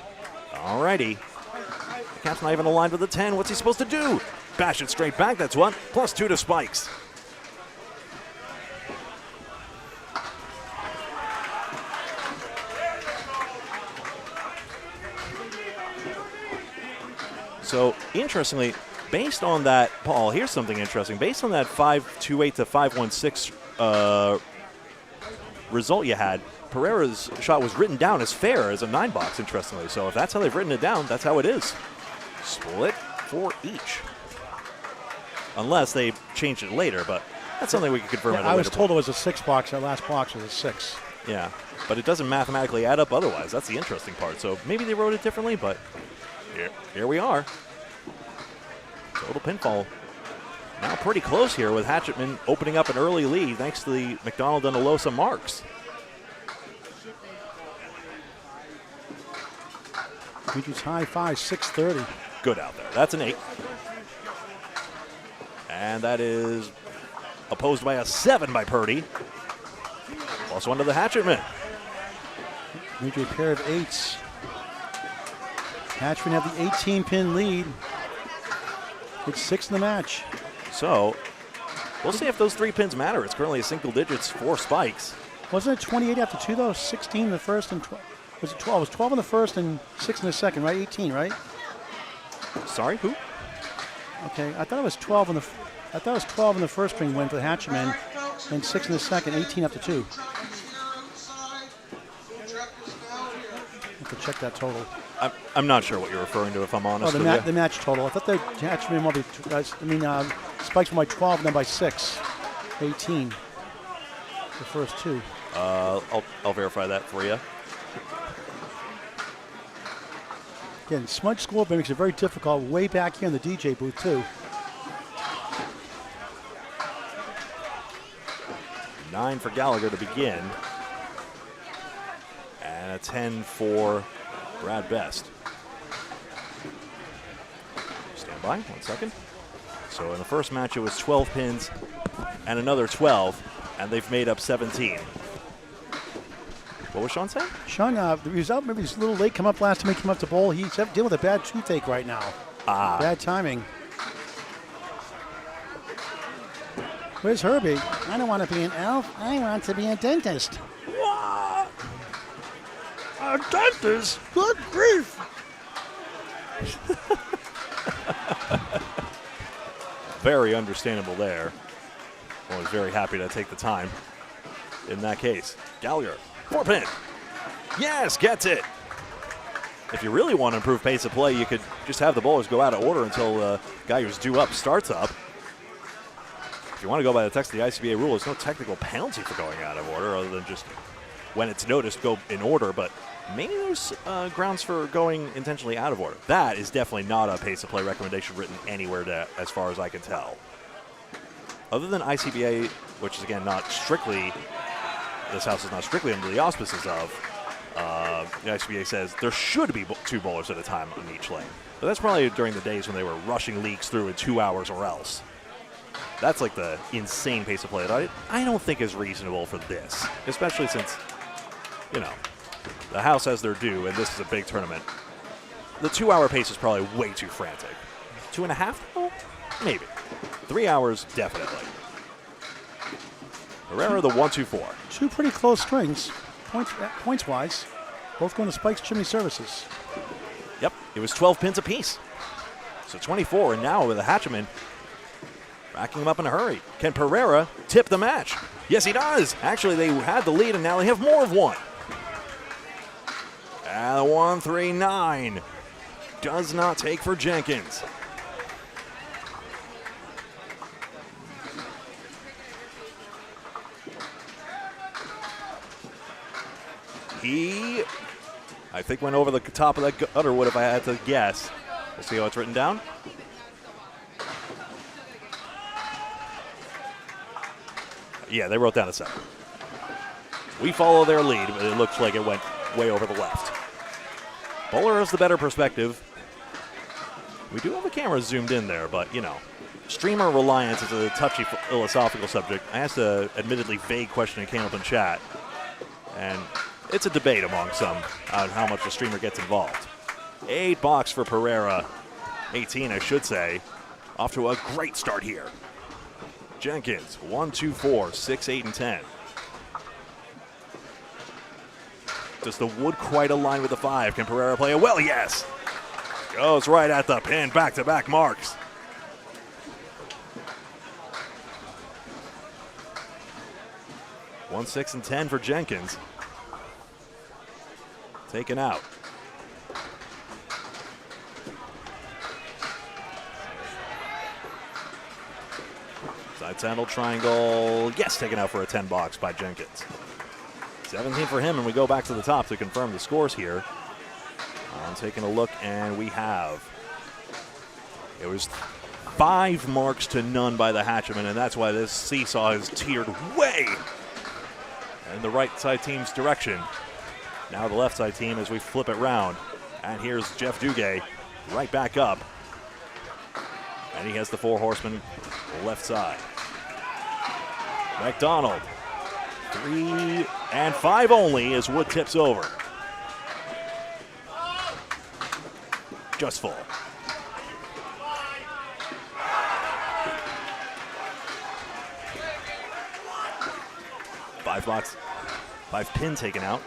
All righty. The cap's not even aligned with the 10. What's he supposed to do? Bash it straight back, that's what. +2 to Spikes. So, interestingly, based on that, Paul, here's something interesting. Based on that 5-2-8 to 5-1-6 result you had, Pereira's shot was written down as fair as a 9 box, interestingly. So if that's how they've written it down, that's how it is. Split for each. Unless they changed it later, but that's something we can confirm at a later I was told point. it was a 6 box. That last box was a 6. Yeah, but it doesn't mathematically add up otherwise. That's the interesting part. So maybe they wrote it differently, but here we are. Total pinfall. Now pretty close here with Hatchetmen opening up an early lead thanks to the McDonald and Alosa marks. Patriots high 5, 6:30. Good out there. That's an 8. And that is opposed by a 7 by Purdy. +1 to the Hatchetmen. Major pair of 8s. Hatchman have the 18-pin lead. It's 6 in the match. So we'll see if those 3 pins matter. It's currently a single digits for Spikes. Wasn't it 28 after 2 though? 16 in the first and 12. Was it 12? It was 12 in the first and 6 in the second, right? 18, right? Sorry, who? Okay, I thought it was 12 in the. I thought it was 12 in the first string win for the Hatchetmen, and 6 in the second, 18 after 2. Have to check that total. I'm not sure what you're referring to, if I'm honest with you. The match total. I thought the Hatchetmen might be. Spikes were by 12, then by 6, 18. The first 2. I'll verify that for you. Again, smudge score makes it very difficult way back here in the DJ booth, too. 9 for Gallagher to begin. And a 10 for Brad Best. Stand by, 1 second. So in the first match, it was 12 pins and another 12, and they've made up 17. What was Sean saying? Sean, he was out, maybe he's a little late come up last time he came up to bowl. He's dealing with a bad toothache right now. Bad timing. Where's Herbie? I don't want to be an elf. I want to be a dentist. What? A dentist? Good grief. Very understandable there. I was very happy to take the time in that case. Gallagher, 4 pin. Yes, gets it. If you really want to improve pace of play, you could just have the bowlers go out of order until the guy who's due up starts up. If you want to go by the text of the ICBA rule, there's no technical penalty for going out of order other than just when it's noticed, go in order. But maybe there's grounds for going intentionally out of order. That is definitely not a pace of play recommendation written anywhere as far as I can tell. Other than ICBA, which is, again, not strictly, this house is not strictly under the auspices of, the ICBA says there should be 2 bowlers at a time on each lane. But that's probably during the days when they were rushing leagues through in 2 hours or else. That's like the insane pace of play that I don't think is reasonable for this, especially since, you know, the house has their due, and this is a big tournament. The 2-hour pace is probably way too frantic. 2.5 though? Maybe. 3 hours, definitely. Herrera, the 1-2-4. 2 pretty close strings, points-wise. Both going to Spikes Chimney Services. Yep, it was 12 pins apiece. So 24, and now with the Hatchetmen racking them up in a hurry. Can Pereira tip the match? Yes, he does. Actually, they had the lead, and now they have more of one. And the 1-3-9 does not take for Jenkins. He, I think, went over the top of that gutter wood if I had to guess. We'll see how it's written down. Yeah, they wrote down a 7. We follow their lead, but it looks like it went way over the left. Bowler has the better perspective. We do have a camera zoomed in there, but, you know, streamer reliance is a touchy philosophical subject. I asked a admittedly vague question in Came Up in Chat, and it's a debate among some on how much the streamer gets involved. 8 box for Pereira. 18, I should say. Off to a great start here. Jenkins, 1, 2, 4, 6, 8, and 10. Does the wood quite align with the 5? Can Pereira play it well? Yes. Goes right at the pin. Back-to-back marks. One, 6, and 10 for Jenkins. Taken out. Side saddle triangle. Yes, taken out for a 10 box by Jenkins. 17 for him, and we go back to the top to confirm the scores here. I'm taking a look, and we have. It was 5 marks to none by the Hatchetmen, and that's why this seesaw is tiered way in the right side team's direction. Now the left side team as we flip it round. And here's Jeff Duguay right back up. And he has the 4 horsemen left side. MacDougall, 3 and 5 only as wood tips over. Just full. Five pin taken out.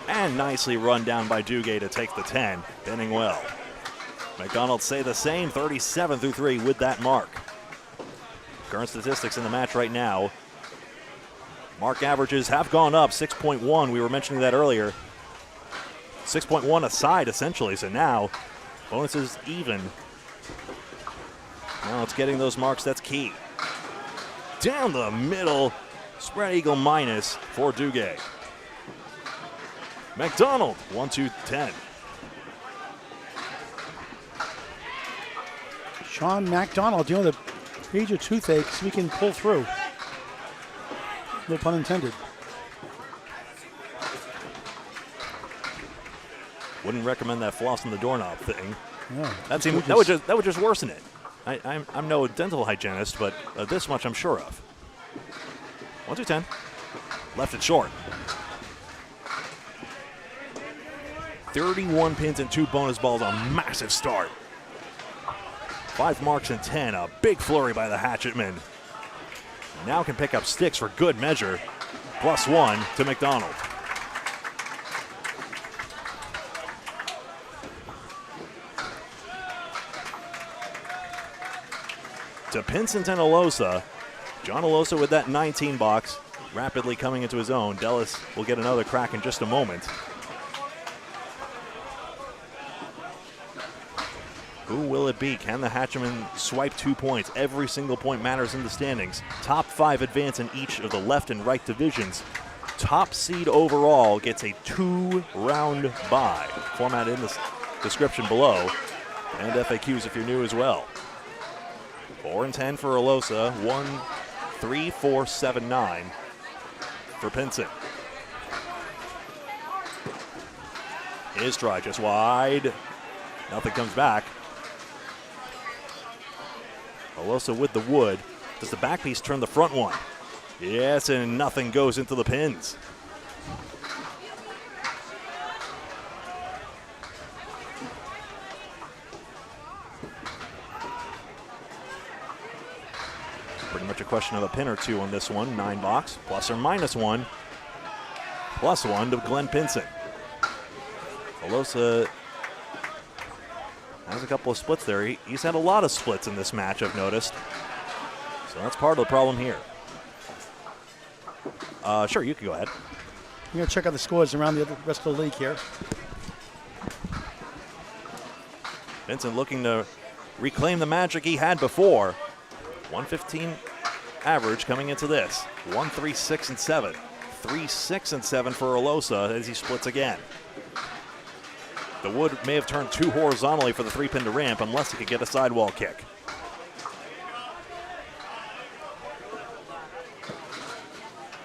And nicely run down by Duguay to take the 10, pinning well. MacDougall say the same, 37 through 3 with that mark. Current statistics in the match right now. Mark averages have gone up, 6.1. We were mentioning that earlier. 6.1 aside, essentially. So now, bonuses even. Now it's getting those marks. That's key. Down the middle, spread eagle minus for Duguay. MacDougall, 1, 2, 10. Sean MacDougall dealing with a major toothache so we can pull through. No pun intended. Wouldn't recommend that floss on the doorknob thing. Yeah, that would just worsen it. I'm no dental hygienist, but this much I'm sure of. 1, 2, 10. Left it short. 31 pins and 2 bonus balls, a massive start. 5 marks and 10, a big flurry by the Hatchetmen. Now can pick up sticks for good measure. +1 to MacDougall. To Pinsent and Alosa. John Alosa with that 19 box, rapidly coming into his own. Dellis will get another crack in just a moment. Who will it be? Can the Hatchetmen swipe 2 points? Every single point matters in the standings. Top 5 advance in each of the left and right divisions. Top seed overall gets a 2-round bye. Format in the description below. And FAQs if you're new as well. 4 and 10 for Alosa. 1, 3, 4, 7, 9 for Pinsent. His try just wide. Nothing comes back. Alosa with the wood. Does the back piece turn the front one? Yes, and nothing goes into the pins. Pretty much a question of a pin or two on this one. 9 box, plus or minus 1. +1 to Glenn Pinsent. Alosa has a couple of splits there. He's had a lot of splits in this match, I've noticed. So that's part of the problem here. Sure, you can go ahead. I'm going to check out the scores around the rest of the league here. Vincent looking to reclaim the magic he had before. 115 average coming into this. 1, 3, 6, and 7. 3, 6, and 7 for Alosa as he splits again. The wood may have turned too horizontally for the 3-pin to ramp unless he could get a sidewall kick.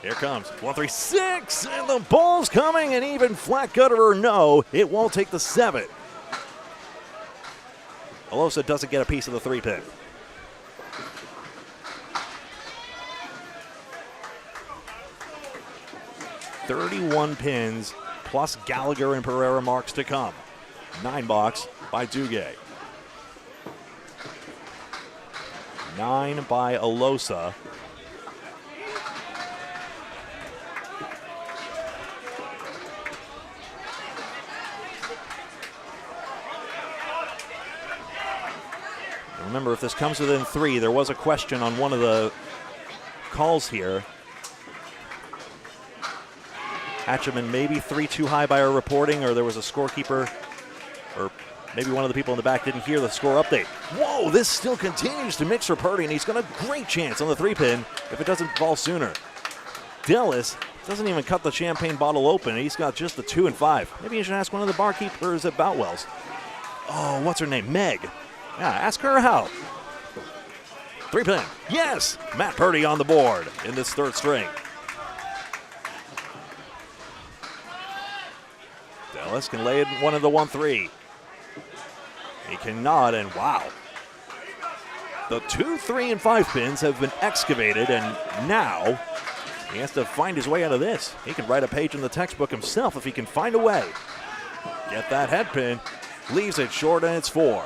Here comes 1-3-6, and the ball's coming, and even flat gutter or no, it won't take the 7. Alosa doesn't get a piece of the 3-pin. "31 pins plus Gallagher and Pereira marks to come. 9 box by Duguay. 9 by Alosa. Remember, if this comes within 3, there was a question on one of the calls here. Hatchetmen maybe 3 too high by our reporting, or there was a scorekeeper, or maybe one of the people in the back didn't hear the score update. Whoa, this still continues to mix for Purdy, and he's got a great chance on the 3-pin if it doesn't fall sooner. Dallas doesn't even cut the champagne bottle open. He's got just the 2 and 5. Maybe you should ask one of the barkeepers at Boutwell's. Oh, what's her name? Meg. Yeah, ask her how. 3-pin. Yes! Matt Purdy on the board in this 3rd string. Dallas can lay it one of the 1-3. He cannot, and wow. The 2, 3, and 5 pins have been excavated, and now he has to find his way out of this. He can write a page in the textbook himself if he can find a way. Get that head pin. Leaves it short, and it's 4.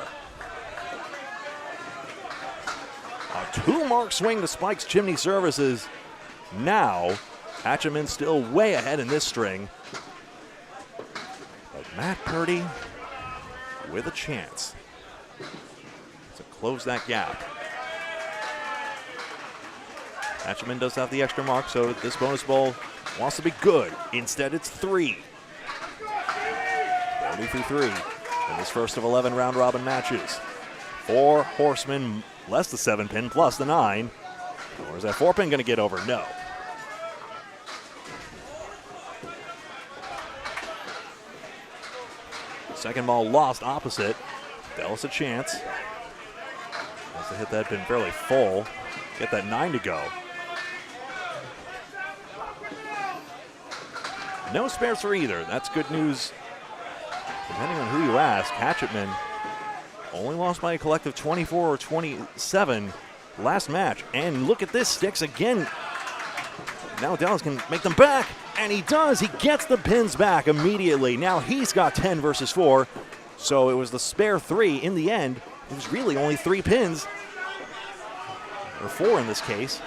A 2-mark swing to Spike's Chimney Services. Now, Hatchetmen still way ahead in this string. But Matt Purdy with a chance to close that gap. Hatchetmen does have the extra mark, so this bonus ball wants to be good. Instead, it's 3. 30-3 in this first of 11 round-robin matches. 4 horsemen, less the 7-pin, plus the 9. Or is that 4-pin going to get over? No. Second ball lost opposite. Dallas a chance. Has to hit that pin fairly full. Get that 9 to go. No spares for either. That's good news. Depending on who you ask, Hatchetmen only lost by a collective 24 or 27 last match. And look at this, sticks again. Now Dallas can make them back, and he does. He gets the pins back immediately. Now he's got 10 versus 4, so it was the spare 3 in the end. It was really only 3 pins, or 4 in this case.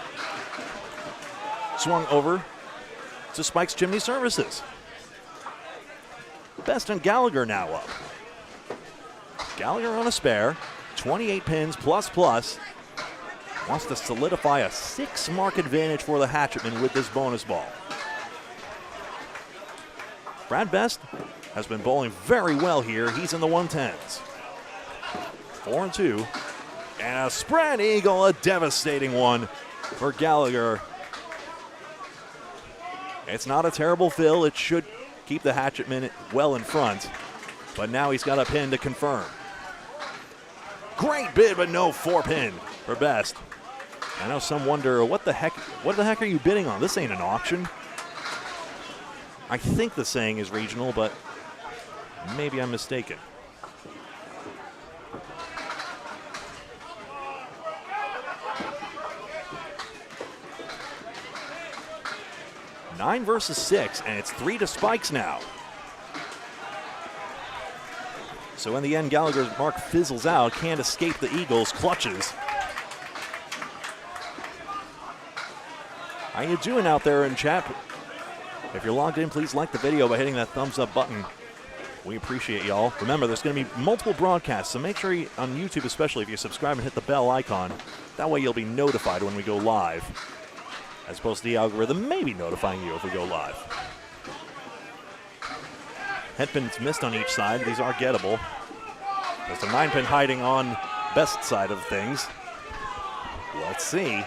Swung over to Spike's Chimney Services. Best and Gallagher now up. Gallagher on a spare, 28 pins plus. Wants to solidify a 6-mark advantage for the Hatchetmen with this bonus ball. Brad Best has been bowling very well here. He's in the 110s. 4-2. And a spread eagle, a devastating one for Gallagher. It's not a terrible fill. It should keep the Hatchetmen well in front. But now he's got a pin to confirm. Great bid, but no 4-pin for Best. I know some wonder, what the heck are you bidding on? This ain't an auction. I think the saying is regional, but maybe I'm mistaken. Nine versus 6, and it's 3 to Spikes now. So in the end, Gallagher's mark fizzles out, can't escape the Eagles' clutches. How you doing out there in chat? If you're logged in, please like the video by hitting that thumbs up button. We appreciate y'all. Remember, there's going to be multiple broadcasts, so make sure you, on YouTube especially, if you subscribe and hit the bell icon. That way you'll be notified when we go live, as opposed to the algorithm maybe notifying you if we go live. Headpins missed on each side. These are gettable. There's a 9-pin hiding on Best side of things. Let's see.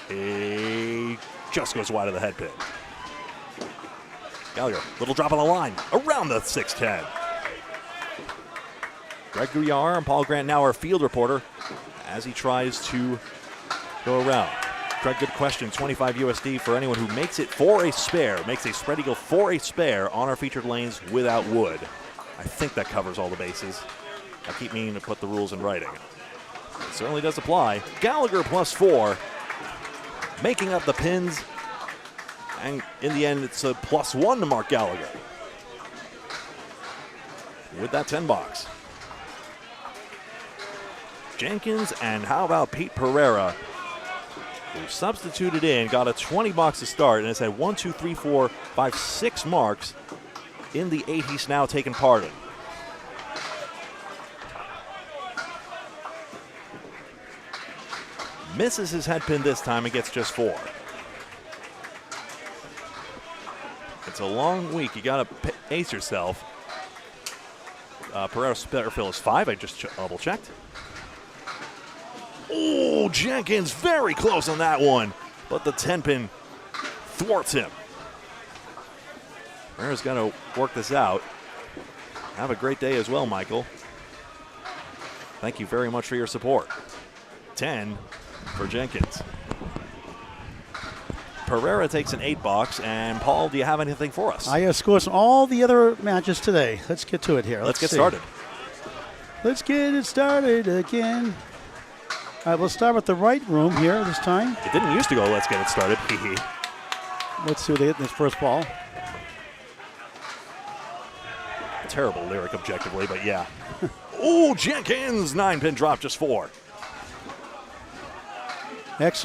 He just goes wide of the head pin. Gallagher, little drop on the line, around the 6-10. Greg Gouillart and Paul Grant now our field reporter as he tries to go around. Greg, good question. 25 USD for anyone who makes it for a spare, makes a spread eagle for a spare on our featured lanes without wood. I think that covers all the bases. I keep meaning to put the rules in writing. It certainly does apply. Gallagher +4, making up the pins. And in the end, it's a +1 to Mark Gallagher with that 10 box. Jenkins and how about Pete Pereira, who substituted in, got a 20 box to start, and has had 1, 2, 3, 4, 5, 6 marks in the 8 he's now taken part in. Misses his head pin this time and gets just 4. It's a long week. You got to pace yourself. Pereira's better fill is 5. I just double checked. Oh, Jenkins very close on that one, but the 10 pin thwarts him. Pereira's got to work this out. Have a great day as well, Michael. Thank you very much for your support. 10 for Jenkins. Pereira takes an 8 box, and Paul, do you have anything for us? I scores on all the other matches today. Let's get to it here. Let's get see. started. Let's get it started again. All right, we'll start with the right room here this time. It didn't used to go, let's get it started. Let's see what they get in this first ball. Terrible lyric objectively, but yeah. Oh, Jenkins, 9 pin drop, just 4.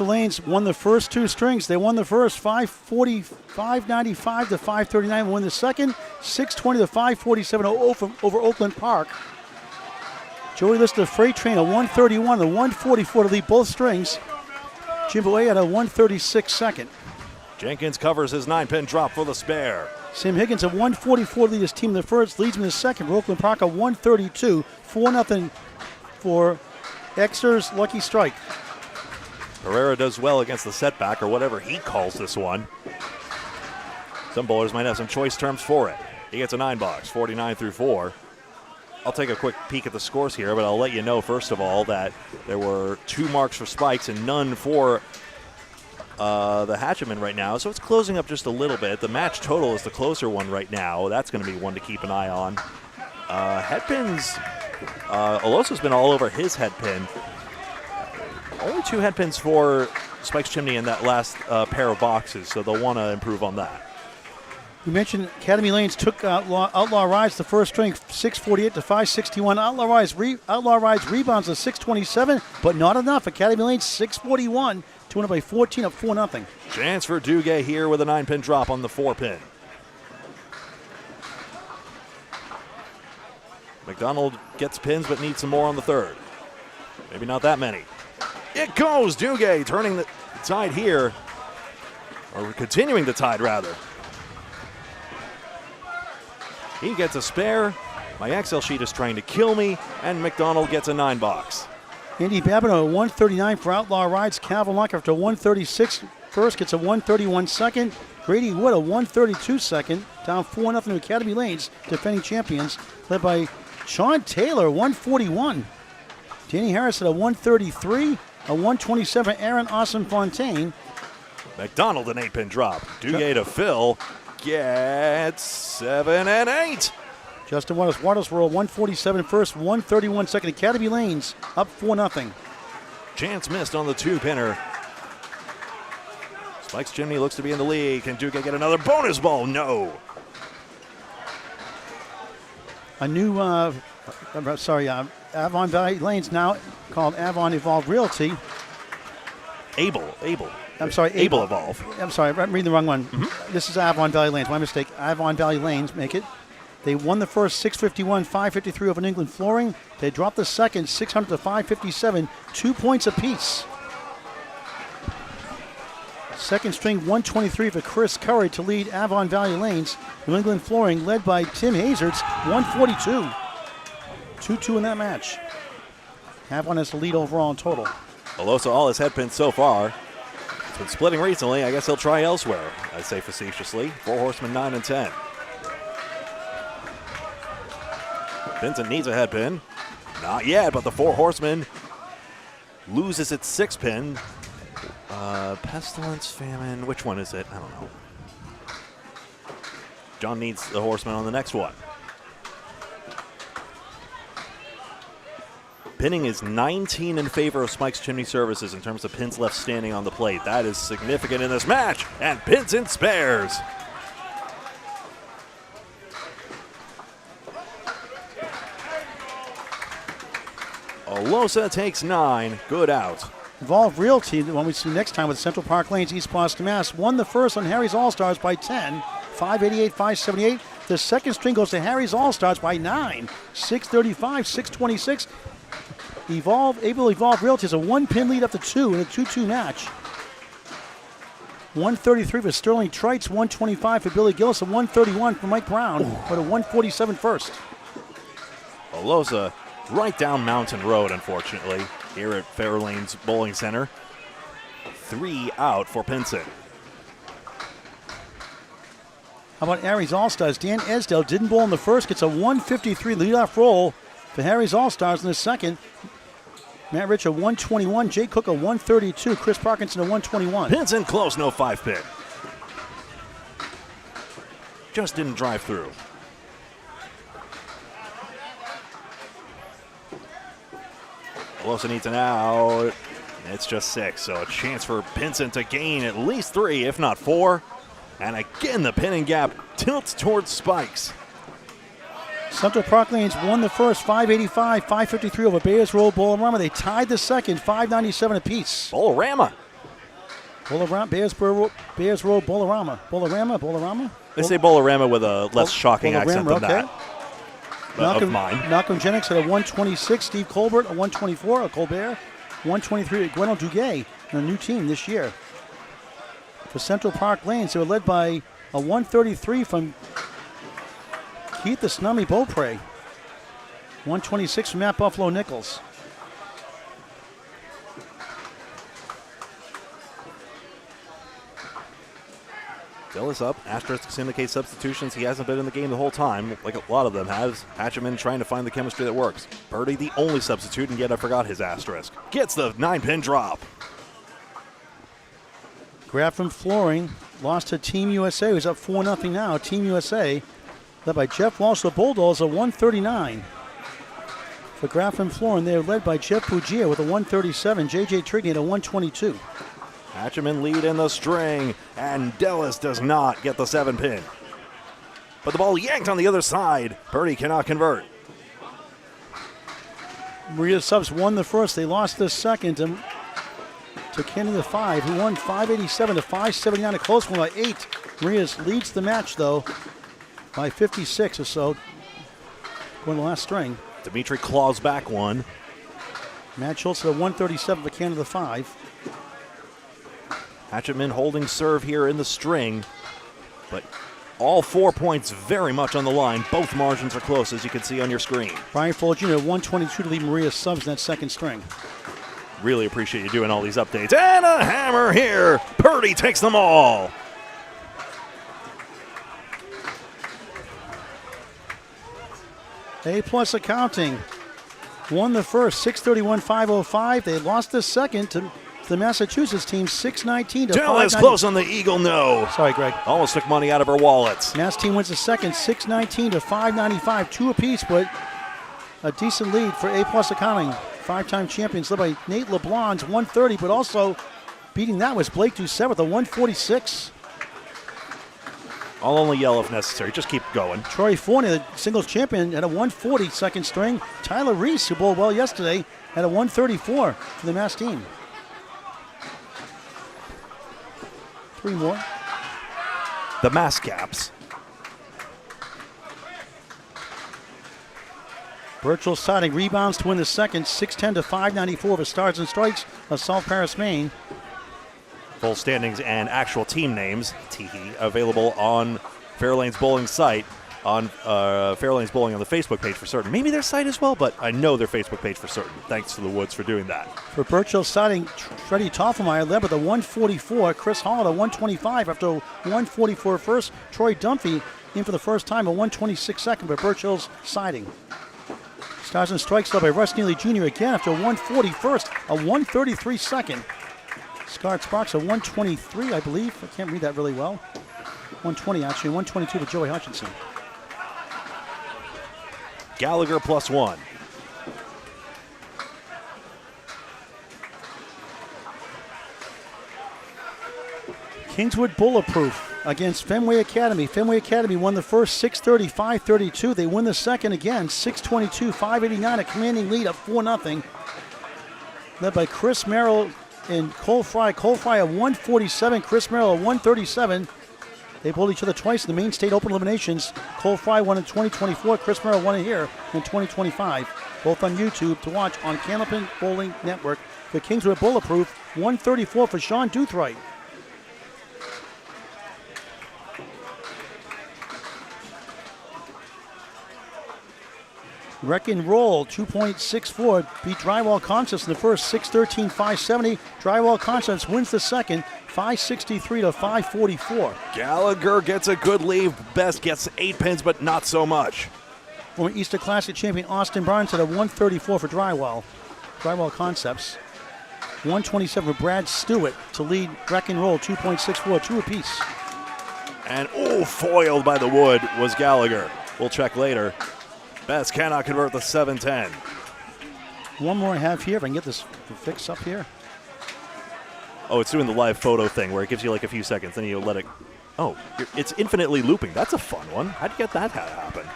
Lanes won the first 2 strings. They won the first 540, 595 to 539. Won the second 620 to 547 over Oakland Park. Joey listed a freight train, a 131, a 144 to lead both strings. Jimbo A had a 136 second. Jenkins covers his 9 pin drop for the spare. Sam Higgins a 144 to lead his team in the first, leads him in the second. For Oakland Park a 132, 4-0 for Exeter's Lucky Strike. Pereira does well against the setback, or whatever he calls this one. Some bowlers might have some choice terms for it. He gets a 9 box, 49 through 4. I'll take a quick peek at the scores here, but I'll let you know, first of all, that there were 2 marks for Spikes and none for the Hatchetmen right now, so it's closing up just a little bit. The match total is the closer one right now. That's going to be one to keep an eye on. Headpins, Olosa's been all over his headpin. Only 2 headpins for Spikes Chimney in that last pair of boxes, so they'll want to improve on that. We mentioned Academy Lanes took Outlaw Rides the first string, 648 to 561. Outlaw Rides rebounds to 627, but not enough. Academy Lanes 641, to win it by 14 up 4-0. Chance for Duguay here with a 9 pin drop on the 4 pin. McDonald gets pins but needs some more on the 3rd. Maybe not that many. It goes! Duguay turning the tide here, or continuing the tide rather. He gets a spare. My Excel sheet is trying to kill me, and McDonald gets a 9 box. Andy Babineau, a 139 for Outlaw Rides. Calvin Lock after 136 first gets a 131 second. Grady Wood a 132 second. Down 4-0 to Academy Lanes, defending champions, led by Sean Taylor, 141. Danny Harris at a 133. A 127 Aaron Austin Fontaine. McDonald an 8 pin drop. Duguay to Phil gets 7 and 8. Justin Waters were a 147 first, 131 second. Academy Lanes up 4-0. Chance missed on the 2 pinner. Spikes Chimney looks to be in the lead. Can Duguay get another bonus ball? No. A new, Avon Valley Lanes now called Avon Evolve Realty. Able Evolve. I'm sorry, I'm reading the wrong one. This is Avon Valley Lanes. My mistake. Avon Valley Lanes make it. They won the first 651, 553 over New England Flooring. They dropped the second 600 to 557, 2 points apiece. Second string 123 for Chris Curry to lead Avon Valley Lanes. New England Flooring led by Tim Hazards, 142. 2-2 in that match. Avon has the lead overall in total. Olosa all his headpins so far. It's been splitting recently. I guess he'll try elsewhere, I say facetiously. 4 horsemen, 9 and 10. Vincent needs a headpin. Not yet, but the Four Horsemen loses its 6 pin. Pestilence, Famine, which one is it? I don't know. John needs the Horsemen on the next one. Pinning is 19 in favor of Spike's Chimney Services in terms of pins left standing on the plate. That is significant in this match, and pins in spares. Olosa takes 9, good out. Evolve Realty, the one we see next time with Central Park Lanes, East Boston, Mass., won the first on Harry's All-Stars by 10, 588, 578. The second string goes to Harry's All-Stars by 9, 635, 626. Evolve Realty has a 1-pin lead up to 2 in a 2-2 match. 133 for Sterling Trites, 125 for Billy Gillis, and 131 for Mike Brown, but a 147 first. Olosa right down Mountain Road, unfortunately, here at Fairlanes Bowling Center. 3 out for Pinson. How about Harry's All-Stars? Dan Esdale didn't bowl in the first, gets a 153 leadoff roll for Harry's All-Stars in the second. Matt Rich a 121, Jay Cook a 132, Chris Parkinson a 121. Pinson close, no 5-pin. Just didn't drive through. Olosa needs an out. It's just 6, so a chance for Pinson to gain at least 3, if not 4. And again, the pinning gap tilts towards Spikes. Central Park Lanes won the first, 585, 553 over Bayers Road, Bolorama. They tied the second, 597 apiece. Bolorama. Bayers Road, Bolorama. They say Bolorama with a less shocking accent than okay. that. Of mine. Malcolm Jennings had a 126, Steve Colbert a 124, Colbert, 123 Gweno Duguay, and a new team this year. For Central Park Lanes, they were led by a 133 from Keith the Snummy Beaupre. 126 from Matt Buffalo Nichols. Dillis up. Asterisks indicate substitutions. He hasn't been in the game the whole time, like a lot of them have. Hatchetmen trying to find the chemistry that works. Birdie the only substitute, and yet I forgot his asterisk. Gets the 9-pin drop. Graffin Flooring lost to Team USA, who's up 4-0 now. Team USA, led by Jeff Walsh, the Bulldogs, a 139. For Graffin Flooring, they're led by Jeff Pugia with a 137. J.J. Trigney at a 122. Hatchetmen lead in the string, and Dillis does not get the 7-pin. But the ball yanked on the other side. Birdie cannot convert. Maria Subs won the first. They lost the second to Kenny the 5, who won 587 to 579, a close one by 8. Maria's leads the match, though, by 56 or so. Going the last string. Dimitri claws back one. Matt Schultz at a 137 for Canada the 5. Hatchetmen holding serve here in the string, but all 4 points very much on the line. Both margins are close, as you can see on your screen. Brian Fuller Jr. 122 to lead Maria Subs in that second string. Really appreciate you doing all these updates. And a hammer here. Purdy takes them all. A-plus accounting won the first, 631-505. They lost the second to the Massachusetts team, 619 to 590. Dallas close on the eagle, no. Sorry, Greg. Almost took money out of her wallets. Mass team wins the second, 619 to 595. 2 apiece, but a decent lead for A-plus accounting. 5-time champions led by Nate LeBlanc's 130, but also beating that was Blake Doucette with a 146. I'll only yell if necessary. Just keep going. Troy Forney, the singles champion, had a 140 second string. Tyler Reese, who bowled well yesterday, had a 134 for the Mass team. 3 more. The Mass Caps. Birchall Siding rebounds to win the second, 610 to 594 for Stars and Strikes of South Paris, Maine. Full standings and actual team names, teehee, available on Fairlanes Bowling site, on Fairlanes Bowling on the Facebook page for certain. Maybe their site as well, but I know their Facebook page for certain. Thanks to the Woods for doing that. For Birchall Siding, Freddie Toffelmeyer led with a 144. Chris Hall at a 125 after a 144 first. Troy Dunphy in for the first time, a 126 second for Birchall's Siding. Stars and strikes led by Russ Neely Jr. again after a 140 first, a 133 second. Scott Sparks a 123, I believe. I can't read that really well. 120 actually, 122 for Joey Hutchinson. Gallagher +1. Kingswood Bulletproof against Fenway Academy. Fenway Academy won the first 6:30, 5:32. They win the second again, 6:22, 5:89. A commanding lead of 4-0. Led by Chris Merrill and Cole Fry. Cole Fry a 147, Chris Merrill a 137. They bowled each other twice in the main state open eliminations. Cole Fry won in 2024. Chris Merrill won it here in 2025. Both on YouTube to watch on Candlepin Bowling Network. The Kingswood Bulletproof, 134 for Sean Duthright. Wreck and Roll, 2.64, beat Drywall Concepts in the first, 6:13, 5:70. Drywall Concepts wins the second, 5:63 to 5:44. Gallagher gets a good lead. Best gets 8 pins, but not so much. Former Easter Classic champion Austin Barnes had a 134 for Drywall Concepts. 127 for Brad Stewart to lead Wreck and Roll, 2.64, 2 apiece. And foiled by the wood was Gallagher. We'll check later. Best cannot convert the 7-10. One more I have here, if I can get this fixed up here. Oh, it's doing the live photo thing where it gives you like a few seconds, then you let it. Oh, it's infinitely looping. That's a fun one. How'd you get that to happen?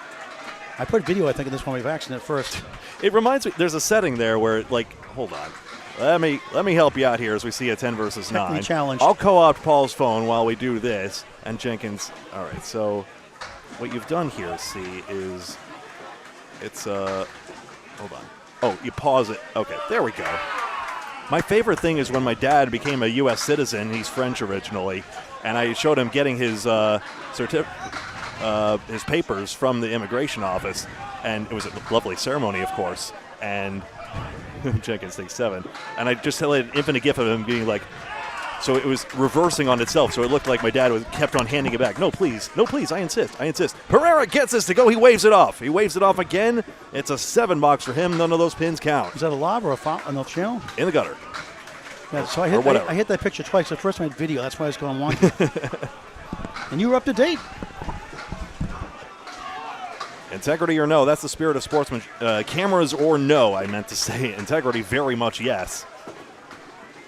I put video, I think, in this one by accident at first. It reminds me, there's a setting there where, like, hold on. Let me help you out here as we see a 10 versus 9. Challenged. I'll co-opt Paul's phone while we do this. And Jenkins, all right, so what you've done here, see, is it's, hold on. Oh, you pause it. Okay, there we go. My favorite thing is when my dad became a U.S. citizen. He's French originally, and I showed him getting his his papers from the immigration office, and it was a lovely ceremony, of course. And Jenkins thinks 7, and I just had an infinite gif of him being like, so it was reversing on itself, so it looked like my dad kept on handing it back. No, please, I insist. Pereira gets this to go. He waves it off. Again. It's a 7 box for him. None of those pins count. Is that a lob or a foul on the channel? In the gutter. Yeah, so I hit that picture twice. The first time I had video. That's why I was going wonky. And you were up to date. Integrity or no, that's the spirit of sportsmanship. Cameras or no, I meant to say. Integrity, very much yes.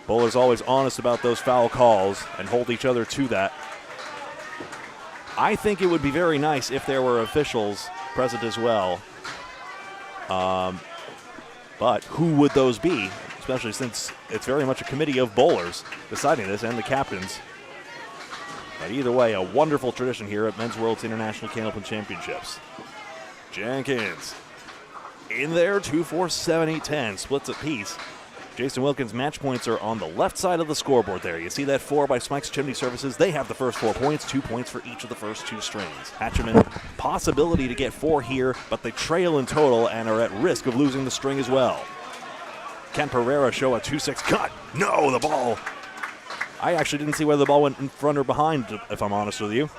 Bowlers always honest about those foul calls and hold each other to that. I think it would be very nice if there were officials present as well. But who would those be? Especially since it's very much a committee of bowlers deciding this and the captains. But either way, a wonderful tradition here at Men's World's International Candlepin Championships. Jenkins in there, 2-4-7-8-10, splits a piece. Jason Wilkins' match points are on the left side of the scoreboard there. You see that 4 by Spike's Chimney Services. They have the first 4 points, 2 points for each of the first 2 strings. Hatchetmen, possibility to get 4 here, but they trail in total and are at risk of losing the string as well. Can Pereira show a 2-6 cut? No, the ball. I actually didn't see whether the ball went in front or behind, if I'm honest with you.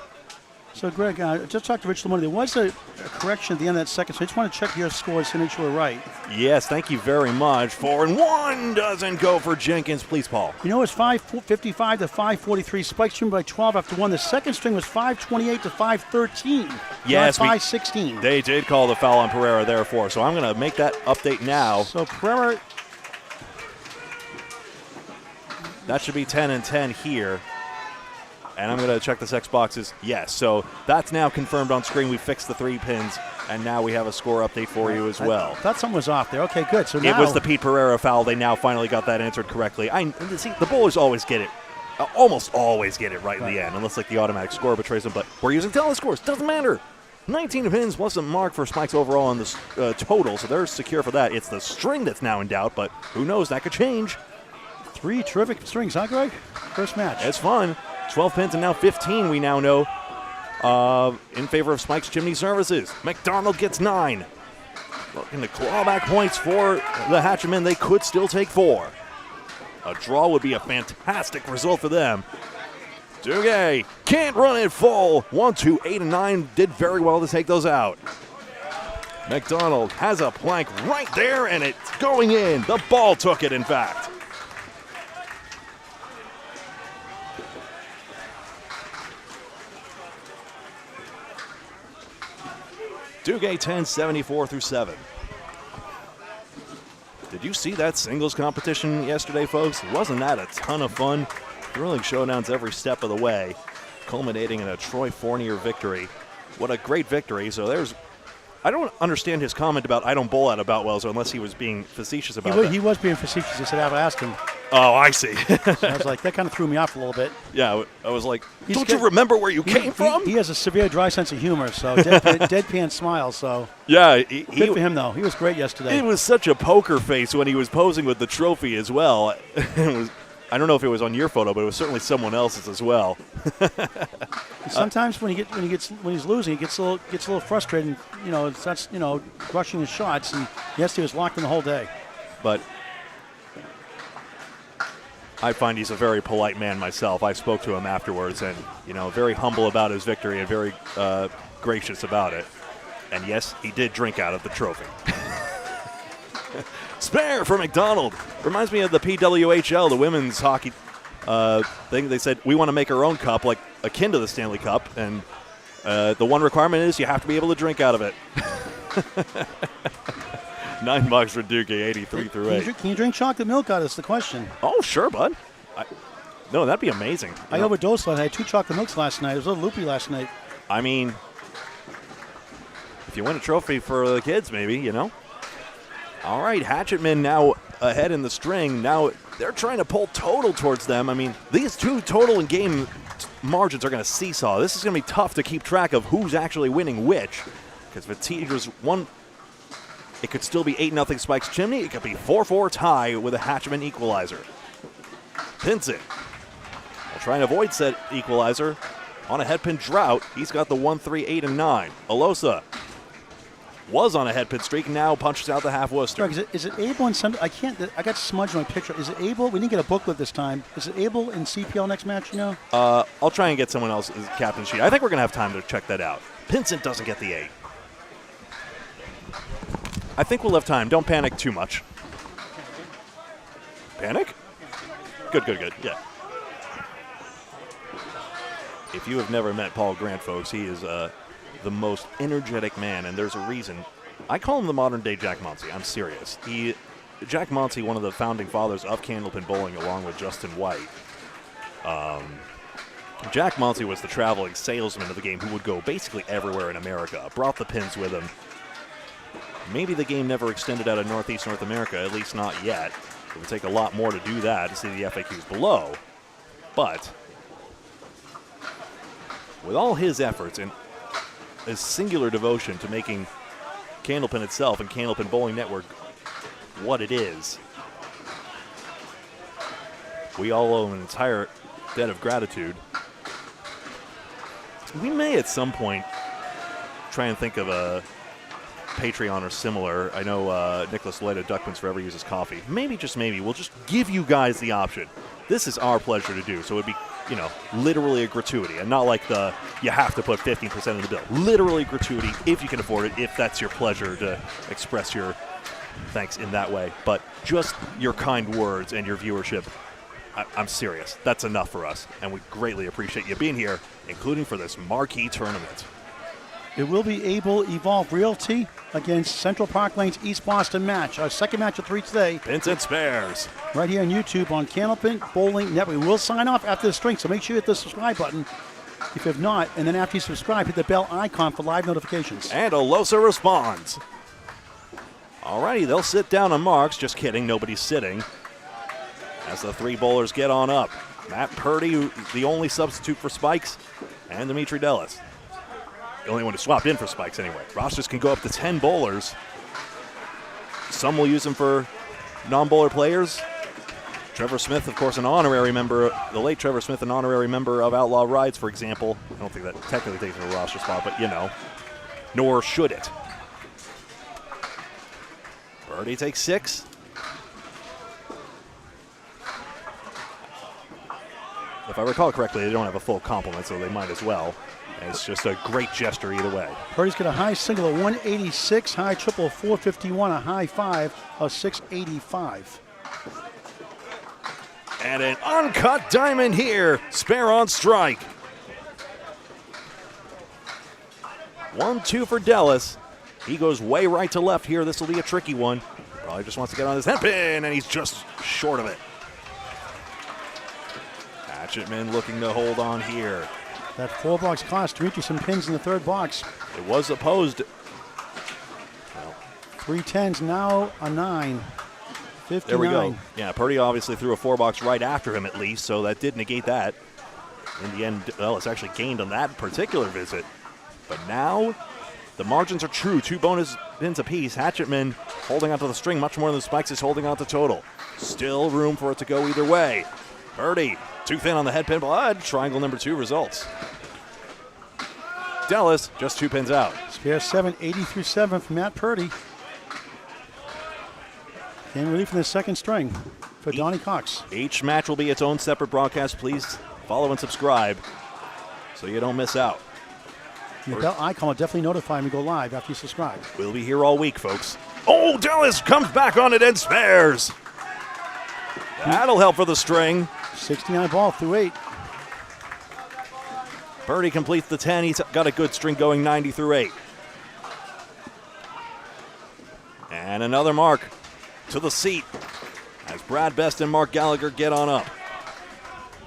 So, Greg, just talked to Rich Lamoni. There was a correction at the end of that second, so I just want to check your scores to make sure we're right. Yes, thank you very much. 4-1 doesn't go for Jenkins. Please, Paul. You know, it's 555 to 543. Spikes trimmed by 12 after 1. The second string was 528 to 513. Yes, 516. They did call the foul on Pereira, therefore. So I'm going to make that update now. So Pereira. That should be 10 and 10 here. And I'm going to check the sex boxes. Yes, so that's now confirmed on screen. We fixed the 3 pins, and now we have a score update for you as well. I thought something was off there. Okay, good. So now it was the Pete Pereira foul. They now finally got that answered correctly. See, the bowlers always get it, almost always get it right in the end, unless like the automatic score betrays them. But we're using telescores. Doesn't matter. 19 pins wasn't marked for Spikes overall on the total, so they're secure for that. It's the string that's now in doubt, but who knows? That could change. 3 terrific strings, huh, Greg? First match. It's fun. 12 pins and now 15, we now know, in favor of Spike's Chimney Services. McDonald gets 9. Looking to claw back points for the Hatchetmen. They could still take 4. A draw would be a fantastic result for them. Duguay can't run it full. 1, 2, 8, and 9 did very well to take those out. MacDougall has a plank right there, and it's going in. The ball took it, in fact. Duguay 10, 74-7. Did you see that singles competition yesterday, folks? Wasn't that a ton of fun? Thrilling showdowns every step of the way, culminating in a Troy Fournier victory. What a great victory. So I don't understand his comment about I don't bowl out of Boutwells unless he was being facetious about that. He was being facetious. He said, I've asked him. Oh, I see. So I was like, that kind of threw me off a little bit. Yeah, I was like, don't you remember where you came from? He has a severe dry sense of humor, so deadpan smile. So yeah, good for him, though. He was great yesterday. It was such a poker face when he was posing with the trophy as well. I don't know if it was on your photo, but it was certainly someone else's as well. Sometimes when he's losing, he gets a little frustrated. And, starts rushing his shots. And yes, he was locked in the whole day. But I find he's a very polite man myself. I spoke to him afterwards, and very humble about his victory and very gracious about it. And yes, he did drink out of the trophy. Spare for MacDonald. Reminds me of the PWHL, the women's hockey thing. They said, we want to make our own cup, like akin to the Stanley Cup. And the one requirement is you have to be able to drink out of it. $9 for Duguay, 83-8. Can you drink chocolate milk out of this? The question. Oh, sure, bud. No, that'd be amazing. I overdosed last night. I had 2 chocolate milks last night. It was a little loopy last night. I mean, if you win a trophy for the kids, maybe, All right, Hatchetmen now ahead in the string. Now they're trying to pull total towards them. I mean, these 2 total and game margins are going to seesaw. This is going to be tough to keep track of who's actually winning which. Because if Teeter's one, it could still be 8-0 Spikes Chimney. It could be 4-4 tie with a Hatchetman equalizer. Pinson will try and avoid said equalizer on a headpin drought. He's got the 1-3, 8, and 9. Alosa was on a headpin streak, now punches out the half Worcester. Is it able in some? I got smudged on my picture. Is it able? We didn't get a booklet this time. Is it able in CPL next match? I'll try and get someone else's captain sheet. I think we're gonna have time to check that out. Pinson doesn't get the 8. I think we'll have time. Don't panic too much. Panic? Good. Yeah. If you have never met Paul Grant, folks, he is the most energetic man, and there's a reason. I call him the modern-day Jack Monsey. I'm serious. Jack Monsey, one of the founding fathers of candlepin bowling, along with Justin White. Jack Monsey was the traveling salesman of the game who would go basically everywhere in America, brought the pins with him. Maybe the game never extended out of Northeast North America, at least not yet. It would take a lot more to do that, to see the FAQs below. But with all his efforts and his singular devotion to making Candlepin itself and Candlepin Bowling Network what it is, we all owe an entire debt of gratitude. We may at some point try and think of a Patreon or similar. I know Nicholas Lloyd of Duckman's Forever uses coffee. Maybe, just maybe, we'll just give you guys the option. This is our pleasure to do, so it'd be, literally a gratuity, and not like you have to put 15% of the bill. Literally gratuity if you can afford it, if that's your pleasure to express your thanks in that way. But just your kind words and your viewership, I'm serious. That's enough for us, and we greatly appreciate you being here, including for this marquee tournament. It will be Able Evolve Realty against Central Park Lane's East Boston match. Our second match of 3 today. Vincent Spares. Right here on YouTube on Candlepin Bowling Network. We will sign off after the string, so make sure you hit the subscribe button if you have not. And then after you subscribe, hit the bell icon for live notifications. And Alosa responds. Alrighty, they'll sit down on marks. Just kidding, nobody's sitting. As the 3 bowlers get on up. Matt Purdy, the only substitute for Spikes, and Dimitri Dellis. The only one who swapped in for Spikes anyway. Rosters can go up to 10 bowlers. Some will use them for non-bowler players. Trevor Smith, of course, an honorary member, the late Trevor Smith, an honorary member of Outlaw Rides, for example. I don't think that technically takes a roster spot, but nor should it. Birdie takes 6. if I recall correctly, they don't have a full complement, so they might as well. And it's just a great gesture either way. Purdy's got a high single of 186, high triple of 451, a high five of 685. And an uncut diamond here. Spare on strike. 1-2 for Dallas. He goes way right to left here. This will be a tricky one. Probably just wants to get on his head pin, and he's just short of it. Hatchetmen looking to hold on here. That 4-box cost to reach you some pins in the third box. It was opposed. 3 10s, now a 9. 59. There we go. Yeah, Purdy obviously threw a 4-box right after him at least, so that did negate that. In the end, well, it's actually gained on that particular visit. But now, the margins are true. 2 bonus pins apiece. Hatchetmen holding onto the string much more than Spikes is holding on to total. Still room for it to go either way. Purdy, too thin on the head pin, but triangle number 2 results. Dallas just 2 pins out. Spare 7, 80 through 7 from Matt Purdy. Came relief from the second string for Donnie Cox. Each match will be its own separate broadcast. Please follow and subscribe so you don't miss out. The bell icon will definitely notify me go live after you subscribe. We'll be here all week, folks. Oh, Dallas comes back on it and spares. That'll help for the string. 69 ball through 8. Purdy completes the 10. He's got a good string going 90 through 8. And another mark to the seat as Brad Best and Mark Gallagher get on up.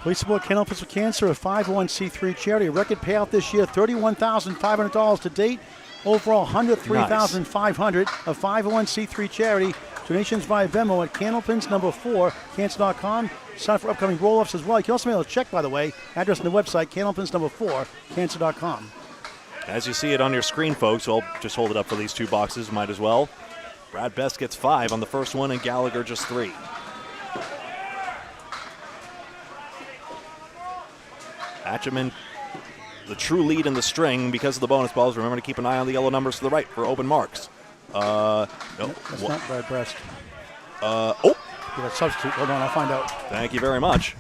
Police support Candlepins for Cancer, a 501c3 charity. A record payout this year, $31,500 to date. Overall, $103,500. A 501c3 charity. Donations via Venmo at Candlepins number 4, cancer.com. Sign up for upcoming roll-ups as well. You can also mail a check, by the way. Address on the website, Candlepins number 4, cancer.com. As you see it on your screen, folks, I'll just hold it up for these 2 boxes. Might as well. Brad Best gets 5 on the first one, and Gallagher just 3. Hatchetmen, the true lead in the string because of the bonus balls. Remember to keep an eye on the yellow numbers to the right for open marks. No. That's not Brad Best. Oh. You got a substitute. Hold on, I'll find out. Thank you very much.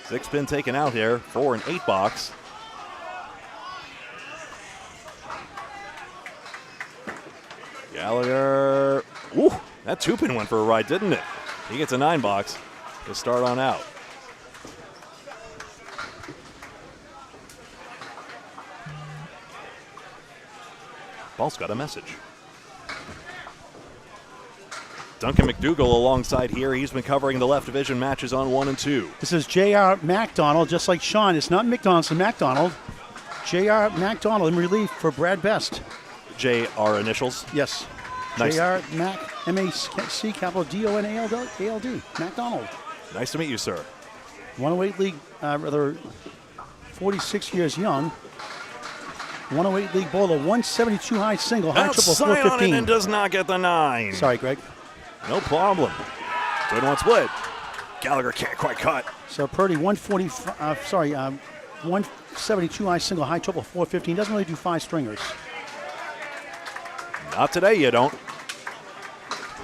Six pin taken out here for an 8 box. Gallagher. Ooh, that 2 pin went for a ride, didn't it? He gets a 9 box to start on out. Ball's got a message. Duncan MacDougall alongside here. He's been covering the left division matches on 1 and 2. This is J.R. MacDonald, just like Sean. It's not McDonald, it's MacDonald. J.R. MacDonald in relief for Brad Best. J.R. initials? Yes. Nice. J.R. Mac, M-A-C, capital D-O-N-A-L-D, MacDonald. Nice to meet you, sir. 108 league, rather 46 years young. 108 league bowler, 172 high single, high triple, Outside on it 415. and does not get the 9. Sorry, Greg. No problem. 2-1 split. Gallagher can't quite cut. So Purdy, 172 high single, high triple, 415. Doesn't really do 5 stringers. Not today, you don't.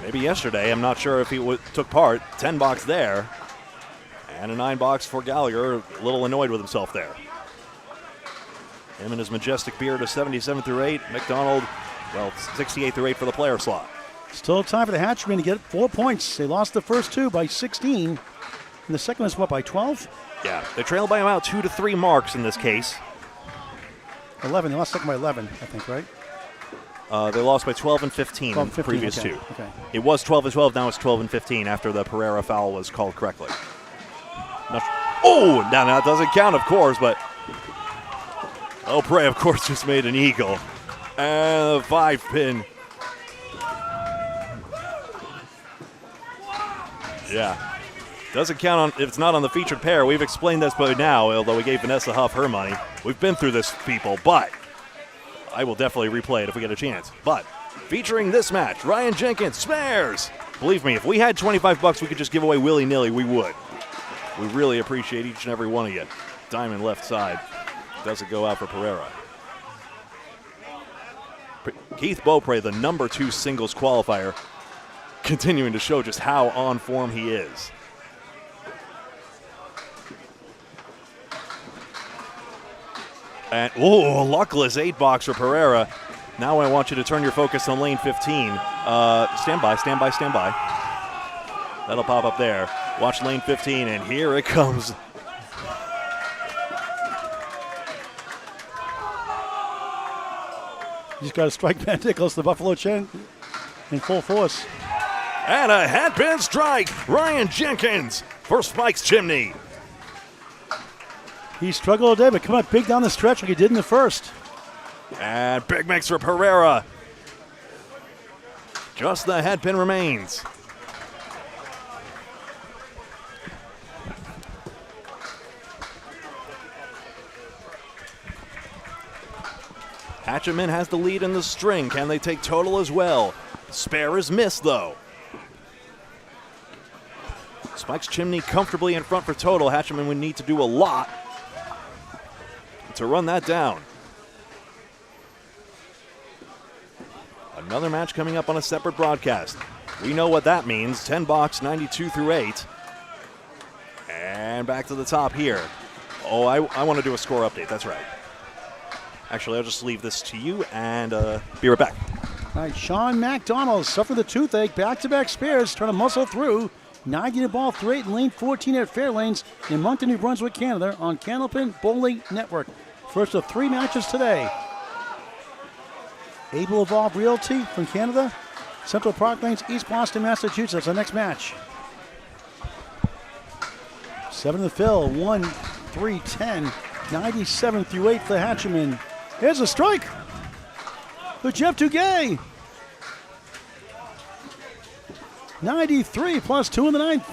Maybe yesterday. I'm not sure if he took part. 10 box there. And a 9 box for Gallagher. A little annoyed with himself there. Him and his majestic beard of 77 through 8. McDonald, well, 68 through 8 for the player slot. Still time for the Hatchetmen to get 4 points. They lost the first 2 by 16. And the second was, what, by 12? Yeah, they trailed by about 2 to 3 marks in this case. 11. They lost second by 11, I think, right? They lost by 12 and 15 12 in the 15, previous okay, 2. okay. It was 12 and 12, now it's 12 and 15 after the Pereira foul was called correctly. Oh, now that doesn't count, of course, but oh, Prey, of course, just made an eagle. And a 5 pin. Yeah. Doesn't count on if it's not on the featured pair. We've explained this by now, although we gave Vanessa Huff her money. We've been through this, people, but I will definitely replay it if we get a chance. But featuring this match, Ryan Jenkins, spares. Believe me, if we had 25 bucks we could just give away willy-nilly, we would. We really appreciate each and every one of you. Diamond left side. Doesn't go out for Pereira. Keith Beaupre, the number 2 singles qualifier, continuing to show just how on form he is. And, oh, luckless 8-box for Pereira. Now I want you to turn your focus on lane 15. Stand by. That'll pop up there. Watch lane 15, and here it comes. He's got to strike Van Nicholas, the Buffalo Chin, in full force. And a headpin strike. Ryan Jenkins for Spikes Chimney. He struggled today, but come up big down the stretch like he did in the first. And big mix for Pereira. Just the headpin remains. Hatchetmen has the lead in the string. Can they take total as well? Spare is missed, though. Spikes Chimney comfortably in front for total. Hatchetmen would need to do a lot to run that down. Another match coming up on a separate broadcast. We know what that means. 10 box, 92 through 8. And back to the top here. Oh, I want to do a score update. That's right. Actually, I'll just leave this to you and be right back. All right, Sean MacDonald suffered the toothache. Back-to-back spares, trying to muscle through. 90 to ball, 3-8 in lane 14 at Fairlanes in Moncton, New Brunswick, Canada on Candlepin Bowling Network. First of 3 matches today. Able Evolve Realty from Canada. Central Park Lanes, East Boston, Massachusetts. Our next match. 7 to fill, 1, 3, 10, 97 through 8 for the Hatchetmen. Here's a strike for Jeff Duguay. 93 plus 2 in the 9th.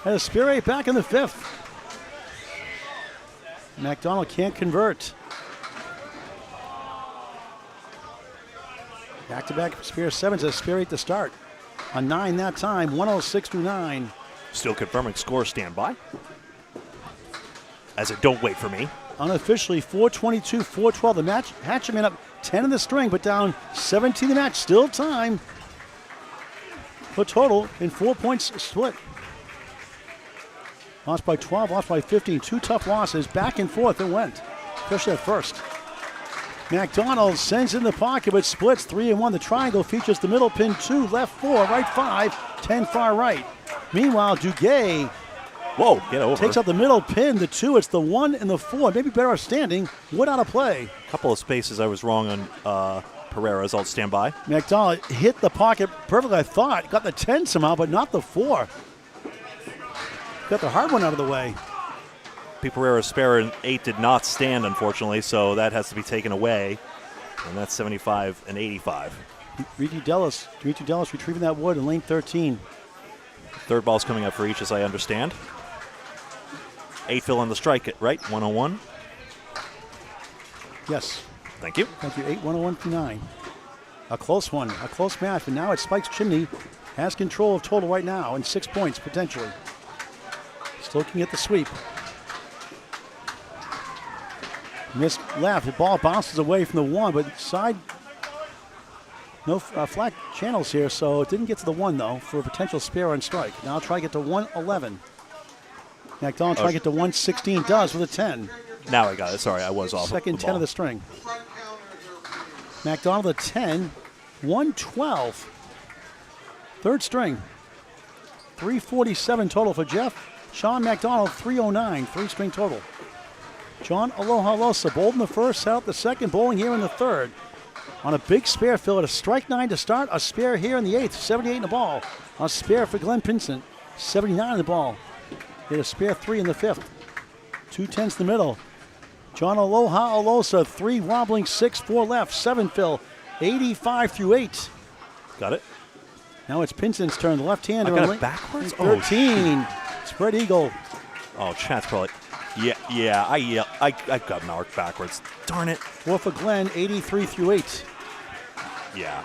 Had a spear 8 back in the 5th. MacDonald can't convert. Back-to-back spear 7s, a spear 8 to start. On 9 that time, 106 through 9. Still confirming score standby. As it don't wait for me. Unofficially 422, 412 the match. Hatchetmen up 10 in the string, but down 17 the match. Still time for total in 4 points split. Lost by 12, lost by 15. 2 tough losses. Back and forth it went, especially at first. MacDonald sends in the pocket, but splits 3 and 1. The triangle features the middle pin 2, left 4, right 5, 10 far right. Meanwhile, Duguay Get over. takes out the middle pin, the 2. It's the 1 and the 4. Maybe better standing. Wood out of play. A couple of spaces I was wrong on Pereira's. I'll stand by. MacDonald hit the pocket perfectly, I thought. Got the 10 somehow, but not the 4. Got the hard one out of the way. Pete Pereira's spare in 8 did not stand, unfortunately, so that has to be taken away. And that's 75 and 85. Dimitri Delis retrieving that wood in lane 13. Third ball's coming up for each, as I understand. 8 fill on the strike, right? 101. Yes. Thank you. Thank you. 8, 101 for 9. A close one, a close match, but now it's Spikes Chimney has control of total right now and 6 points potentially. Still looking at the sweep. Missed left. The ball bounces away from the 1, but side. No flat channels here, so it didn't get to the 1, though, for a potential spare on strike. Now I'll try to get to 111. MacDonald trying to get to 116. Does with a 10. Now I got it. Sorry, I was off. Second the 10 ball. of the string. MacDonald a 10. 112. Third string. 347 total for Jeff. Sean MacDonald, 309. 3-string total. John Aloha Losa bowled in the first, set out the second, bowling here in the third. On a big spare fill at a strike 9 to start, a spare here in the 8th, 78 in the ball. A spare for Glenn Pinson, 79 in the ball. He had a spare 3 in the 5th. 2 10s in the middle. John Aloha Alosa, 3 wobbling, 6, 4 left, 7 fill, 85 through 8. Got it. Now it's Pinson's turn, the left-hander. I got on it backwards? 13. Spread eagle. Oh, chat's probably. Yeah, I got marked backwards. Darn it. 4 for Glenn, 83 through 8. Yeah.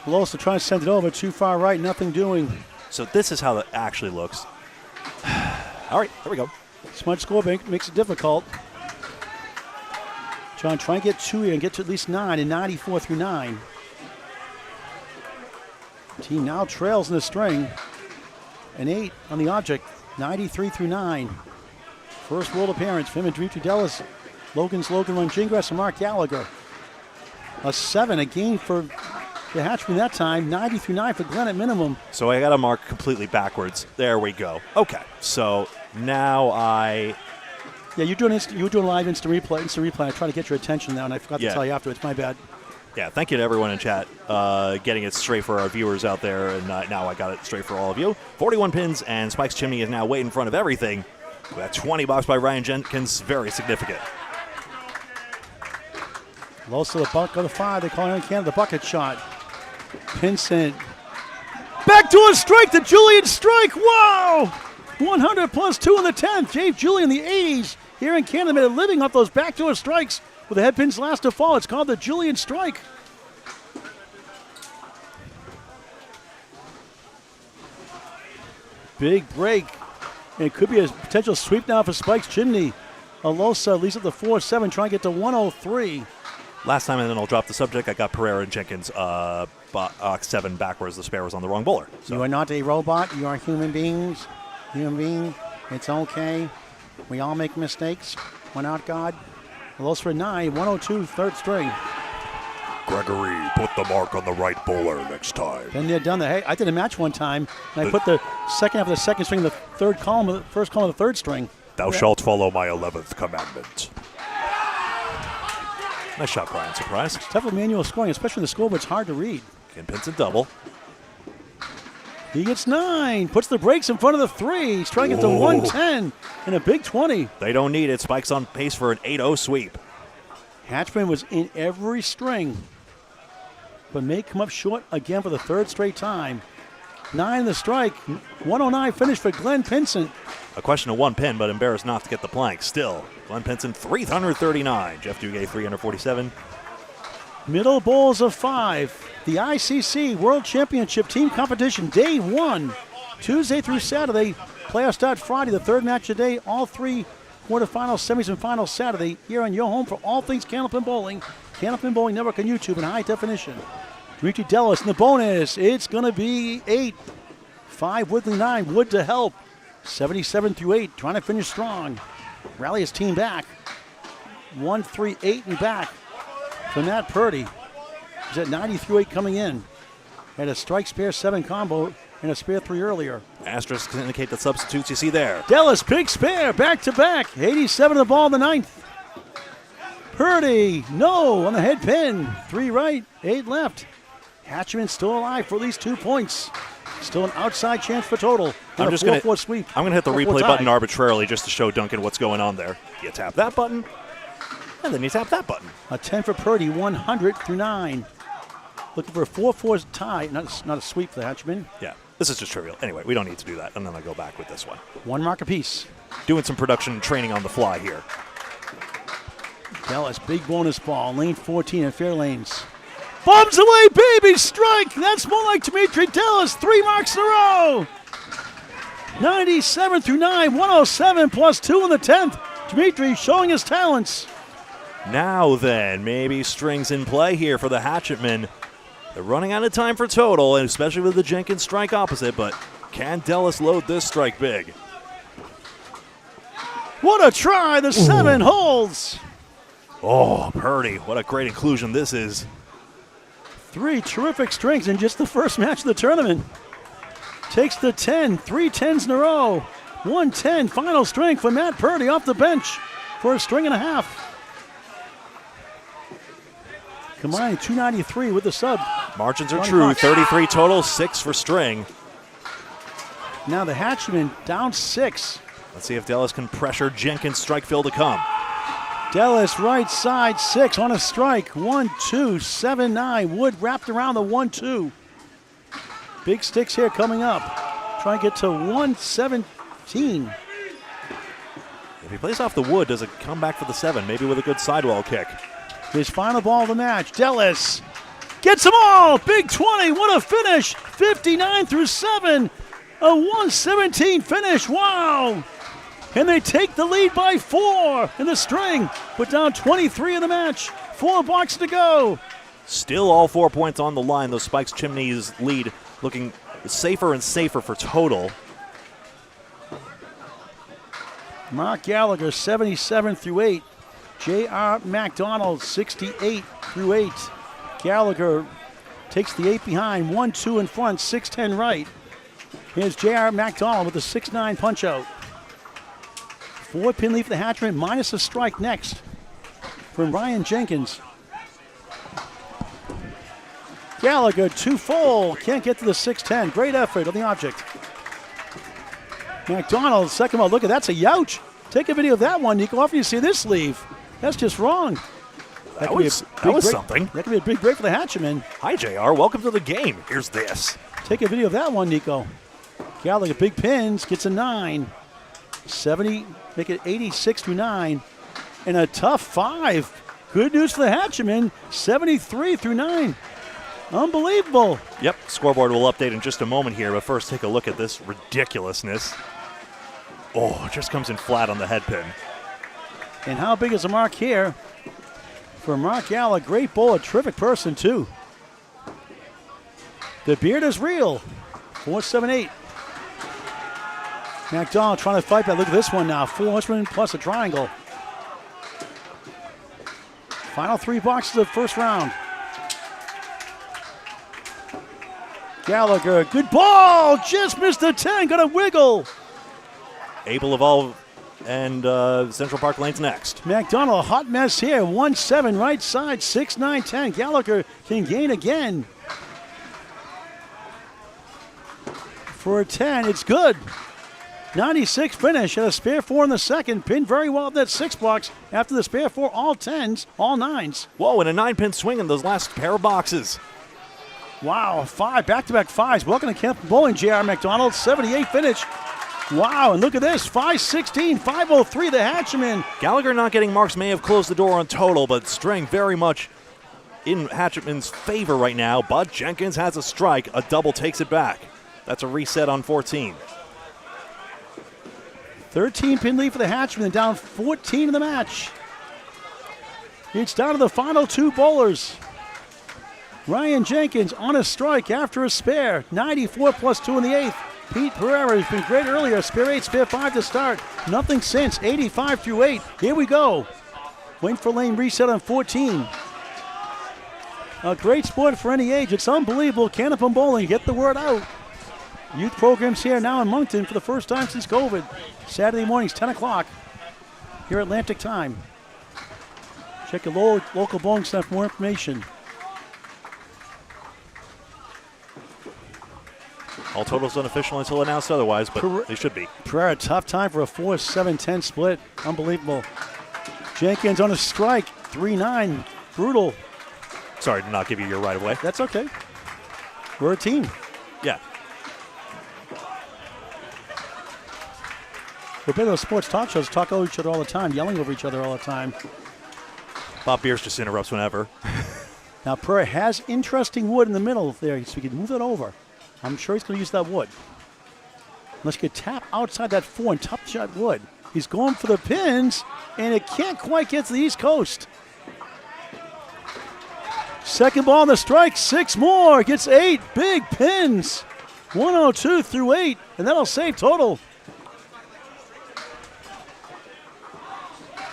Alosa trying to send it over, too far right, nothing doing. So this is how it actually looks. All right, here we go. Smudge score bank makes it difficult. Sean, try and get 2 here and get to at least 9 and 94 through 9. Team now trails in the string. An 8 on the object, 93 through 9. First world appearance, Fim and Dimitri Dellis, Logan Gingras, and Mark Gallagher. A 7, a gain for the Hatchetmen that time, 90 through 9 for Glenn at minimum. So I got to mark completely backwards. There we go. Okay, so now Yeah, you're doing live instant replay. I try to get your attention now, and I forgot to tell you afterwards. My bad. Yeah, thank you to everyone in chat getting it straight for our viewers out there, and now I got it straight for all of you. 41 pins, and Spike's Chimney is now way in front of everything. That 20 box by Ryan Jenkins, very significant. Low to the buck of the 5. They call it in Canada the bucket shot. Pinsent. Back to a strike, the Julian strike. Wow! 100 plus 2 in the 10th. Dave Julian in the 80s here in Canada made a living off those backdoor strikes with the head pins last to fall. It's called the Julian strike. Big break. And it could be a potential sweep now for Spike's Chimney. Alosa leads at the 4-7, trying to get to 103. Last time, and then I'll drop the subject, I got Pereira and Jenkins 7 backwards. The spare was on the wrong bowler. So. You are not a robot. You are human beings. Human being. It's okay. We all make mistakes. One out, God. Alosa for 9, 102, third string. Gregory, put the mark on the right bowler next time. Been there, done that. Hey, I did a match one time, and I put the second half of the second string in the third column, the first column of the third string. Thou shalt follow my 11th commandment. Nice shot, Brian. Surprise. It's tough with manual scoring, especially the scoreboard. It's hard to read. Ken Pinsent double. He gets 9, puts the brakes in front of the 3. He's trying to get to 110 and a big 20. They don't need it. Spike's on pace for an 8-0 sweep. Hatchman was in every string, but may come up short again for the third straight time. 9 in the strike, 109 finish for Glenn Pinsent. A question of 1 pin, but embarrassed not to get the plank. Still, Glenn Pinsent 339. Jeff Duguay 347. Middle bowls of 5. The ICC World Championship Team Competition, Day 1. Tuesday through Saturday. Playoffs start Friday, the third match of the day. All 3 quarterfinals, semis, and finals Saturday. Here on your home for all things Candlepin Bowling. Candlepin Bowling Network on YouTube in high definition. Dimitri Dellis in the bonus. It's going to be 8. 5 Woodley 9. Wood to help. 77 through 8. Trying to finish strong. Rally his team back. 1, 3, 8 and back. For Matt Purdy. He's at 90 through 8 coming in. Had a strike spare 7 combo and a spare 3 earlier. Asterisks indicate the substitutes you see there. Dellis, big spare, back to back. 87 of the ball in the 9th. Purdy, no on the head pin. 3 right, 8 left. Hatchman still alive for at least 2 points. Still an outside chance for total. I'm just going to sweep. I'm going to hit the replay button arbitrarily just to show Duncan what's going on there. You tap that button, and then you tap that button. A 10 for Purdy, 100 through 9. Looking for a 4-4 tie, not a sweep for the Hatchman. Yeah, this is just trivial. Anyway, we don't need to do that, and then I go back with this one. 1 mark apiece. Doing some production training on the fly here. Dallas, big bonus ball, lane 14 at Fairlanes. Bombs away, baby, strike! That's more like Dimitri Dellis, 3 marks in a row! 97 through 9, 107 plus 2 in the 10th. Dimitri showing his talents. Now then, maybe strings in play here for the Hatchetmen. They're running out of time for total, and especially with the Jenkins strike opposite, but can Dellis load this strike big? What a try, the 7 holds. Oh, Purdy, what a great inclusion this is. 3 terrific strings in just the first match of the tournament. Takes the 10, 3 10s in a row. 110, final string for Matt Purdy off the bench for a string and a half. Combining 293 with the sub. Margins are true, 33 total, 6 for string. Now the Hatchman down 6. Let's see if Dellis can pressure Jenkins' strike fill to come. Dellis right side 6 on a strike. 1, 2, 7, 9. Wood wrapped around the 1, 2. Big sticks here coming up. Try and get to 117. If he plays off the wood, does it come back for the 7? Maybe with a good sidewall kick. His final ball of the match. Dellis gets them all. Big 20. What a finish. 59 through 7. A 117 finish. Wow. And they take the lead by 4 in the string. but down 23 in the match. 4 blocks to go. Still all 4 points on the line. Those Spikes Chimney's lead looking safer and safer for total. Mark Gallagher, 77 through 8. J.R. MacDonald, 68 through 8. Gallagher takes the 8 behind, 1-2 in front, 6-10 right. Here's J.R. MacDonald with a 6-9 punch out. 4-pin lead for the Hatchetmen, minus a strike next from Ryan Jenkins. Gallagher, 2 full, can't get to the 6-10. Great effort on the object. MacDonald, second ball. Look at that's a youch. Take a video of that one, Nico. After you see this leave, that's just wrong. That was something. That could be a big break for the Hatchetmen. Hi, JR. Welcome to the game. Here's this. Take a video of that one, Nico. Gallagher, big pins, gets a 9. 70, make it 86 through 9. And a tough 5. Good news for the Hatchetmen, 73 through 9. Unbelievable. Yep, scoreboard will update in just a moment here, but first take a look at this ridiculousness. Oh, it just comes in flat on the head pin. And how big is the mark here? For Mark Gallagher, great bowler, terrific person too. The beard is real. 4-7-8. MacDonald trying to fight back. Look at this one now. 4 horsemen plus a triangle. Final 3 boxes of first round. Gallagher, good ball. Just missed the 10. Got a wiggle. Able Evolve and Central Park Lane's next. MacDonald, a hot mess here. 1-7 right side. 6-9-10. Gallagher can gain again. For a 10, it's good. 96 finish and a spare 4 in the second. Pinned very well at that 6 box. After the spare 4, all 10s, all 9s. Whoa, and a 9-pin swing in those last pair of boxes. Wow, 5 back-to-back 5s. Welcome to Camp Bowling, J.R. MacDonald. 78 finish. Wow, and look at this. 5-16, 5-03, the Hatchetmen. Gallagher not getting marks may have closed the door on total, but string very much in Hatchetmen's favor right now. But Jenkins has a strike. A double takes it back. That's a reset on 14. 13-pin lead for the Hatchetmen, down 14 in the match. It's down to the final 2 bowlers. Ryan Jenkins on a strike after a spare. 94 plus 2 in the 8th. Pete Pereira has been great earlier. Spare 8, spare 5 to start. Nothing since. 85 through 8. Here we go. Waiting for lane reset on 14. A great sport for any age. It's unbelievable. Canopum Bowling, get the word out. Youth programs here now in Moncton for the first time since COVID. Saturday mornings, 10 o'clock here at Atlantic time. Check your local bowling center for more information. All totals unofficial until announced otherwise, but they should be. Pereira, tough time for a 4-7-10 split. Unbelievable. Jenkins on a strike, 3-9. Brutal. Sorry to not give you your right of way. That's okay. We're a team. Yeah. We're better than sports talk shows, talk over each other all the time, yelling over each other all the time. Bob Beers just interrupts whenever. Now, Pereira has interesting wood in the middle there, so we can move that over. I'm sure he's going to use that wood. Unless you could tap outside that 4 and top shot wood. He's going for the pins, and it can't quite get to the East Coast. Second ball on the strike, 6 more. Gets 8 big pins. 102 through 8, and that'll save total.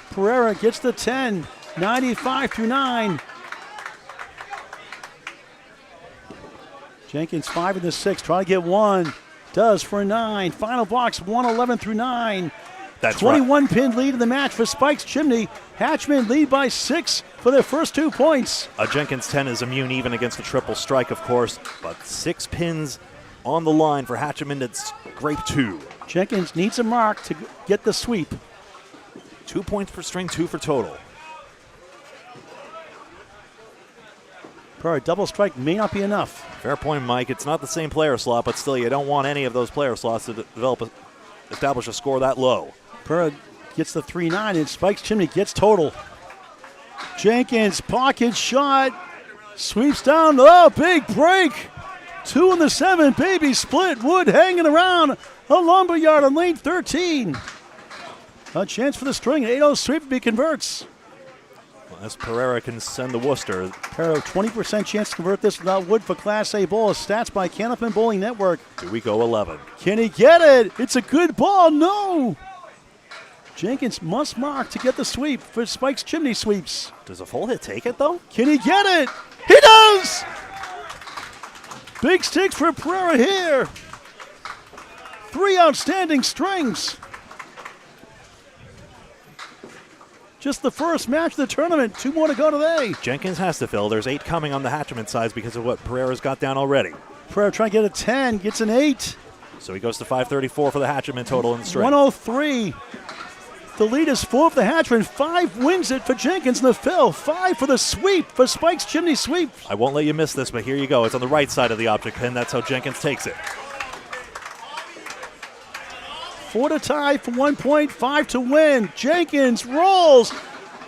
Pereira gets the 10, 95 through 9. Jenkins 5 in the 6, try to get 1. Does for 9. Final box, 111 through 9. That's 21 pin lead in the match for Spikes Chimney. Hatchetmen lead by 6 for their first 2 points. A Jenkins 10 is immune even against the triple strike, of course, but 6 pins on the line for Hatchetmen. It's great 2. Jenkins needs a mark to get the sweep. 2 points per string, 2 for total. Per double strike may not be enough. Fair point, Mike. It's not the same player slot, but still, you don't want any of those player slots to establish a score that low. Per gets the 3-9, and Spikes Chimney gets total. Jenkins, pocket shot, sweeps down. Oh, big break. 2 in the 7, baby split. Wood hanging around a lumberyard on lane 13. A chance for the string. 8-0 sweep if he converts. As Pereira can send the Worcester. Pero 20% chance to convert this without wood for Class A ball. Stats by Candlepin Bowling Network. Here we go, 11. Can he get it? It's a good ball. No. Jenkins must mark to get the sweep for Spike's Chimney sweeps. Does a full hit take it, though? Can he get it? He does! Big sticks for Pereira here. 3 outstanding strings. Just the first match of the tournament. 2 more to go today. Jenkins has to fill. There's 8 coming on the Hatchetmen sides because of what Pereira's got down already. Pereira trying to get a 10, gets an 8. So he goes to 534 for the Hatchetmen total in the string. 103. The lead is 4 for the Hatchman. 5 wins it for Jenkins in the fill. 5 for the sweep for Spike's Chimney sweep. I won't let you miss this, but here you go. It's on the right side of the object pin. That's how Jenkins takes it. 4 to tie for 1 point, 5 to win. Jenkins rolls.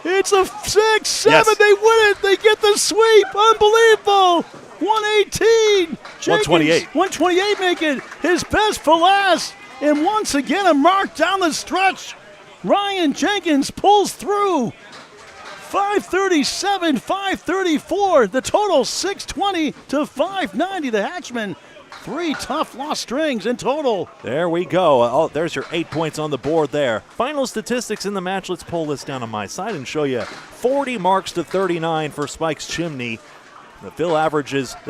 It's a 6, 7. Yes. They win it. They get the sweep. Unbelievable. 118. Jenkins, 128. 128 make it his best for last. And once again, a mark down the stretch. Ryan Jenkins pulls through. 537, 534. The total 620 to 590. The Hatchman. 3 tough lost strings in total. There we go. Oh, there's your 8 points on the board there. Final statistics in the match. Let's pull this down on my side and show you 40 marks to 39 for Spike's Chimney. The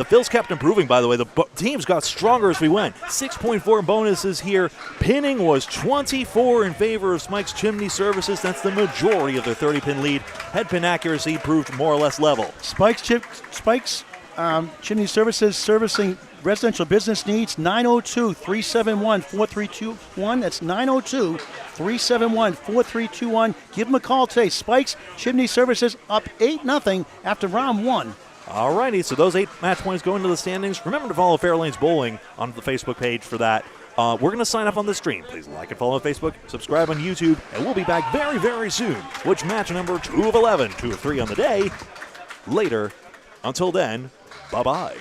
Phil's kept improving, by the way. The teams got stronger as we went. 6.4 bonuses here. Pinning was 24 in favor of Spike's Chimney Services. That's the majority of their 30-pin lead. Head pin accuracy proved more or less level. Spike's Chimney Services servicing residential business needs. 902-371-4321. That's 902-371-4321. Give them a call today. Spike's Chimney Services up 8-0 after round 1. Alrighty, so those 8 match points go into the standings. Remember to follow Fairlanes Bowling on the Facebook page for that. We're going to sign up on the stream. Please like and follow on Facebook, subscribe on YouTube, and we'll be back very, very soon. Which match number 2 of 11, 2 of 3 on the day. Later. Until then, bye-bye.